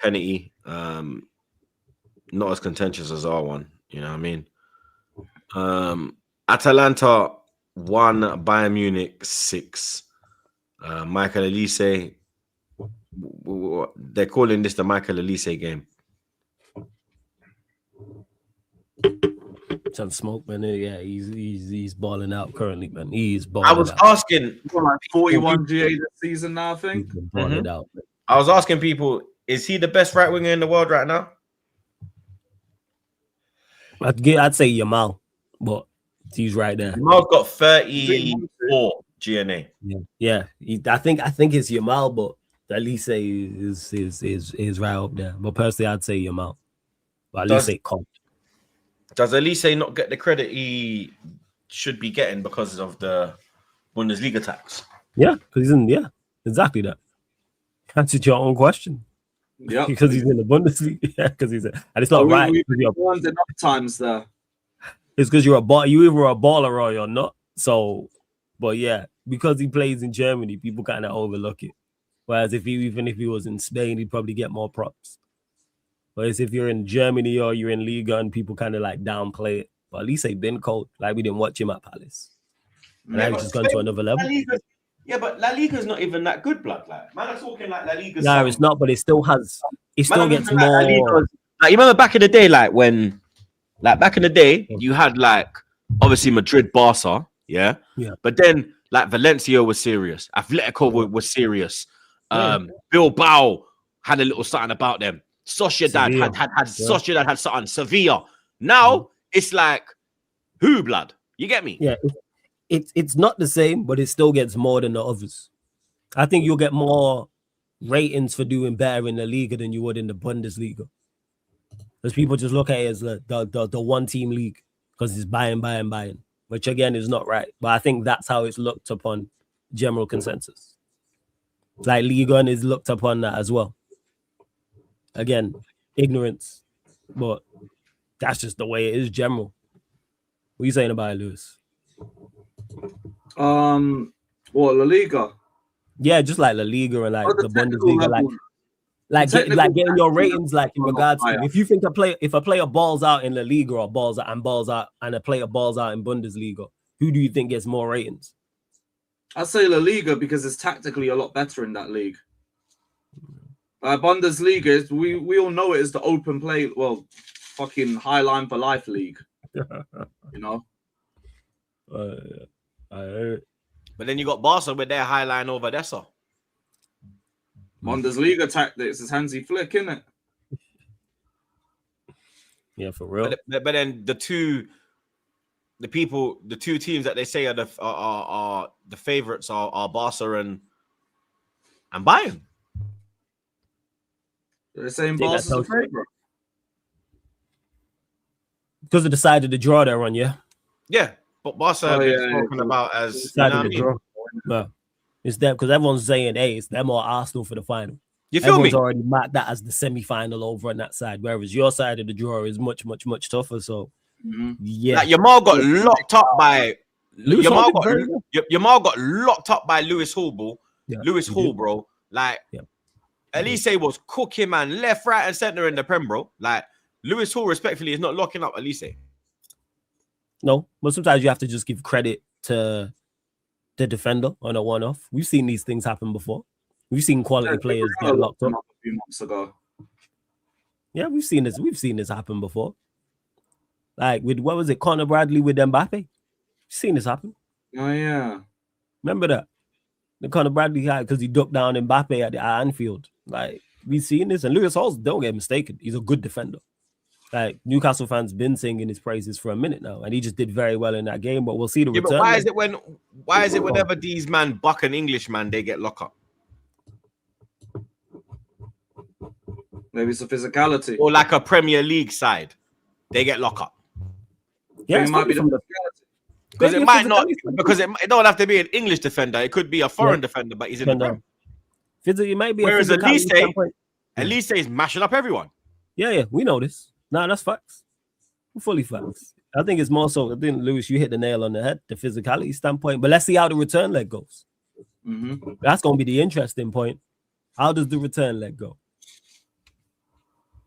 penalty. Not as contentious as our one, you know what I mean? Atalanta won Bayern Munich 6. Michael Elise, they're calling this the Michael Elise game. Some smoke, man. Yeah, he's balling out currently, man. He's balling. I was out. asking, like 41 GA this season now, I think. He's balling out. Man. I was asking people, is he the best right winger in the world right now? I'd say Yamal, but he's right there. Yamal's got 34 GNA. Yeah. I think it's Yamal, but Elise is right up there. But personally, I'd say Yamal. But Elise can't. Does Elise not get the credit he should be getting because of the Bundesliga tax? Yeah, because he's in. Yeah, exactly that. Answered your own question. Yeah, because he's in the Bundesliga. Yeah, because he's and it's not right. We've won enough times there. It's because you're a ball. You either a baller or you're not. So, but yeah, because he plays in Germany, people kind of overlook it. Whereas even if he was in Spain, he'd probably get more props. Whereas if you're in Germany or you're in Liga and people kind of like downplay it, but at least they've been cold. Like we didn't watch him at Palace. And now he's just gone to another level. Yeah, but La Liga's not even that good, blood. Like, man, I'm talking like La Liga. No, it's not, but it still has. It still gets more. Like, you remember back in the day, you had like obviously Madrid, Barca, yeah. But then like Valencia was serious, Atletico was serious, Bilbao had a little something about them. Sociedad had something. Sevilla. Now it's like who, blood? You get me? Yeah. It's not the same, but it still gets more than the others. I think you'll get more ratings for doing better in the Liga than you would in the Bundesliga. Because people just look at it as the one-team league because it's buying, which again is not right. But I think that's how it's looked upon general consensus. Like Liga is looked upon that as well. Again, ignorance, but that's just the way it is general. What are you saying about it, Lewis? What, La Liga? Yeah, just like La Liga and like the Bundesliga, like getting your ratings like in regards to if you think if a player balls out in La Liga or balls out and a player balls out in Bundesliga, who do you think gets more ratings? I'd say La Liga because it's tactically a lot better in that league. Bundesliga, we all know it as the open play, fucking high line for life league. You know. But then you got Barca with their high line over Dessa. Bundesliga tactics is Hansi Flick, isn't it? Yeah, for real. But then the two teams that they say are the favorites are Barca and Bayern. They're saying Barca's the favorite because of the side of the draw they're on. Yeah. Yeah. But Barca have been spoken about as you know what no, it's them because everyone's saying, "Hey, it's them or Arsenal for the final." You feel Everyone's me? already marked that as the semi-final over on that side, whereas your side of the draw is much tougher. So, yeah, like Yamal got locked up by Yamal got locked up by Lewis Hall, bro. Yeah, Lewis Hall, bro. Like, Elise was cooking, man, left, right, and center in the Prem, bro. Like, Lewis Hall, respectfully, is not locking up Elise. No, but sometimes you have to just give credit to the defender on a one-off. We've seen these things happen before. We've seen quality players get locked up a few months ago. Yeah, we've seen this. We've seen this happen before. Like with what was it, Conor Bradley with Mbappe? We've seen this happen. Oh yeah, remember that the Conor Bradley guy because he ducked down Mbappe at Anfield. Like we've seen this, and Lewis Hall's, don't get mistaken, he's a good defender. Like Newcastle fans been singing his praises for a minute now, and he just did very well in that game. But we'll see the return. But why is it whenever these man buck an Englishman, they get locked up? Maybe it's a physicality, or like a Premier League side, they get locked up. Yeah, it might be the physicality. Because Maybe it a might not, physicality because it don't have to be an English defender. It could be a foreign defender, but he's in the Prem. It might be Whereas a physicality standpoint. Elise is mashing up everyone. Yeah, we know this. Nah, that's facts. Fully facts. I think it's more so. I think, Lewis, you hit the nail on the head, the physicality standpoint. But let's see how the return leg goes. That's going to be the interesting point. How does the return leg go?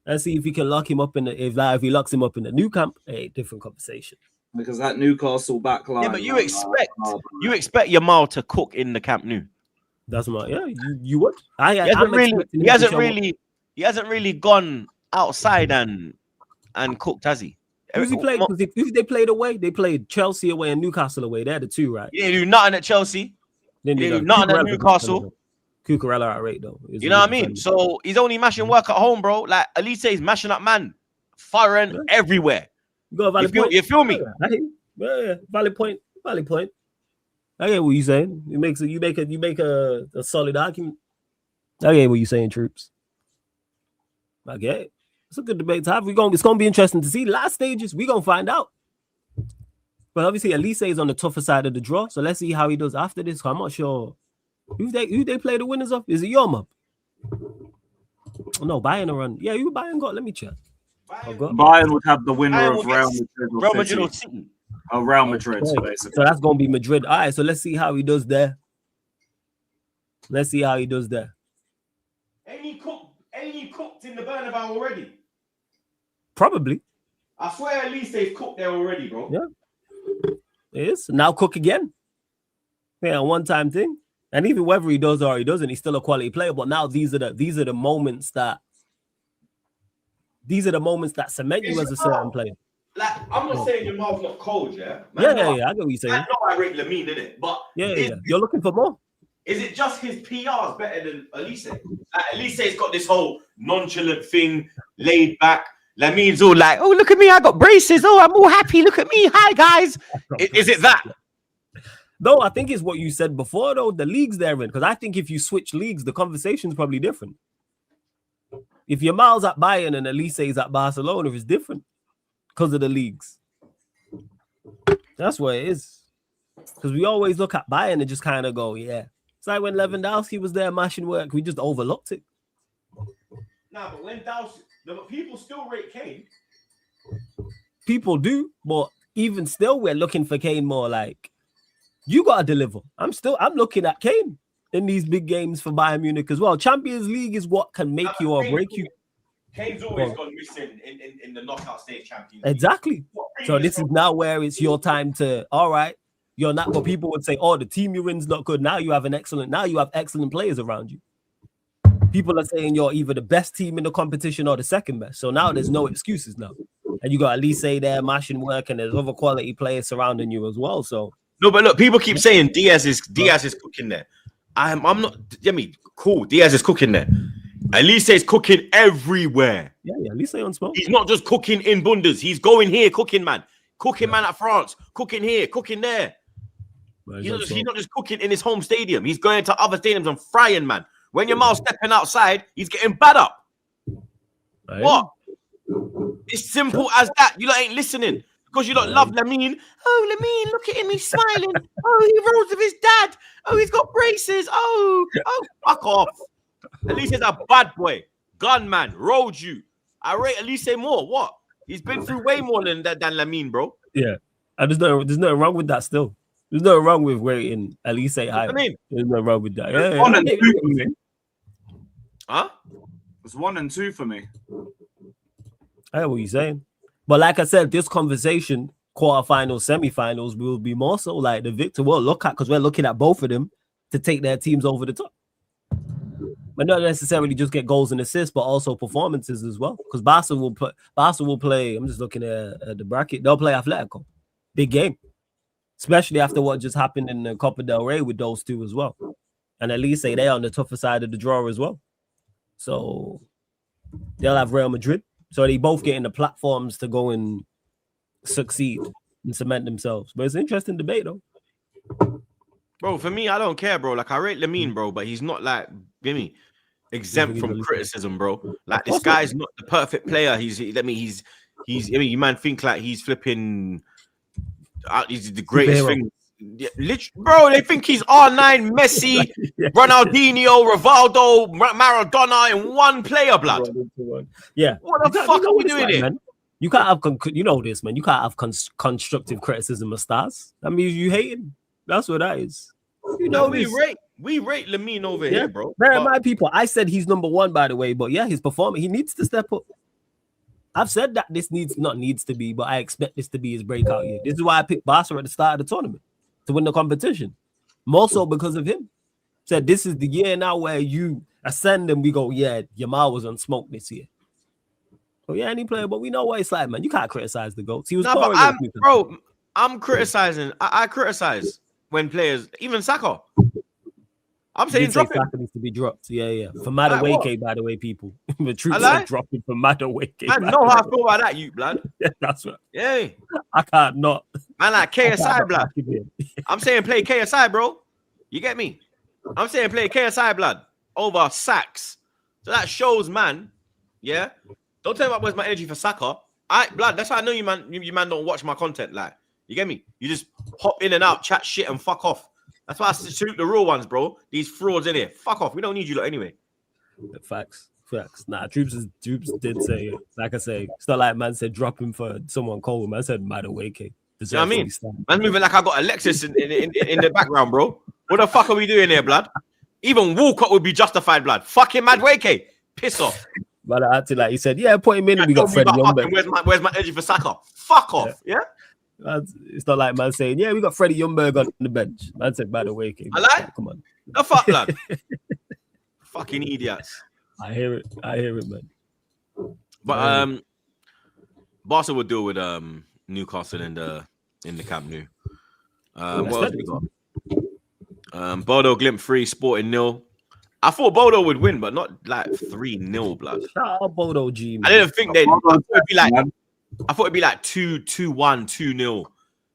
Let's see if he can lock him up in the. If he locks him up in the new camp, different conversation. Because that Newcastle backline. Yeah, but you expect Yamal to cook in the Camp Nou. That's my You would. He hasn't really gone outside and cooked, has he? Who's he played? Because they played away. They played Chelsea away and Newcastle away. They're the two, right? He didn't do nothing at Chelsea. He didn't do nothing at Newcastle. Cucurella at rate though. You know what I mean? So he's only mashing work at home, bro. Like Elise is mashing up man, foreign everywhere. You got a valid point. You feel me? Yeah, valid point. Valid point. I get what you're saying. You make a solid argument. I get what you're saying, Troops. I get it. It's a good debate to have. It's gonna be interesting to see. Last stages, we're gonna find out. But obviously, Elise is on the tougher side of the draw. So let's see how he does after this. I'm not sure who they play the winners of. Is it your mob? No, Bayern are on. Yeah, who Bayern got? Let me check. Bayern would have the winner of Real Madrid or City. Real Madrid, okay. basically. So that's gonna be Madrid. All right, so let's see how he does there. Ain't he cooked in the Bernabeu already? Probably. I swear at least they've cooked there already, bro. Yeah. It is. Now cook again. Yeah, one-time thing. And even whether he does or he doesn't, he's still a quality player. But now these are the moments that cement you as a certain player. Like, I'm not saying your mouth's not cold, yeah? Man, yeah, I get what you're saying. I know I rate Lamine, innit? But you're looking for more. Is it just his PR's better than Elise? Elise's got this whole nonchalant thing, laid back. Lamine's all like, oh, look at me, I got braces. Oh, I'm all happy. Look at me. Hi, guys. Is it that? No, I think it's what you said before, though, the leagues they're in. Because I think if you switch leagues, the conversation's probably different. If your Miles at Bayern and Elise is at Barcelona, it's different because of the leagues. That's what it is. Because we always look at Bayern and just kind of go, yeah. It's like when Lewandowski was there mashing work, we just overlooked it. Nah, but Lewandowski, people still rate Kane. People do, but even still, we're looking for Kane more. Like, you gotta deliver. I'm looking at Kane in these big games for Bayern Munich as well. Champions League is what can make you or break you. Kane's always gone missing in the knockout stage Champions League. Exactly. So this is now where it's your time to, all right, you're not, but people would say, oh, the team you're in's not good. Now you have excellent players around you. People are saying you're either the best team in the competition or the second best. So now there's no excuses now. And you got Elise there mashing work, and there's other quality players surrounding you as well. So no, but look, people keep saying Diaz is cooking there. I'm not. I mean, cool. Diaz is cooking there. Elise is cooking everywhere. Yeah, Elise on smoke. He's not just cooking in Bundes. He's going here, cooking man at France, cooking here, cooking there. He's not just cooking in his home stadium. He's going to other stadiums and frying, man. When your mouth stepping outside, he's getting bad up. Right. What? It's simple as that. You lot ain't listening because you don't love Lamine. Oh, Lamine, look at him. He's smiling. Oh, he rolls with his dad. Oh, he's got braces. Oh, fuck off. Elise is a bad boy. Gunman, rode you. I rate Elise more. What? He's been through way more than Lamine, bro. Yeah. And there's nothing wrong with that still. There's nothing wrong with rating Elise high. I mean, there's nothing wrong with that. Yeah, 1 and 2 for me. Huh? It's 1 and 2 for me. I know what you're saying. But like I said, this conversation, quarterfinals, semifinals, will be more so like the victor we'll look at because we're looking at both of them to take their teams over the top. But not necessarily just get goals and assists, but also performances as well. Because Barca will play. I'm just looking at the bracket. They'll play Atletico. Big game. Especially after what just happened in the Copa del Rey with those two as well. And at least they're on the tougher side of the draw as well. So they'll have Real Madrid. So they both getting the platforms to go and succeed and cement themselves. But it's an interesting debate, though. Bro, for me, I don't care, bro. Like, I rate Lamine, bro, but he's not like, give me, exempt from criticism, bro. Like, this guy's not the perfect player. You man think like he's flipping He's the greatest Superhero. thing. Yeah, bro, they think he's R9, Messi, Ronaldinho, Rivaldo, Maradona in one player, blood. Yeah. What the fuck are we doing here? Man? You can't have, you know this, man. You can't have constructive criticism of stars. That means you hating. That's what that is. You know we this. rate Lamine over here, bro. Bear in mind, people. I said he's number one, by the way, but yeah, his performance, he needs to step up. I've said that this needs to be, but I expect this to be his breakout year. This is why I picked Barca at the start of the tournament to win the competition. More so because of him. Said this is the year now where you ascend and we go, yeah, Yamal was on smoke this year. So yeah, any player, but we know what it's like, man. You can't criticize the GOATs. He was I'm criticizing. I criticize when players, even Saka. I'm saying drop Saka needs to be dropped. Yeah. For Madueke, by the way, people. The troops are dropping for Madueke. Man, know how I feel about that, you blood. Yeah, that's right. Yeah. I can't not. Man, like KSI, blood. I'm saying play KSI, bro. You get me? I'm saying play KSI, blood, over Sacks. So that shows, man. Yeah. Don't tell me about where's my energy for Saka. Blood. That's how I know you, man. You man don't watch my content, like. You get me? You just hop in and out, chat shit, and fuck off. That's why I salute the real ones, bro. These frauds in here. Fuck off. We don't need you lot anyway. Facts. Nah, Troops did say it. Like I say, it's not like man said drop him for someone cold. Man said Madueke. You know what I mean? Man's moving like I got Alexis in the background, bro. What the fuck are we doing here, blood? Even Walcott would be justified, blood. Fucking Madueke. Piss off. But I acted like he said, yeah, put him in. We got Freddie Youngberg. Where's my energy for Saka? Fuck off. Yeah? It's not like man saying, yeah, we got Freddie Youngberg on the bench. Man said, by the way, I like. Come on. The fuck, lad. Fucking idiots. I hear it, man. But Barca will deal with Newcastle in the Camp Nou. What else we got? Bodo Glimt 3, Sporting 0. I thought Bodo would win, but not like 3-0, blood. Shout out Bodo G, man. I didn't think they'd. I thought it'd be like 2-1, 2-0.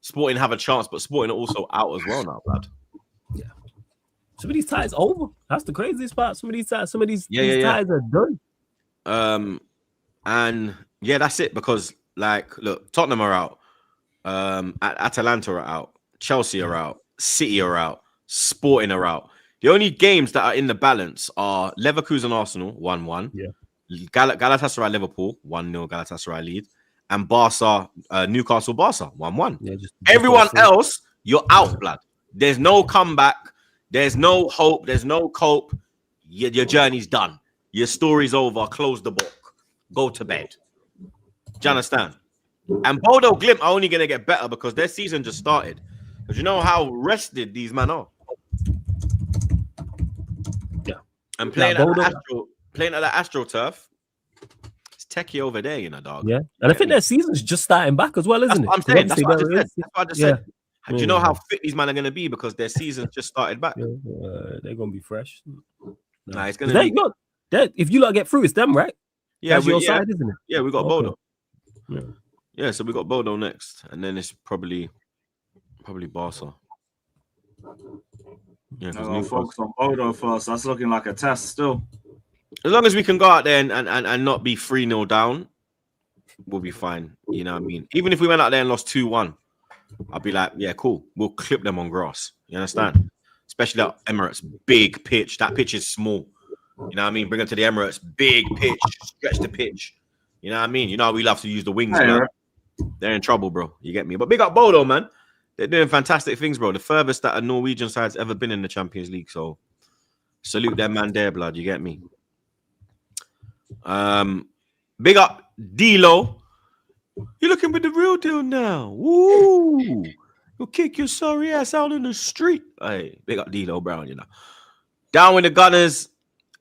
Sporting have a chance, but Sporting are also out as well now, blood. Yeah. Some of these ties over. That's the craziest part. Some of these ties are done. And yeah, that's it. Because like, look, Tottenham are out. Atalanta are out. Chelsea are out. City are out. Sporting are out. The only games that are in the balance are Leverkusen Arsenal 1-1. Yeah. Galatasaray Liverpool 1-0. Galatasaray lead. And Barca, Newcastle, Barca, 1-1. Yeah, everyone else, you're out, blood. There's no comeback. There's no hope. There's no cope. Your journey's done. Your story's over. Close the book. Go to bed. Do you understand? And Bodo Glimt are only going to get better because their season just started. Because you know how rested these men are. Yeah. And playing at the AstroTurf, techie over there, you know, dog. Yeah, and I think their season's just starting back as well, isn't it? I'm saying. That's what I just said. Do you know how fit these men are going to be because their season's just started back? Yeah, they're going to be fresh. Nah, it's going to be. If you lot get through, it's them, right? Yeah, your side, isn't it? Yeah, we got Bodo. Yeah, so we got Bodo next, and then it's probably Barca. Yeah, no, focus on Bodo first. That's looking like a test still. As long as we can go out there and not be 3-0 down, we'll be fine. You know what I mean? Even if we went out there and lost 2-1, I'd be like, yeah, cool. We'll clip them on grass. You understand? Especially that Emirates big pitch. That pitch is small. You know what I mean? Bring them to the Emirates, big pitch, stretch the pitch. You know what I mean? You know we love to use the wings, bro. They're in trouble, bro. You get me? But big up Bodo, man. They're doing fantastic things, bro. The furthest that a Norwegian side's ever been in the Champions League. So salute them, man. There, blood. You get me? Big up D-Lo. You're looking with the real deal now. Woo! You'll kick your sorry ass out in the street. Hey, big up D-Lo Brown, you know. Down with the Gunners.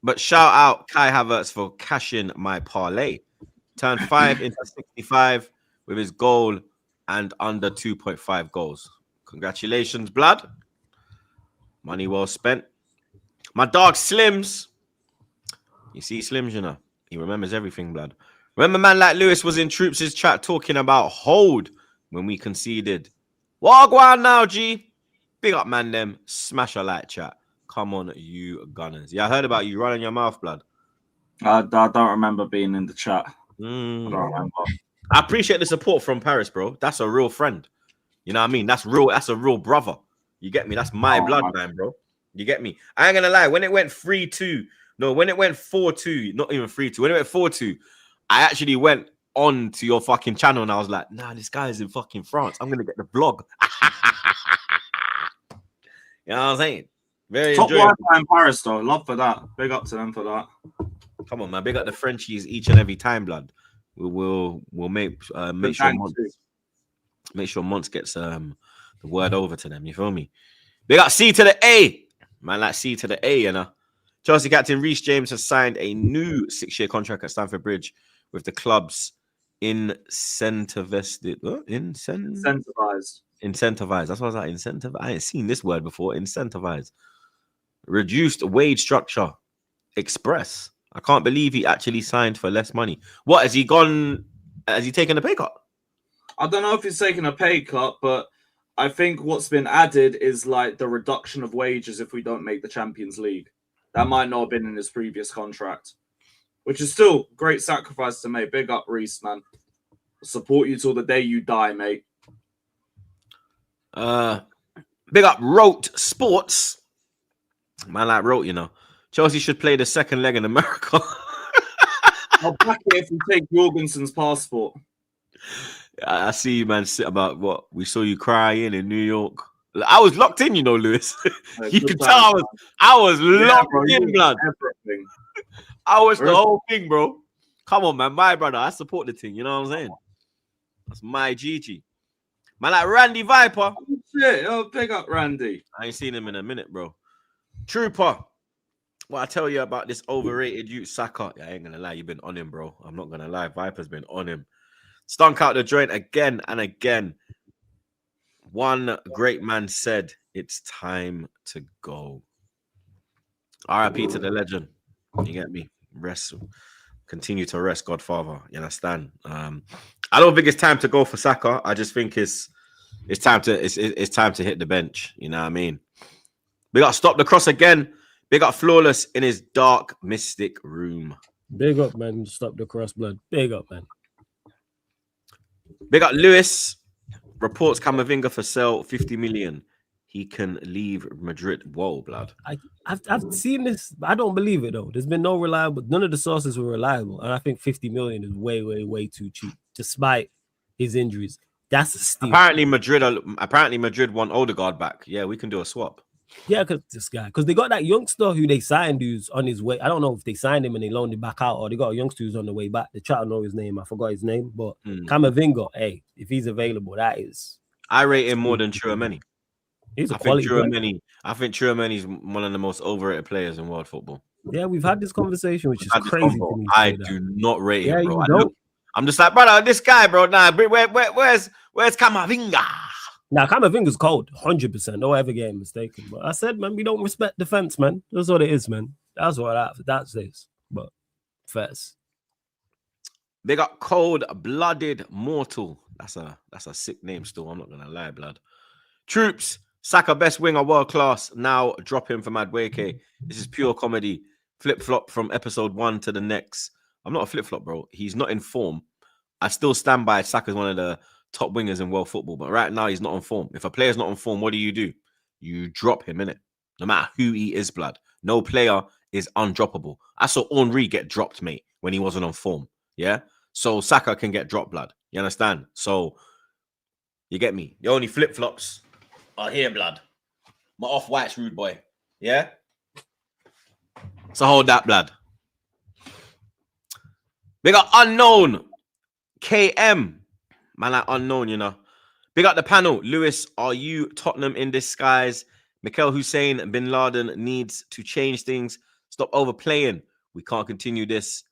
But shout out Kai Havertz for cashing my parlay. Turned 5 into 65 with his goal and under 2.5 goals. Congratulations, blood. Money well spent. My dog Slims. You see Slims, you know. He remembers everything, blood. Remember, man like Lewis was in Troops' chat talking about hold when we conceded. Wagwan now, G. Big up, man, them. Smash a like chat. Come on, you Gunners. Yeah, I heard about you running your mouth, blood. I don't remember being in the chat. I don't remember. I appreciate the support from Paris, bro. That's a real friend. You know what I mean? That's real. That's a real brother. You get me? That's my bloodline, bro. You get me? I ain't gonna lie. When it went 3-2, no, when it went 4-2, not even 3-2. When it went 4-2, I actually went on to your fucking channel and I was like, nah, this guy is in fucking France. I'm gonna get the vlog. You know what I'm saying? Very Top enjoyable. Wi-Fi in Paris, though. Love for that. Big up to them for that. Come on, man. Big up the Frenchies each and every time, blood. We'll make sure Monts gets the word over to them. You feel me? Big up C to the A, man. Like C to the A, you know. Chelsea captain Reece James has signed a new 6-year contract at Stamford Bridge with the club's incentivized. Incentivized. That's what I was like. Incentive. I ain't seen this word before. Incentivized. Reduced wage structure. Express. I can't believe he actually signed for less money. What, has he gone? Has he taken a pay cut? I don't know if he's taken a pay cut, but I think what's been added is like the reduction of wages if we don't make the Champions League. That might not have been in his previous contract, which is still great sacrifice to make. Big up, Reece, man. Support you till the day you die, mate. Big up Rote Sports. Man, like Rote, you know. Chelsea should play the second leg in America. I'll back it if you take Jorgensen's passport. I see you, man, sit about what we saw you crying in New York. I was locked in, you know, Lewis. You can tell I was locked in, blood. Everything. I was the whole thing, bro. Come on, man. My brother, I support the thing. You know what I'm saying? That's my Gigi. Man, like Randy Viper. Oh, shit. Oh, big up, Randy. I ain't seen him in a minute, bro. Trooper. What I tell you about this overrated youth Saka. Yeah, I ain't gonna lie, you've been on him, bro. I'm not gonna lie. Viper's been on him. Stunk out the joint again and again. One great man said, it's time to go. RIP to the legend. You get me? Rest. Continue to rest, Godfather. You understand? I don't think it's time to go for Saka. I just think it's time to hit the bench. You know what I mean? We got to stop the cross again. Big up Flawless in his dark mystic room. Big up, man. Stop the cross, blood. Big up, man. Big up Lewis. Reports Camavinga for sale, 50 million. He can leave Madrid. Whoa, blood. I've seen this. I don't believe it, though. There's been no reliable. None of the sources were reliable. And I think 50 million is way, way, way too cheap, despite his injuries. That's a steal. Apparently Madrid want Odegaard back. Yeah, we can do a swap. Yeah, because they got that youngster who they signed who's on his way. I don't know if they signed him and they loaned him back out, or they got a youngster who's on the way back. They try to know his name. I forgot his name, but Camavinga, hey, if he's available, that is. I rate him more than Tchouaméni. He's a quality player. I think Tchouaméni's one of the most overrated players in world football. Yeah, we've had this conversation, which is crazy to me. I do not rate him, bro. I'm just like, brother, this guy, bro. Nah, where's Camavinga? Now, Camavinga's cold, 100%. Don't ever get mistaken. But I said, man, we don't respect defense, man. That's what it is, man. That's what that says. But first, they got cold-blooded mortal. That's a sick name still. I'm not gonna lie, blood. Troops, Saka best winger, world class. Now drop him for Madueke. This is pure comedy. Flip-flop from episode 1 to the next. I'm not a flip-flop, bro. He's not in form. I still stand by Saka's one of the top wingers in world football, but right now he's not on form. If a player's not on form, what do? You drop him, innit? No matter who he is, blood. No player is undroppable. I saw Henry get dropped, mate, when he wasn't on form. Yeah? So Saka can get dropped, blood. You understand? So you get me? The only flip-flops are here, blood. My off-white's rude boy. Yeah? So hold that, blood. We got unknown KM. Man, like unknown, you know. Big up the panel. Lewis, are you Tottenham in disguise? Mikel Hussein Bin Laden needs to change things. Stop overplaying. We can't continue this.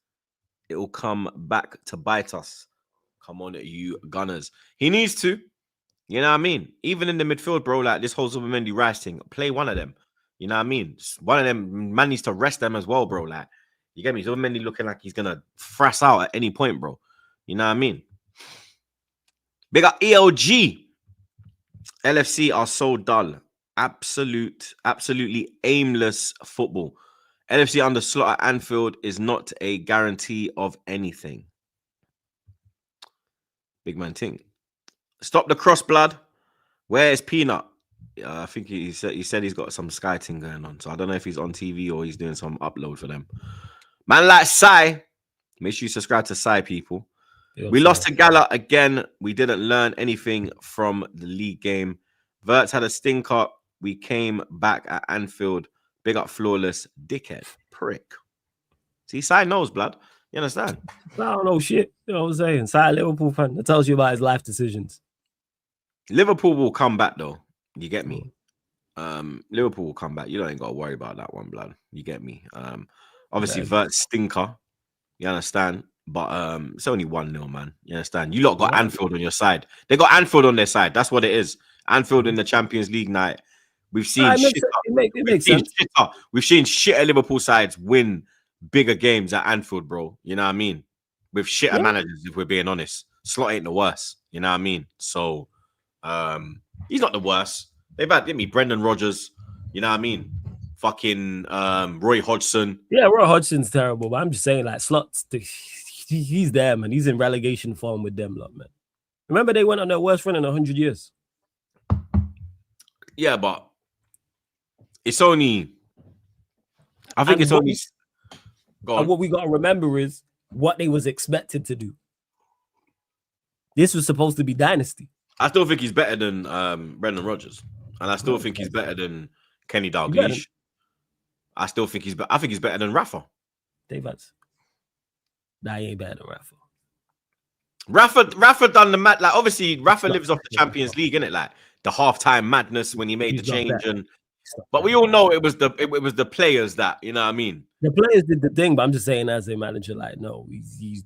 It will come back to bite us. Come on, you Gunners. He needs to. You know what I mean? Even in the midfield, bro, like this whole Zubimendi Rice thing, play one of them. You know what I mean? One of them, man needs to rest them as well, bro. Like, you get me? Zubimendi looking like he's going to frass out at any point, bro. You know what I mean? Big up ELG. LFC are so dull. Absolutely aimless football. LFC under slot at Anfield is not a guarantee of anything. Big man thing. Stop the cross, blood. Where is Peanut? I think he said he's got some Sky thing going on. So I don't know if he's on TV or he's doing some upload for them. Man, like Sai, make sure you subscribe to Sai, people. We lost to Gala again. We didn't learn anything from the league game. Verts had a stinker. We came back at Anfield. Big up Flawless. Dickhead. Prick. See, Sai knows, blood. You understand? I don't know shit. You know what I'm saying? Sai Liverpool fan. That tells you about his life decisions. Liverpool will come back, though. You get me? Liverpool will come back. You don't ain't got to worry about that one, blood. You get me? Obviously, Verts stinker. You understand? But it's only 1-0, man. You understand? You lot got Anfield on your side. They got Anfield on their side. That's what it is. Anfield in the Champions League night. We've seen We've seen shitter Liverpool sides win bigger games at Anfield, bro. You know what I mean? With shitter managers, if we're being honest. Slot ain't the worst. You know what I mean? So he's not the worst. They've had Brendan Rodgers. You know what I mean? Fucking Roy Hodgson. Yeah, Roy Hodgson's terrible, but I'm just saying, like, Slots, he's there, man. He's in relegation form with them, lot, man. Remember, they went on their worst run in 100 years. Yeah, but it's only. I think it's only. And what we got to remember is what they was expected to do. This was supposed to be dynasty. I still think he's better than Brendan Rodgers, and I still think he's better than Kenny Dalglish. I still think he's. I think he's better than Rafa. Davids. Nah, he ain't better than Rafa. Rafa done the mad. Like, obviously, Rafa lives off the Champions League, innit? Like the halftime madness when he made the change, but we all know it was the players that, you know what I mean. The players did the thing, but I'm just saying, as a manager, like, no, he's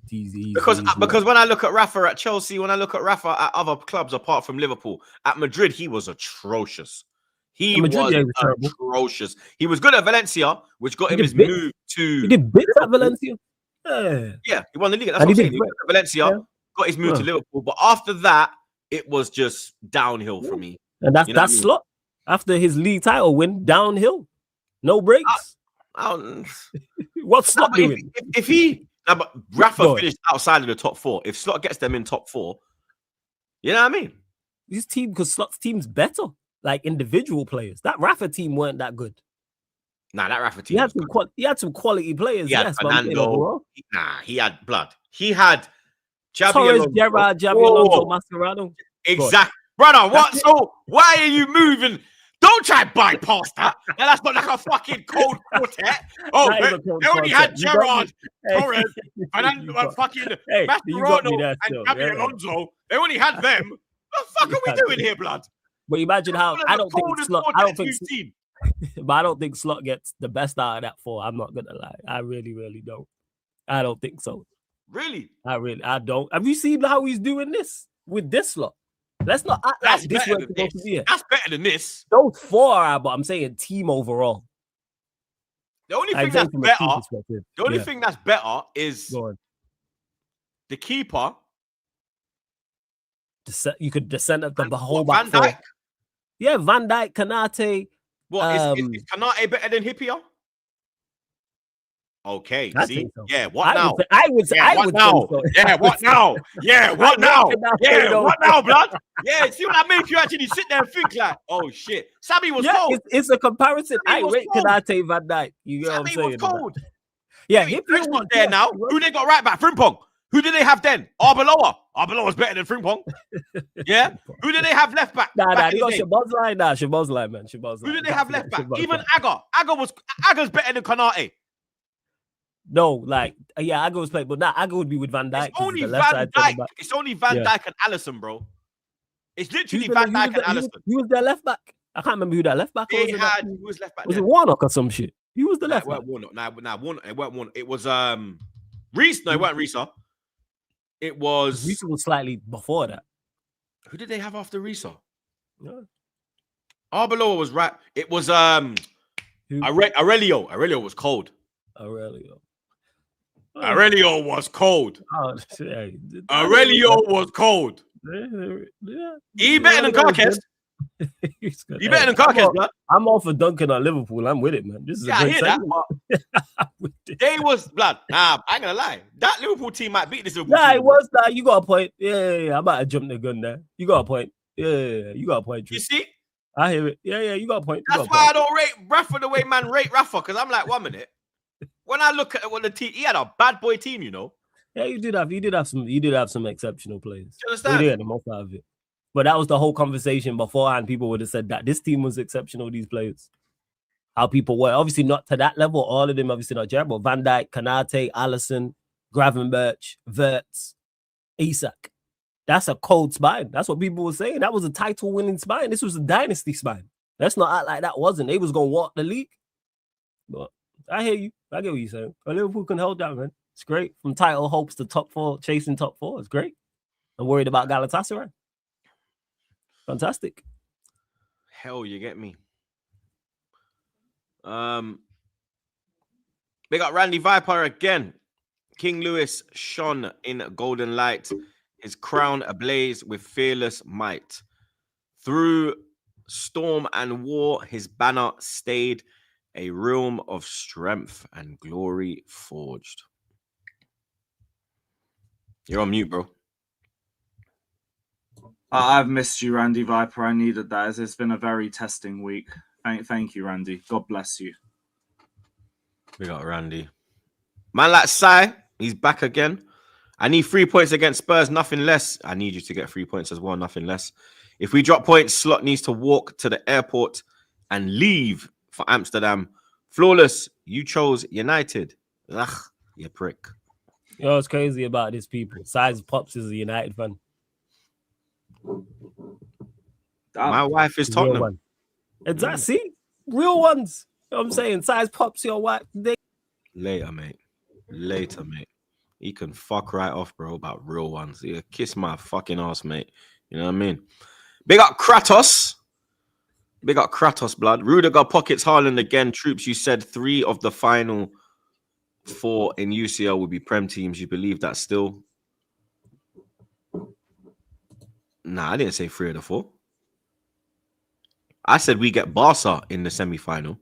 because when I look at Rafa at Chelsea, when I look at Rafa at other clubs apart from Liverpool, at Madrid, he was atrocious. He was atrocious. He was good at Valencia, which got him his move to. He did bits at Valencia. Yeah, he won the league. That's what I'm saying. He went to Valencia, got his move to Liverpool, but after that, it was just downhill for me. And that's Slot. After his league title win, downhill, no breaks. What's Slot doing? If he, but Rafa finished outside of the top 4. If Slot gets them in top 4, you know what I mean? His team, because Slot's team's better, like individual players. That Rafa team weren't that good. Nah, that Rafa team. He had some quality players. He had Fernando. He had blood. He had Torres, Gerrard, Javi Alonso, Mascherano. Exactly. Brother, what? So why are you moving? Don't try bypass that. That's not like a fucking cold quartet. Oh, they only had Gerrard, Torres, and fucking Mascherano and Javi Alonso. They only had them. What the fuck are we doing here, blood? But imagine how I don't think Slot gets the best out of that 4. I'm not gonna lie. I really, really don't. I don't think so. Really? I don't. Have you seen how he's doing this with this Slot? Let's not act like this was supposed to be it. That's better than this. Those 4 are, but I'm saying team overall. The only thing that's better. The only thing that's better is the keeper. You could descend up the whole back Van Dijk. 4. Yeah, Van Dijk, Kanate. What is Kanate better than Hippier? Okay, see, so. Yeah, what now? I would say so. Yeah, what now? Yeah, what now? Yeah, what now, blood? Yeah, see what I make you actually sit there and think like, oh shit, Sammy was cold. It's a comparison. I rate Kanate, Van Dijk. You know what I'm saying? Was cold. Yeah, Hippier's not there now. Who they got right back? Frimpong. Who did they have then? Arbeloa. Arbeloa's better than Frimpong. Yeah. Who did they have left back? Nah, you got Shabazz-Line. Shabazz-Line, man. Who did they have left back? Even Aga's better than Kanate. No, like, Aga was playing, but Aga would be with Van Dijk. It's only Van Dijk. It's only Van Dijk and Alisson, bro. It's literally Van Dijk and Alisson. He was their left back. I can't remember who that left back was. Who was left back? Was it Warnock or some shit? He was the left back. Warnock. Warnock. It weren't Warnock. It was Reece. No, it weren't Reece. It was Reece was slightly before that. Who did they have after Reece? Yeah. Arbeloa was right. It was Aurelio. Aurelio was cold. Aurelio was cold. Aurelio was cold. He better than Carcass. He better than Carcass, man. I'm all for dunking on Liverpool. I'm with it, man. This is I hear that. They was blood. Nah, I ain't gonna lie. That Liverpool team might beat this Liverpool team. It was that. You got a point. Yeah. I'm about to jump the gun there. You got a point. Yeah, you got a point, You Drew. see? I hear it. Yeah, you got a point. That's why I don't rate Rafa the way man rate Rafa, because I'm like, 1 minute. When I look at what the team, he had a bad boy team, you know. Yeah, you did have some exceptional players. Do you understand? We did get the most out of it. But that was the whole conversation beforehand. People would have said that this team was exceptional, these players. How people were obviously not to that level, all of them obviously not terrible. Van Dijk, Kanate, Alisson, Gravenberch, Wirtz, Isak. That's a cold spine. That's what people were saying. That was a title-winning spine. This was a dynasty spine. Let's not act like that wasn't. They was gonna walk the league. But I hear you. I get what you're saying. But Liverpool can hold that, man. It's great. From title hopes to top 4, chasing top 4. It's great. I'm worried about Galatasaray. Fantastic. Hell, you get me. Big up Randy Viper again. King Louis shone in golden light, his crown ablaze with fearless might. Through storm and war, his banner stayed, a realm of strength and glory forged. You're on mute, bro. I've missed you, Randy Viper. I needed that, as it's been a very testing week. Thank you, Randy. God bless you. We got Randy. Man like Sai, he's back again. I need 3 points against Spurs, nothing less. I need you to get 3 points as well, nothing less. If we drop points, Slot needs to walk to the airport and leave for Amsterdam. Flawless, you chose United. Ugh, you prick. You know what's crazy about these people? Size Pops is a United fan. My wife is Tottenham. Exactly. See? Real ones. You know what I'm saying? Size Pops, your wife. Later, mate. Later, mate. He can fuck right off, bro, about real ones. Yeah, kiss my fucking ass, mate. You know what I mean? Big up Kratos. Big up Kratos, blood. Rudiger pockets Haaland again. Troops, you said 3 of the final 4 in UCL will be Prem teams. You believe that still? Nah, I didn't say 3 of the 4. I said we get Barca in the semi-final.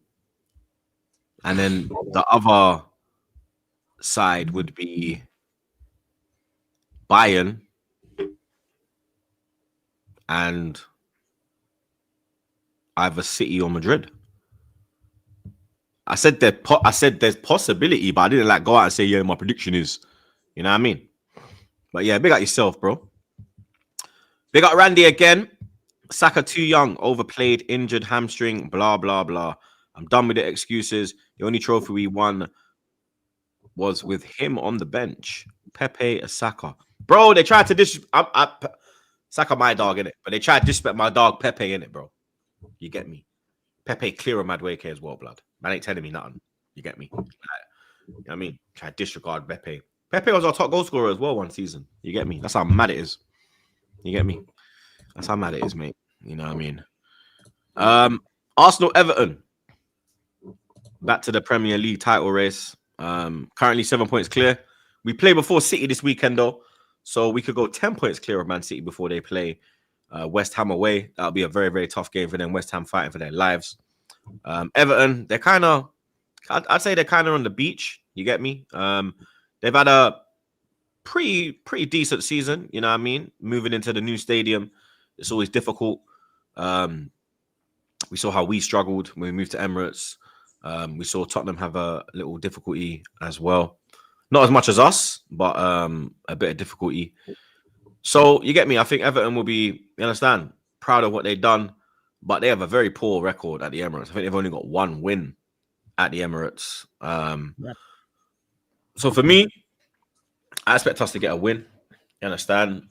And then the other side would be Bayern and either City or Madrid. I said there's possibility, but I didn't like go out and say, yeah, my prediction is. You know what I mean? But yeah, big up yourself, bro. Big up Randy again. Saka too young, overplayed, injured, hamstring, blah, blah, blah. I'm done with the excuses. The only trophy we won was with him on the bench. Pepe Saka. Bro, they tried to Saka my dog, innit? But they tried to disrespect my dog Pepe, innit, bro? You get me? Pepe clear on Madwake as well, blood. Man ain't telling me nothing. You get me? You know what I mean? Try to disregard Pepe. Pepe was our top goal scorer as well one season. You get me? That's how mad it is. You get me? That's how mad it is, mate. You know what I mean? Arsenal Everton. Back to the Premier League title race. Currently 7 points clear. We play before City this weekend, though. So we could go 10 points clear of Man City before they play West Ham away. That'll be a very, very tough game for them. West Ham fighting for their lives. Everton, they're kind of, I'd say they're kind of on the beach. You get me? They've had a pretty decent season. You know what I mean? Moving into the new stadium, it's always difficult. We saw how we struggled when we moved to Emirates. We saw Tottenham have a little difficulty as well. Not as much as us, but a bit of difficulty. So you get me? I think Everton will be, you understand, proud of what they've done, but they have a very poor record at the Emirates. I think they've only got 1 win at the Emirates. So for me, I expect us to get a win. You understand?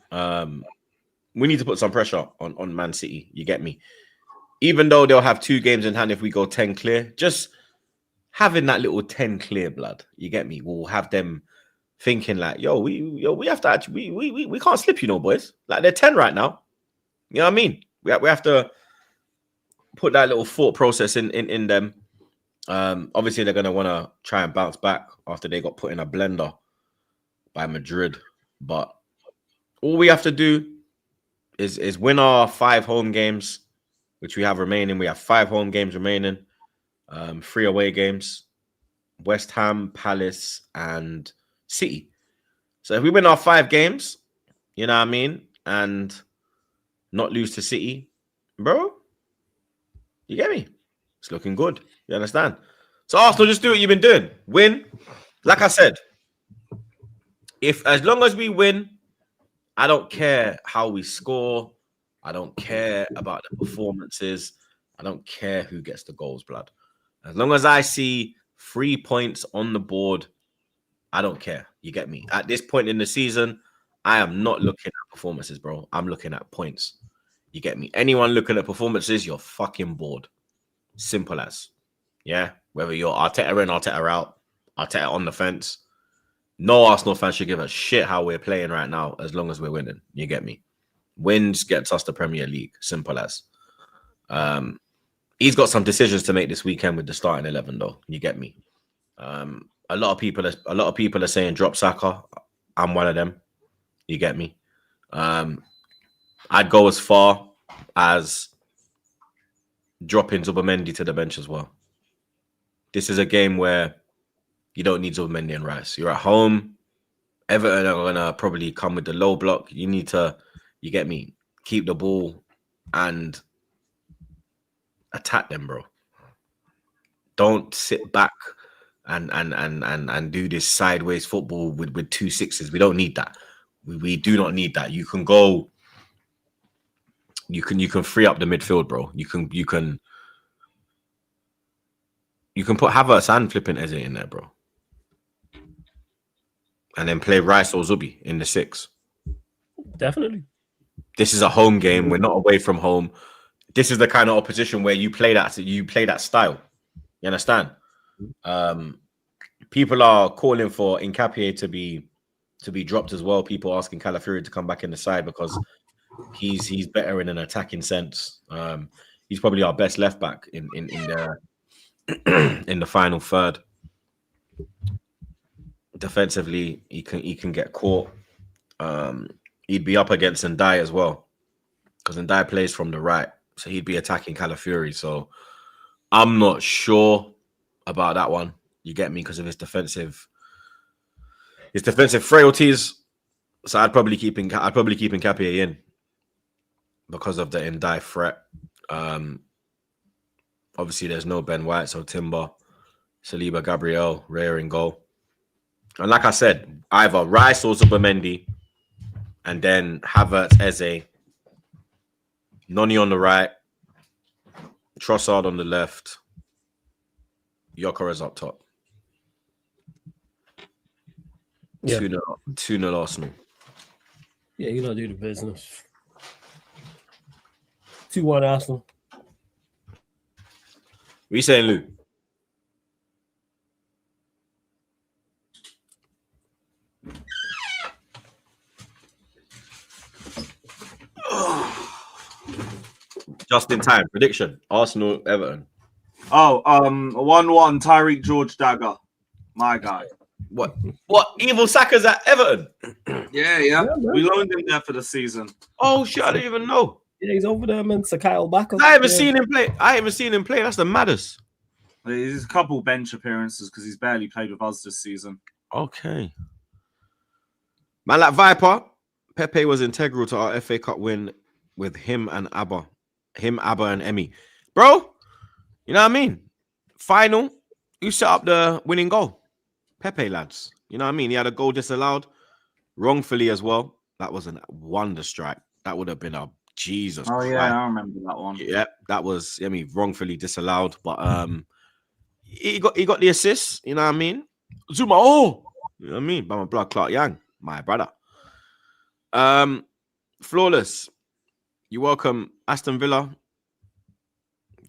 We need to put some pressure on Man City. You get me? Even though they'll have 2 games in hand if we go 10 clear, just having that little 10 clear, blood. You get me? We'll have them thinking like, we have to actually, we can't slip, you know, boys. Like they're 10 right now. You know what I mean? We have to put that little thought process in them. Obviously, they're going to want to try and bounce back after they got put in a blender by Madrid. But all we have to do is win our 5 home games, which we have remaining. We have 5 home games remaining, 3 away games, West Ham, Palace, and City. So if we win our 5 games, you know what I mean, and not lose to City, bro. You get me? It's looking good. You understand? So Arsenal, just do what you've been doing. Win. Like I said, as long as we win, I don't care how we score. I don't care about the performances. I don't care who gets the goals, blood. As long as I see 3 points on the board, I don't care. You get me? At this point in the season, I am not looking at performances, bro. I'm looking at points. You get me? Anyone looking at performances, you're fucking bored. Simple as. Yeah? Whether you're Arteta in, Arteta out, Arteta on the fence. No Arsenal fan should give a shit how we're playing right now as long as we're winning. You get me? Wins gets us the Premier League. Simple as. He's got some decisions to make this weekend with the starting 11, though. You get me? A lot of people are saying drop Saka. I'm one of them. You get me? I'd go as far as dropping Zubimendi to the bench as well. This is a game where you don't need Zubimendi and Rice. You're at home. Everton are going to probably come with the low block. You need to, you get me, keep the ball and attack them, bro. Don't sit back and do this sideways football with 2 6s. We don't need that. We do not need that. You can go. You can free up the midfield, bro. You can put Havertz and flipping Eze in there, bro. And then play Rice or Zubi in the 6. Definitely. This is a home game. We're not away from home. This is the kind of opposition where you play that style. You understand? People are calling for Nkapie to be dropped as well. People asking Calafiori to come back in the side because he's better in an attacking sense. He's probably our best left back in the in the final third. Defensively, he can get caught. He'd be up against Ndai as well because Ndai plays from the right, so he'd be attacking Calafiori. So I'm not sure about that one. You get me? Because of his defensive frailties. So I'd probably keep Nkapie in because of the Ndai threat. Obviously, there's no Ben White, so Timber, Saliba, Gabriel, Raya in goal. And like I said, either Rice or Zubimendi, and then Havertz, Eze, Noni on the right, Trossard on the left, Gyökeres up top. Yeah. 2-0 Arsenal. Yeah, you don't do the business. 2-1 Arsenal. What are you saying, Lou? Just in time. Prediction. Arsenal, Everton. 1-1 Tyreek George Dagger. My guy. What? Evil Saka's at Everton? Yeah. We loaned him there for the season. Oh shit, I didn't even know. Yeah, he's over there, man. Kyle back. I haven't seen him play. That's the maddest. There's a couple bench appearances because he's barely played with us this season. Okay. Man, like Viper, Pepe was integral to our FA Cup win with him, Abba, and Emmy. Bro, you know what I mean? Final, who set up the winning goal? Pepe, lads. You know what I mean? He had a goal disallowed wrongfully as well. That was a wonder strike. That would have been a Jesus Christ. Yeah, I remember that one. Yeah, that was, wrongfully disallowed. But he got the assist, you know what I mean? Zuma, you know what I mean? By my blood, Clark Young, my brother. Flawless. You welcome Aston Villa.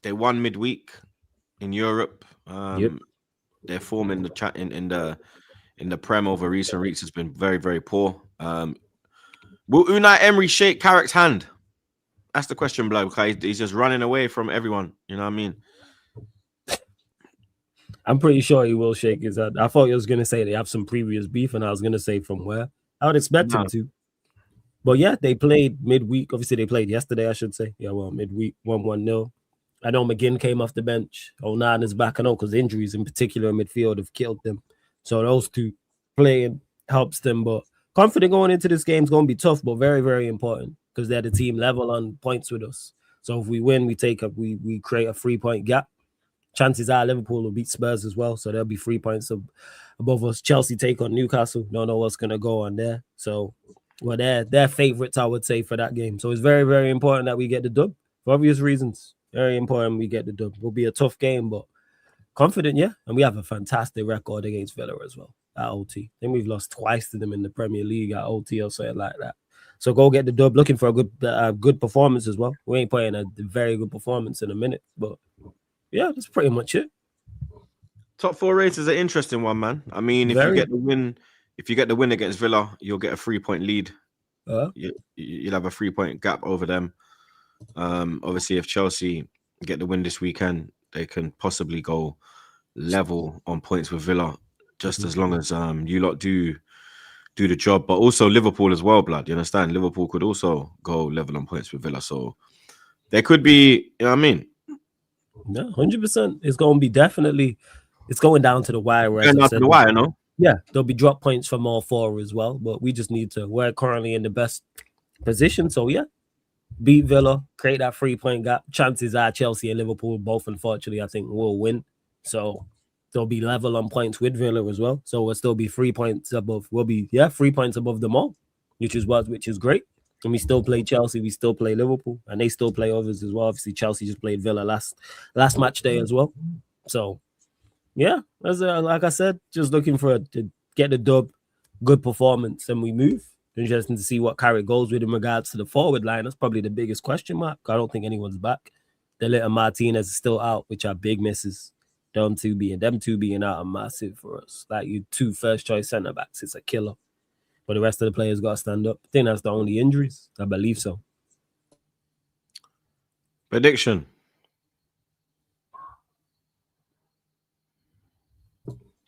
They won midweek in Europe. Yep. Their form in the Prem over recent weeks has been very, very poor. Will Unai Emery shake Carrick's hand? That's the question, blood. Because he's just running away from everyone. You know what I mean? I'm pretty sure he will shake his hand. I thought he was going to say they have some previous beef, and I was going to say from where. I would expect him to. But yeah, they played midweek. Obviously, they played yesterday, I should say. Yeah, well, midweek, 1-1-0. I know McGinn came off the bench. Onana is back. I know because injuries in particular in midfield have killed them. So those two playing helps them. But confident going into this game is going to be tough, but very, very important. because they're the team level on points with us. So if we win, we create a 3-point gap. Chances are Liverpool will beat Spurs as well, so there'll be 3 points above us. Chelsea take on Newcastle. Don't know what's gonna go on there. So, well, they're favorites, I would say, for that game. So it's very, very important that we get the dub for obvious reasons. Very important we get the dub. It'll be a tough game, but confident, yeah. And we have a fantastic record against Villa as well at OT. I think we've lost twice to them in the Premier League at OT or something like that. So go get the dub. Looking for a good performance as well. We ain't playing a very good performance in a minute, but yeah, that's pretty much it. Top 4 race is an interesting one, man. I mean, if you get the win against Villa, you'll get a 3-point lead. You'll have a 3-point gap over them. Obviously, if Chelsea get the win this weekend, they can possibly go level on points with Villa, just as long as you lot do the job. But also Liverpool as well, blood. You understand? Liverpool could also go level on points with Villa, so there could be. You know what I mean? Yeah, 100%. It's going to be definitely. It's going down to the wire. Going down to the wire, no? Yeah, there'll be drop points from all 4 as well, but we just need to. We're currently in the best position, so yeah. Beat Villa, create that 3-point gap. Chances are Chelsea and Liverpool both, unfortunately, I think will win. So they'll be level on points with Villa as well. So we'll still be 3 points above. We'll be 3 points above them all, which is great. And we still play Chelsea, we still play Liverpool, and they still play others as well. Obviously, Chelsea just played Villa last match day as well. So yeah, as like I said, just looking to get the dub, good performance, and we move. Interesting to see what Carrick goes with in regards to the forward line. That's probably the biggest question mark. I don't think anyone's back. The little Martinez is still out, which are big misses. Them two being out are massive for us. Like you 2 first-choice centre-backs, it's a killer. But the rest of the players got to stand up. I think that's the only injuries. I believe so. Prediction.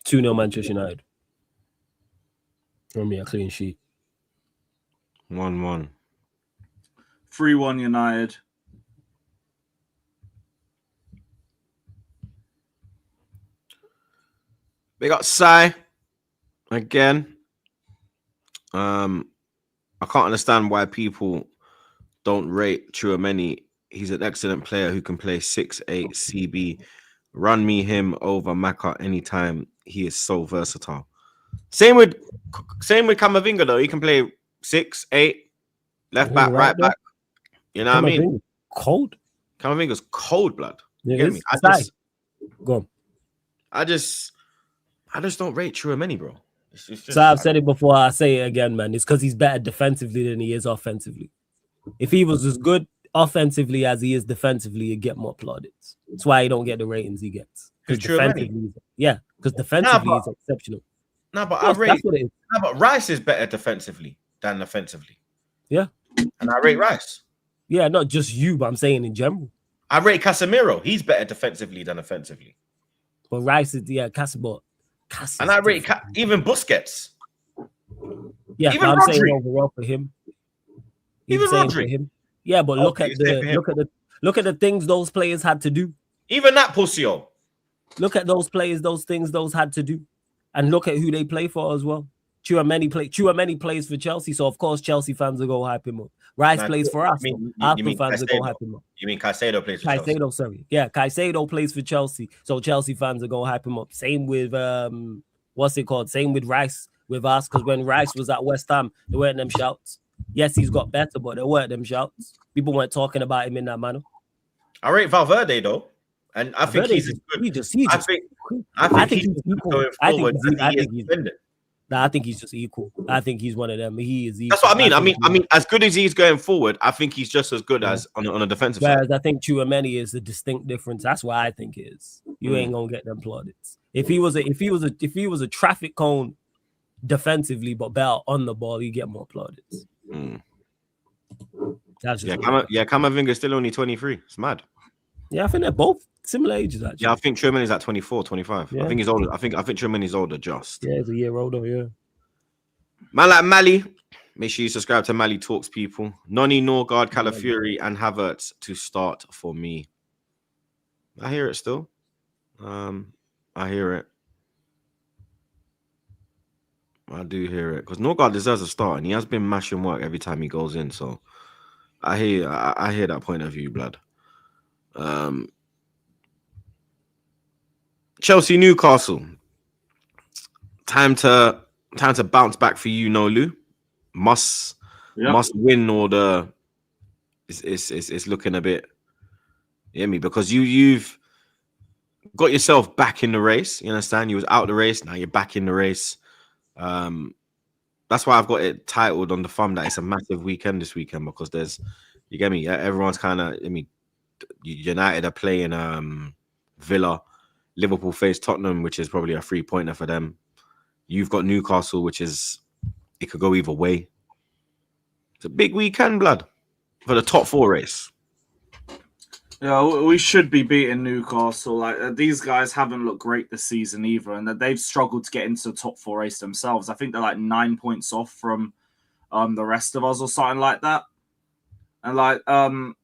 2-0 Manchester United. From me, a clean sheet. 1-1. 3-1 United. We got Sai again. I can't understand why people don't rate Tchouaméni. He's an excellent player who can play 6'8" CB. Run me him over Maka anytime. He is so versatile. Same with Camavinga though. He can play 6'8", left back, right back. You know what I mean? Cold. Camavinga's cold blood. You get me? I just don't rate Tchouaméni, bro. So I've said it before. I say it again, man. It's because he's better defensively than he is offensively. If he was as good offensively as he is defensively, he'd get more plaudits. That's why he don't get the ratings he gets. Because defensively, he's exceptional. No, but but Rice is better defensively than offensively. Yeah. And I rate Rice. Yeah, not just you, but I'm saying in general. I rate Casemiro. He's better defensively than offensively. But Rice is, Casemiro. And I rate even Busquets. Yeah, even I'm saying overall for him. Even Rodri. Him. Yeah, but look at the things those players had to do. Even that Pussio. Look at those players, those things those had to do. And look at who they play for as well. Tchouaméni plays for Chelsea, so of course Chelsea fans will go hype him up. Rice plays for us. Arsenal fans will go hype him up. You mean Caicedo plays for Chelsea? Caicedo, sorry. Yeah, Caicedo plays for Chelsea, so Chelsea fans will go hype him up. Same with what's it called? Same with Rice with us, because when Rice was at West Ham, there weren't them shouts. Yes, he's got better, but there weren't them shouts. People weren't talking about him in that manner. I rate Valverde though, and I think he's good. I think he's equal. I think he's just equal. I think he's one of them. He is equal. That's what I mean. I mean, as good as he's going forward, I think he's just as good as on a defensive side. Whereas I think Tchouaméni is a distinct difference. That's what I think it is. You ain't gonna get them plaudits. If he was a traffic cone defensively, but better on the ball, you get more plaudits. That's just Camavinga's still only 23. It's mad. Yeah, I think they're both similar ages actually. Yeah, I think Tchouaméni's at 24, 25. Yeah. I think he's older. I think Tchouaméni's older just. Yeah, he's a year older, yeah. Man like Mali. Make sure you subscribe to Mali Talks, people. Noni, Norgard, Calafiori, and Havertz to start for me. I hear it still. I hear it. I do hear it. Because Norgard deserves a start, and he has been mashing work every time he goes in, so I hear that point of view, blood. Chelsea Newcastle. Time to bounce back for you, Nolu. Must win, or the it's looking a bit. You hear me? Because you've got yourself back in the race. You understand? You was out the race, now you're back in the race. That's why I've got it titled on the thumb that it's a massive weekend this weekend, because there's, you get me? Everyone's kind of, I mean, United are playing Villa, Liverpool face Tottenham, which is probably a 3-pointer for them. You've got Newcastle, which is, it could go either way. It's a big weekend, blood, for the top 4 race. Yeah, we should be beating Newcastle. Like, these guys haven't looked great this season either, and that they've struggled to get into the top 4 race themselves. I think they're like 9 points off from the rest of us or something like that. And like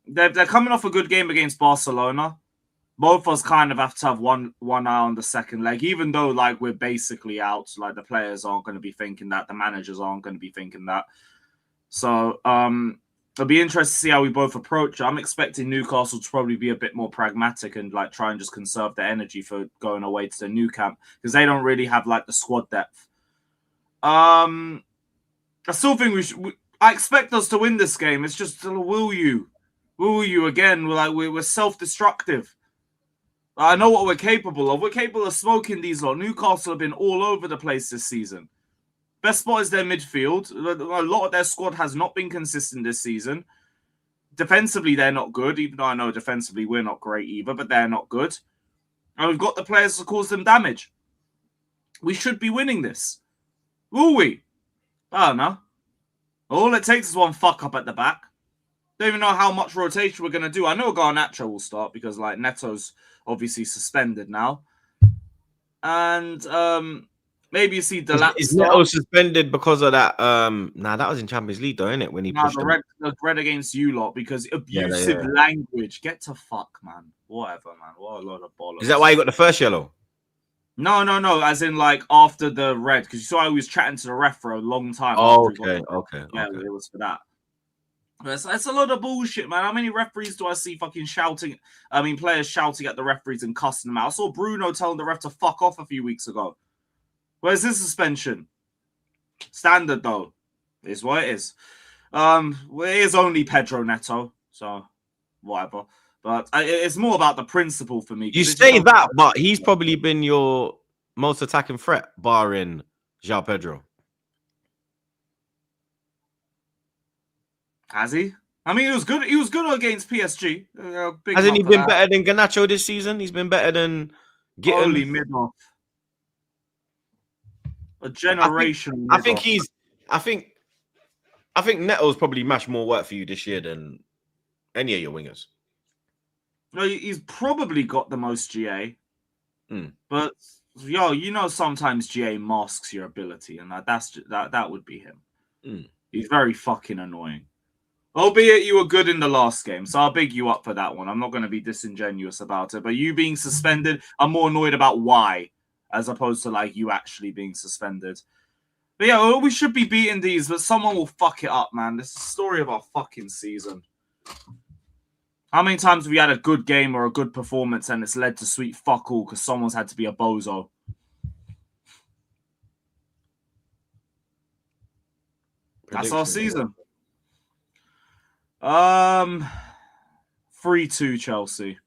they're coming off a good game against Barcelona. Both of us kind of have to have one eye on the second leg, even though like we're basically out. Like, the players aren't going to be thinking that, the managers aren't going to be thinking that. So it'll be interesting to see how we both approach it. I'm expecting Newcastle to probably be a bit more pragmatic and like try and just conserve their energy for going away to the new camp, because they don't really have like the squad depth. I still think I expect us to win this game. It's just, will you again? We're self-destructive. I know what we're capable of. We're capable of smoking these lot. Newcastle have been all over the place this season. Best spot is their midfield. A lot of their squad has not been consistent this season. Defensively, they're not good, even though I know defensively we're not great either, but they're not good. And we've got the players to cause them damage. We should be winning this. Will we? I don't know. All it takes is one fuck up at the back. Don't even know how much rotation we're going to do. I know Garnacho will start because like Neto's obviously suspended now. And maybe you see Delap. Is Neto suspended because of that? Nah, that was in Champions League though, isn't it? When he pushed the red against you lot because abusive language. Get to fuck, man. Whatever, man. What a load of bollocks. Is that why he got the first yellow? No. As in like after the red, because you saw I was chatting to the ref for a long time. Okay. Yeah, it was for that. It's a lot of bullshit, man. How many referees do I see fucking shouting? I mean, players shouting at the referees and cussing them out. I saw Bruno telling the ref to fuck off a few weeks ago. Where's this suspension? Standard, though. Is what it is. It is only Pedro Neto, so whatever. But it's more about the principle for me. You say that, but he's probably been your most attacking threat, barring João Pedro. Has he? I mean, he was good. He was good against PSG. Hasn't he been better than Garnacho this season? He's been better than Holy mid-off. A generation. I think Neto's probably much more work for you this year than any of your wingers. No, he's probably got the most GA. But sometimes GA masks your ability, and that would be him. He's very fucking annoying. Albeit you were good in the last game, so I'll big you up for that one. I'm not going to be disingenuous about it, but you being suspended, I'm more annoyed about why, as opposed to like you actually being suspended. But yeah, we should be beating these, but someone will fuck it up, man. This is the story of our fucking season. How many times have we had a good game or a good performance and it's led to sweet fuck all because someone's had to be a bozo? That's our season. 3-2 Chelsea.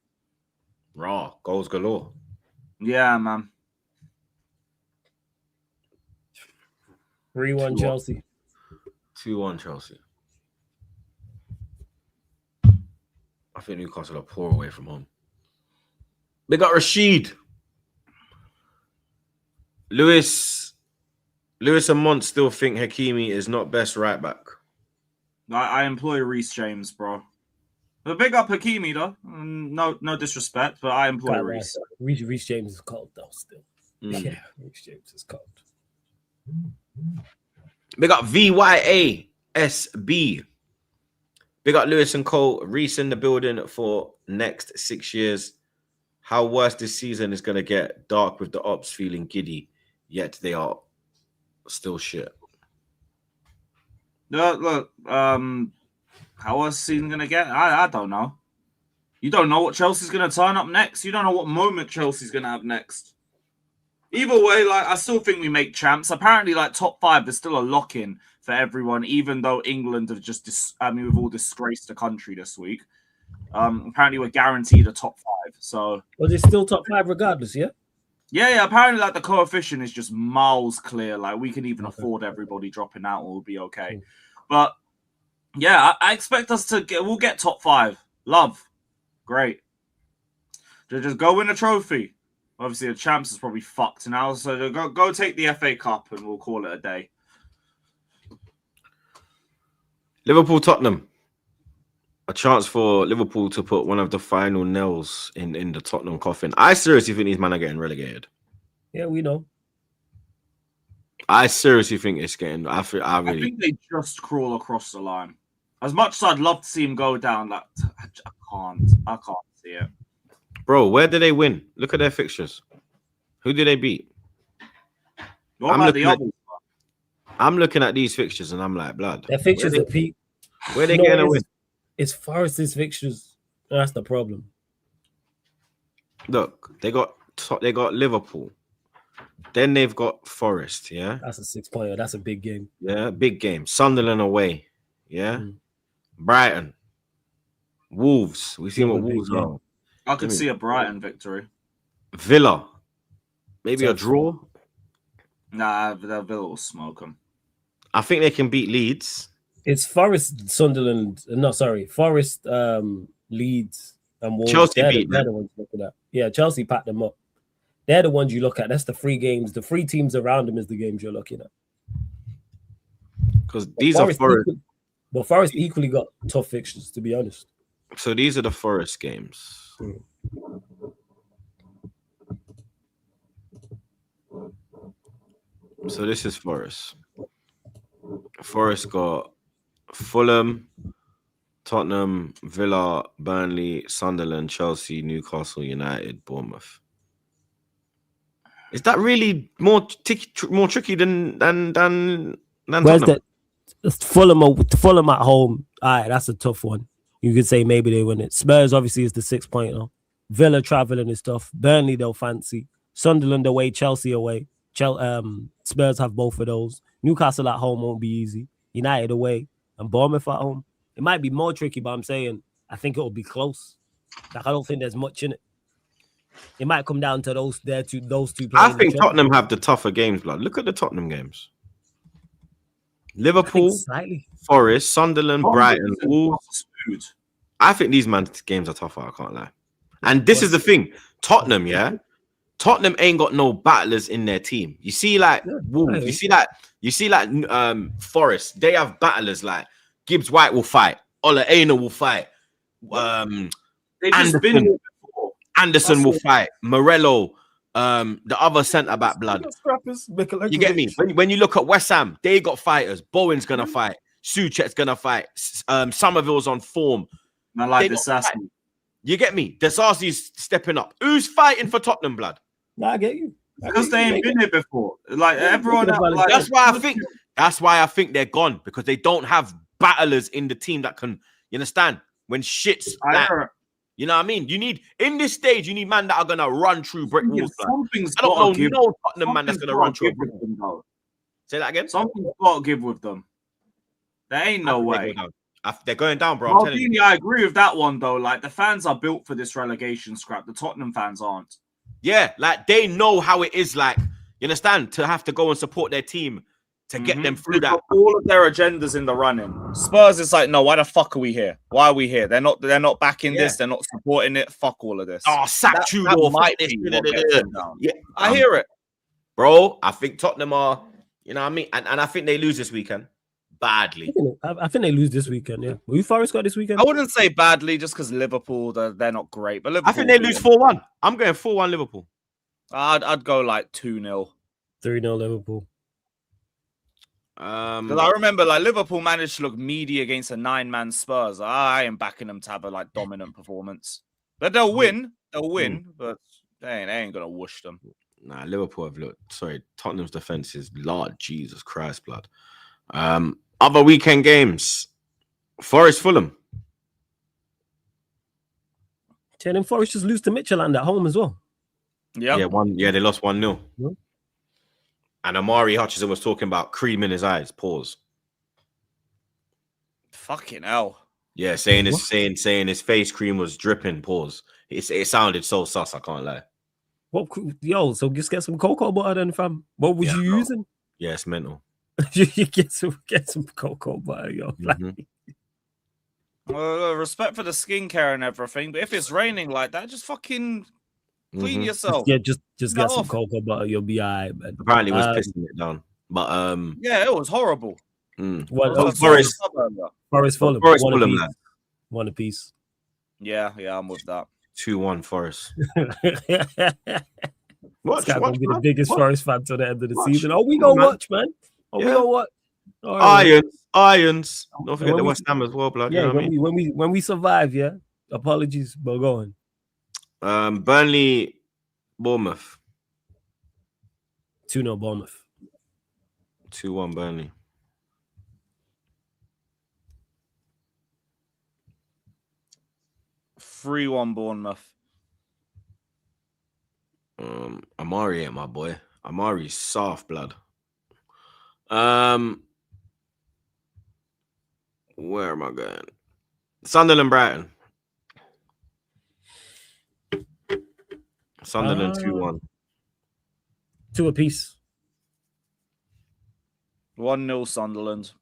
Raw. Goals galore. Yeah, man. 3-1 Chelsea. 2-1 Chelsea. I think Newcastle are poor away from home. They got Rashid. Lewis and Mont still think Hakimi is not best right back. I employ Reece James, bro. But big up Hakimi, though. No disrespect, but I employ Reece. Reece James is cold, though, still. Yeah, Reece James is cold. Big up VYASB. Big up Lewis and Cole. Reece in the building for next 6 years. How worse this season is going to get. Dark with the ops feeling giddy, yet they are still shit. Look, How else is he gonna get? I don't know. You don't know what Chelsea's gonna turn up next. You don't know what moment Chelsea's gonna have next. Either way, like I still think we make champs. Apparently, like top 5 is still a lock-in for everyone, even though England have just we've all disgraced the country this week. Apparently we're guaranteed a top 5. So Was it still top 5 regardless? Yeah. Yeah. Apparently, like the coefficient is just miles clear. Like we can even afford everybody dropping out, and we'll be okay. But yeah, I expect us to get. We'll get top 5. Love, great. Just go win a trophy. Obviously, the champs is probably fucked now. So go take the FA Cup, and we'll call it a day. Liverpool Tottenham. A chance for Liverpool to put one of the final nails in the Tottenham coffin. I seriously think these men are getting relegated. Yeah, we know. I seriously think it's getting. I think they just crawl across the line. As much as I'd love to see him go down, like I can't see it. Bro, where did they win? Look at their fixtures. Who did they beat? What about the others? I'm looking at these fixtures and I'm like, blood. Their fixtures are peak. Where they getting a win? It's Forest's fixtures. That's the problem. Look, they got Liverpool. Then they've got Forest, yeah? That's a 6-pointer. That's a big game. Yeah, big game. Sunderland away, yeah? Brighton. Wolves. We've seen what Wolves are. I could see a Brighton victory. Villa. Maybe a draw. Nah, Villa will smoke them. I think they can beat Leeds. It's Forest, Sunderland. No, sorry. Forest, Leeds, and Wolves. Chelsea beat them. The ones looking at. Yeah, Chelsea packed them up. They're the ones you look at. That's the 3 games. The 3 teams around them is the games you're looking at. Because these are Forest. But Forest equally got tough fixtures, to be honest. So these are the Forest games. So this is Forest. Forest got Fulham, Tottenham, Villa, Burnley, Sunderland, Chelsea, Newcastle United, Bournemouth. Is that really more tricky than Where's Tottenham? Fulham at home? All right, that's a tough one. You could say maybe they win it. Spurs obviously is the 6-pointer. Villa traveling is tough. Burnley they'll fancy. Sunderland away, Chelsea away. Spurs have both of those. Newcastle at home won't be easy. United away and Bournemouth at home. It might be more tricky, but I'm saying I think it'll be close. Like I don't think there's much in it. It might come down to those two players. I think Tottenham have the tougher games, blood. Look at the Tottenham games. Liverpool, Forest, Sunderland, Brighton, Wolves. I think these man's games are tougher, I can't lie. And this is the thing. Tottenham, yeah? Tottenham ain't got no battlers in their team. You see, like Wolves, you see like Forest, they have battlers like Gibbs White will fight, Ola Aina will fight, Anderson will fight, Morello, the other centre back blood. You get me? When you look at West Ham, they got fighters. Bowen's gonna fight, Soucek's gonna fight, Somerville's on form. I like this. You get me? Desasi's stepping up. Who's fighting for Tottenham, blood? No, I get you. Because they ain't been here before. Like everyone, that's why I think they're gone, because they don't have battlers in the team that can. You understand? When shit's you know what I mean? You need in this stage, you need man that are gonna run through brick walls. I don't know no Tottenham man that's gonna run through a brick wall. Say that again. Something's got to give with them. There ain't no way. They're going down, bro. I'm telling you. I agree with that one though. Like the fans are built for this relegation scrap. The Tottenham fans aren't. Yeah, like they know how it is. Like you understand to have to go and support their team to get them through that. All of their agendas in the running. Spurs is like, no, why the fuck are we here? Why are we here? They're not backing this. They're not supporting it. Fuck all of this. Oh, sack Tudor. Yeah, I hear it, bro. I think Tottenham are. You know what I mean? And I think they lose this weekend. Badly. I think they lose this weekend, yeah. Will Forest got this weekend? I wouldn't say badly just because Liverpool, they're not great. But Liverpool, I think they lose 4-1. I'm going 4-1 Liverpool. I'd go like 2-0. 3-0 Liverpool. Because I remember like Liverpool managed to look meaty against a 9-man Spurs. I am backing them to have a like dominant performance. But they'll win. But they ain't gonna whoosh them. Nah, Liverpool have looked. Sorry, Tottenham's defense is Lord Jesus Christ, blood. Other weekend games. Forest Fulham. Then Forest just lose to Midtjylland at home as well. Yeah. Yeah, they lost 1-0. Yeah. And Amari Hutchinson was talking about cream in his eyes. Pause. Fucking hell. Yeah, saying his face cream was dripping. Pause. It sounded so sus. I can't lie. What? Yo, so just get some cocoa butter then, fam. What was you using? Yeah, it's mental. You get some cocoa butter, yo. Mhm. Respect for the skincare and everything, but if it's raining like that, just fucking clean yourself. Yeah, just get some cocoa butter. You'll be alright, man. Apparently, it was pissing it down. But yeah, it was horrible. Forest Fulham. One apiece. Yeah, I'm with that. 2-1 Forest. Watch, gonna be the biggest Forest fan till the end of the season. Oh, we gonna watch, man. Oh, we gonna watch. Irons. Don't forget the West Ham as well, blood. Yeah, you know when we survive, yeah. Apologies, but go on. Burnley, Bournemouth. 2-0 Bournemouth. 2-1 Burnley. Three 3-1 Bournemouth. Amari ain't my boy. Amari's soft blood. Where am I going? Sunderland, Brighton. Sunderland 2-1. 2 apiece. 1-0 Sunderland.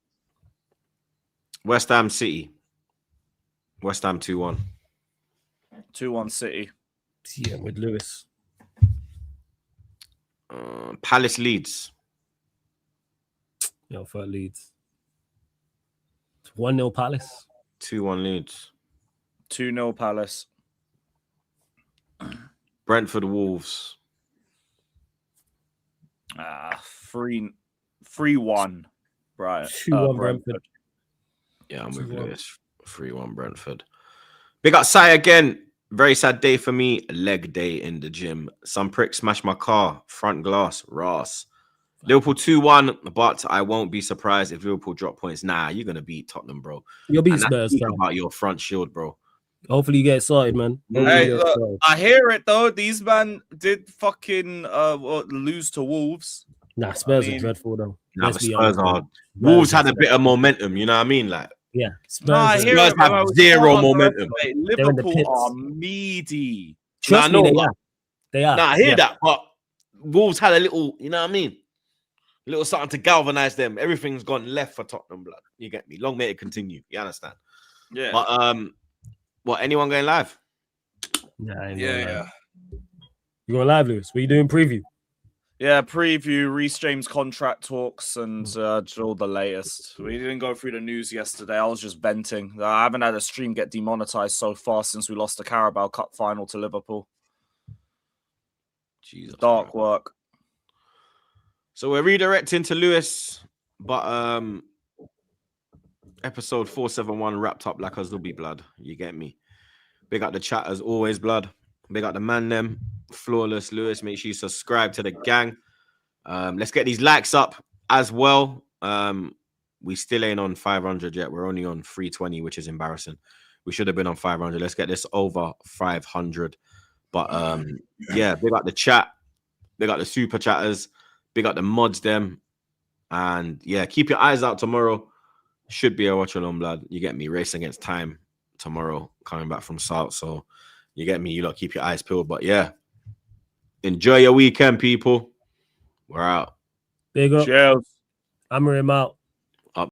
West Ham City. West Ham 2-1. 2-1 City. Yeah, with Lewis. Palace Leeds. Yo, for Leeds. 1-0 Palace. 2-1 Leeds. 2-0 Palace. Brentford Wolves. 3-1. Right. 2-1 Brentford. Yeah, I'm with Lewis. 3-1 Brentford. Big up Sai again. Very sad day for me. Leg day in the gym. Some prick smashed my car. Front glass. Ross. Liverpool 2-1, but I won't be surprised if Liverpool drop points. Nah, you're going to beat Tottenham, bro. You'll beat Spurs. About your front shield, bro. Hopefully you get it sorted, man. Hey, look, I hear it, though. These men did fucking lose to Wolves. Nah, Spurs are dreadful, though. Nah, Spurs are... Wolves had a bit of momentum, you know what I mean? Like, yeah. Spurs have zero momentum. Liverpool are meaty. Trust me, they are. Nah, I hear that, but Wolves had a little, you know what I mean? A little something to galvanize them. Everything's gone left for Tottenham, blood. You get me? Long may it continue. You understand? Yeah. But what? Anyone going live? Yeah. You going live, Lewis? What are you doing? Preview? Yeah, preview, Reece James contract talks, and all the latest. We didn't go through the news yesterday. I was just venting. I haven't had a stream get demonetized so far since we lost the Carabao Cup final to Liverpool. Jesus, dark work. So we're redirecting to Lewis, but episode 471 wrapped up like a Zubi, blood. You get me? Big up the chat as always, blood. Big up the man them. Flawless Lewis. Make sure you subscribe to the gang. Let's get these likes up as well. We still ain't on 500 yet. We're only on 320, which is embarrassing. We should have been on 500. Let's get this over 500. But yeah, big up the chat. Big up the super chatters. Big up the mods them. And yeah, keep your eyes out tomorrow. Should be a watch along, blood. You get me? Race against time tomorrow, coming back from South. So you get me? You lot keep your eyes peeled. But yeah, enjoy your weekend, people. We're out. Big up. Cheers. I'm him out.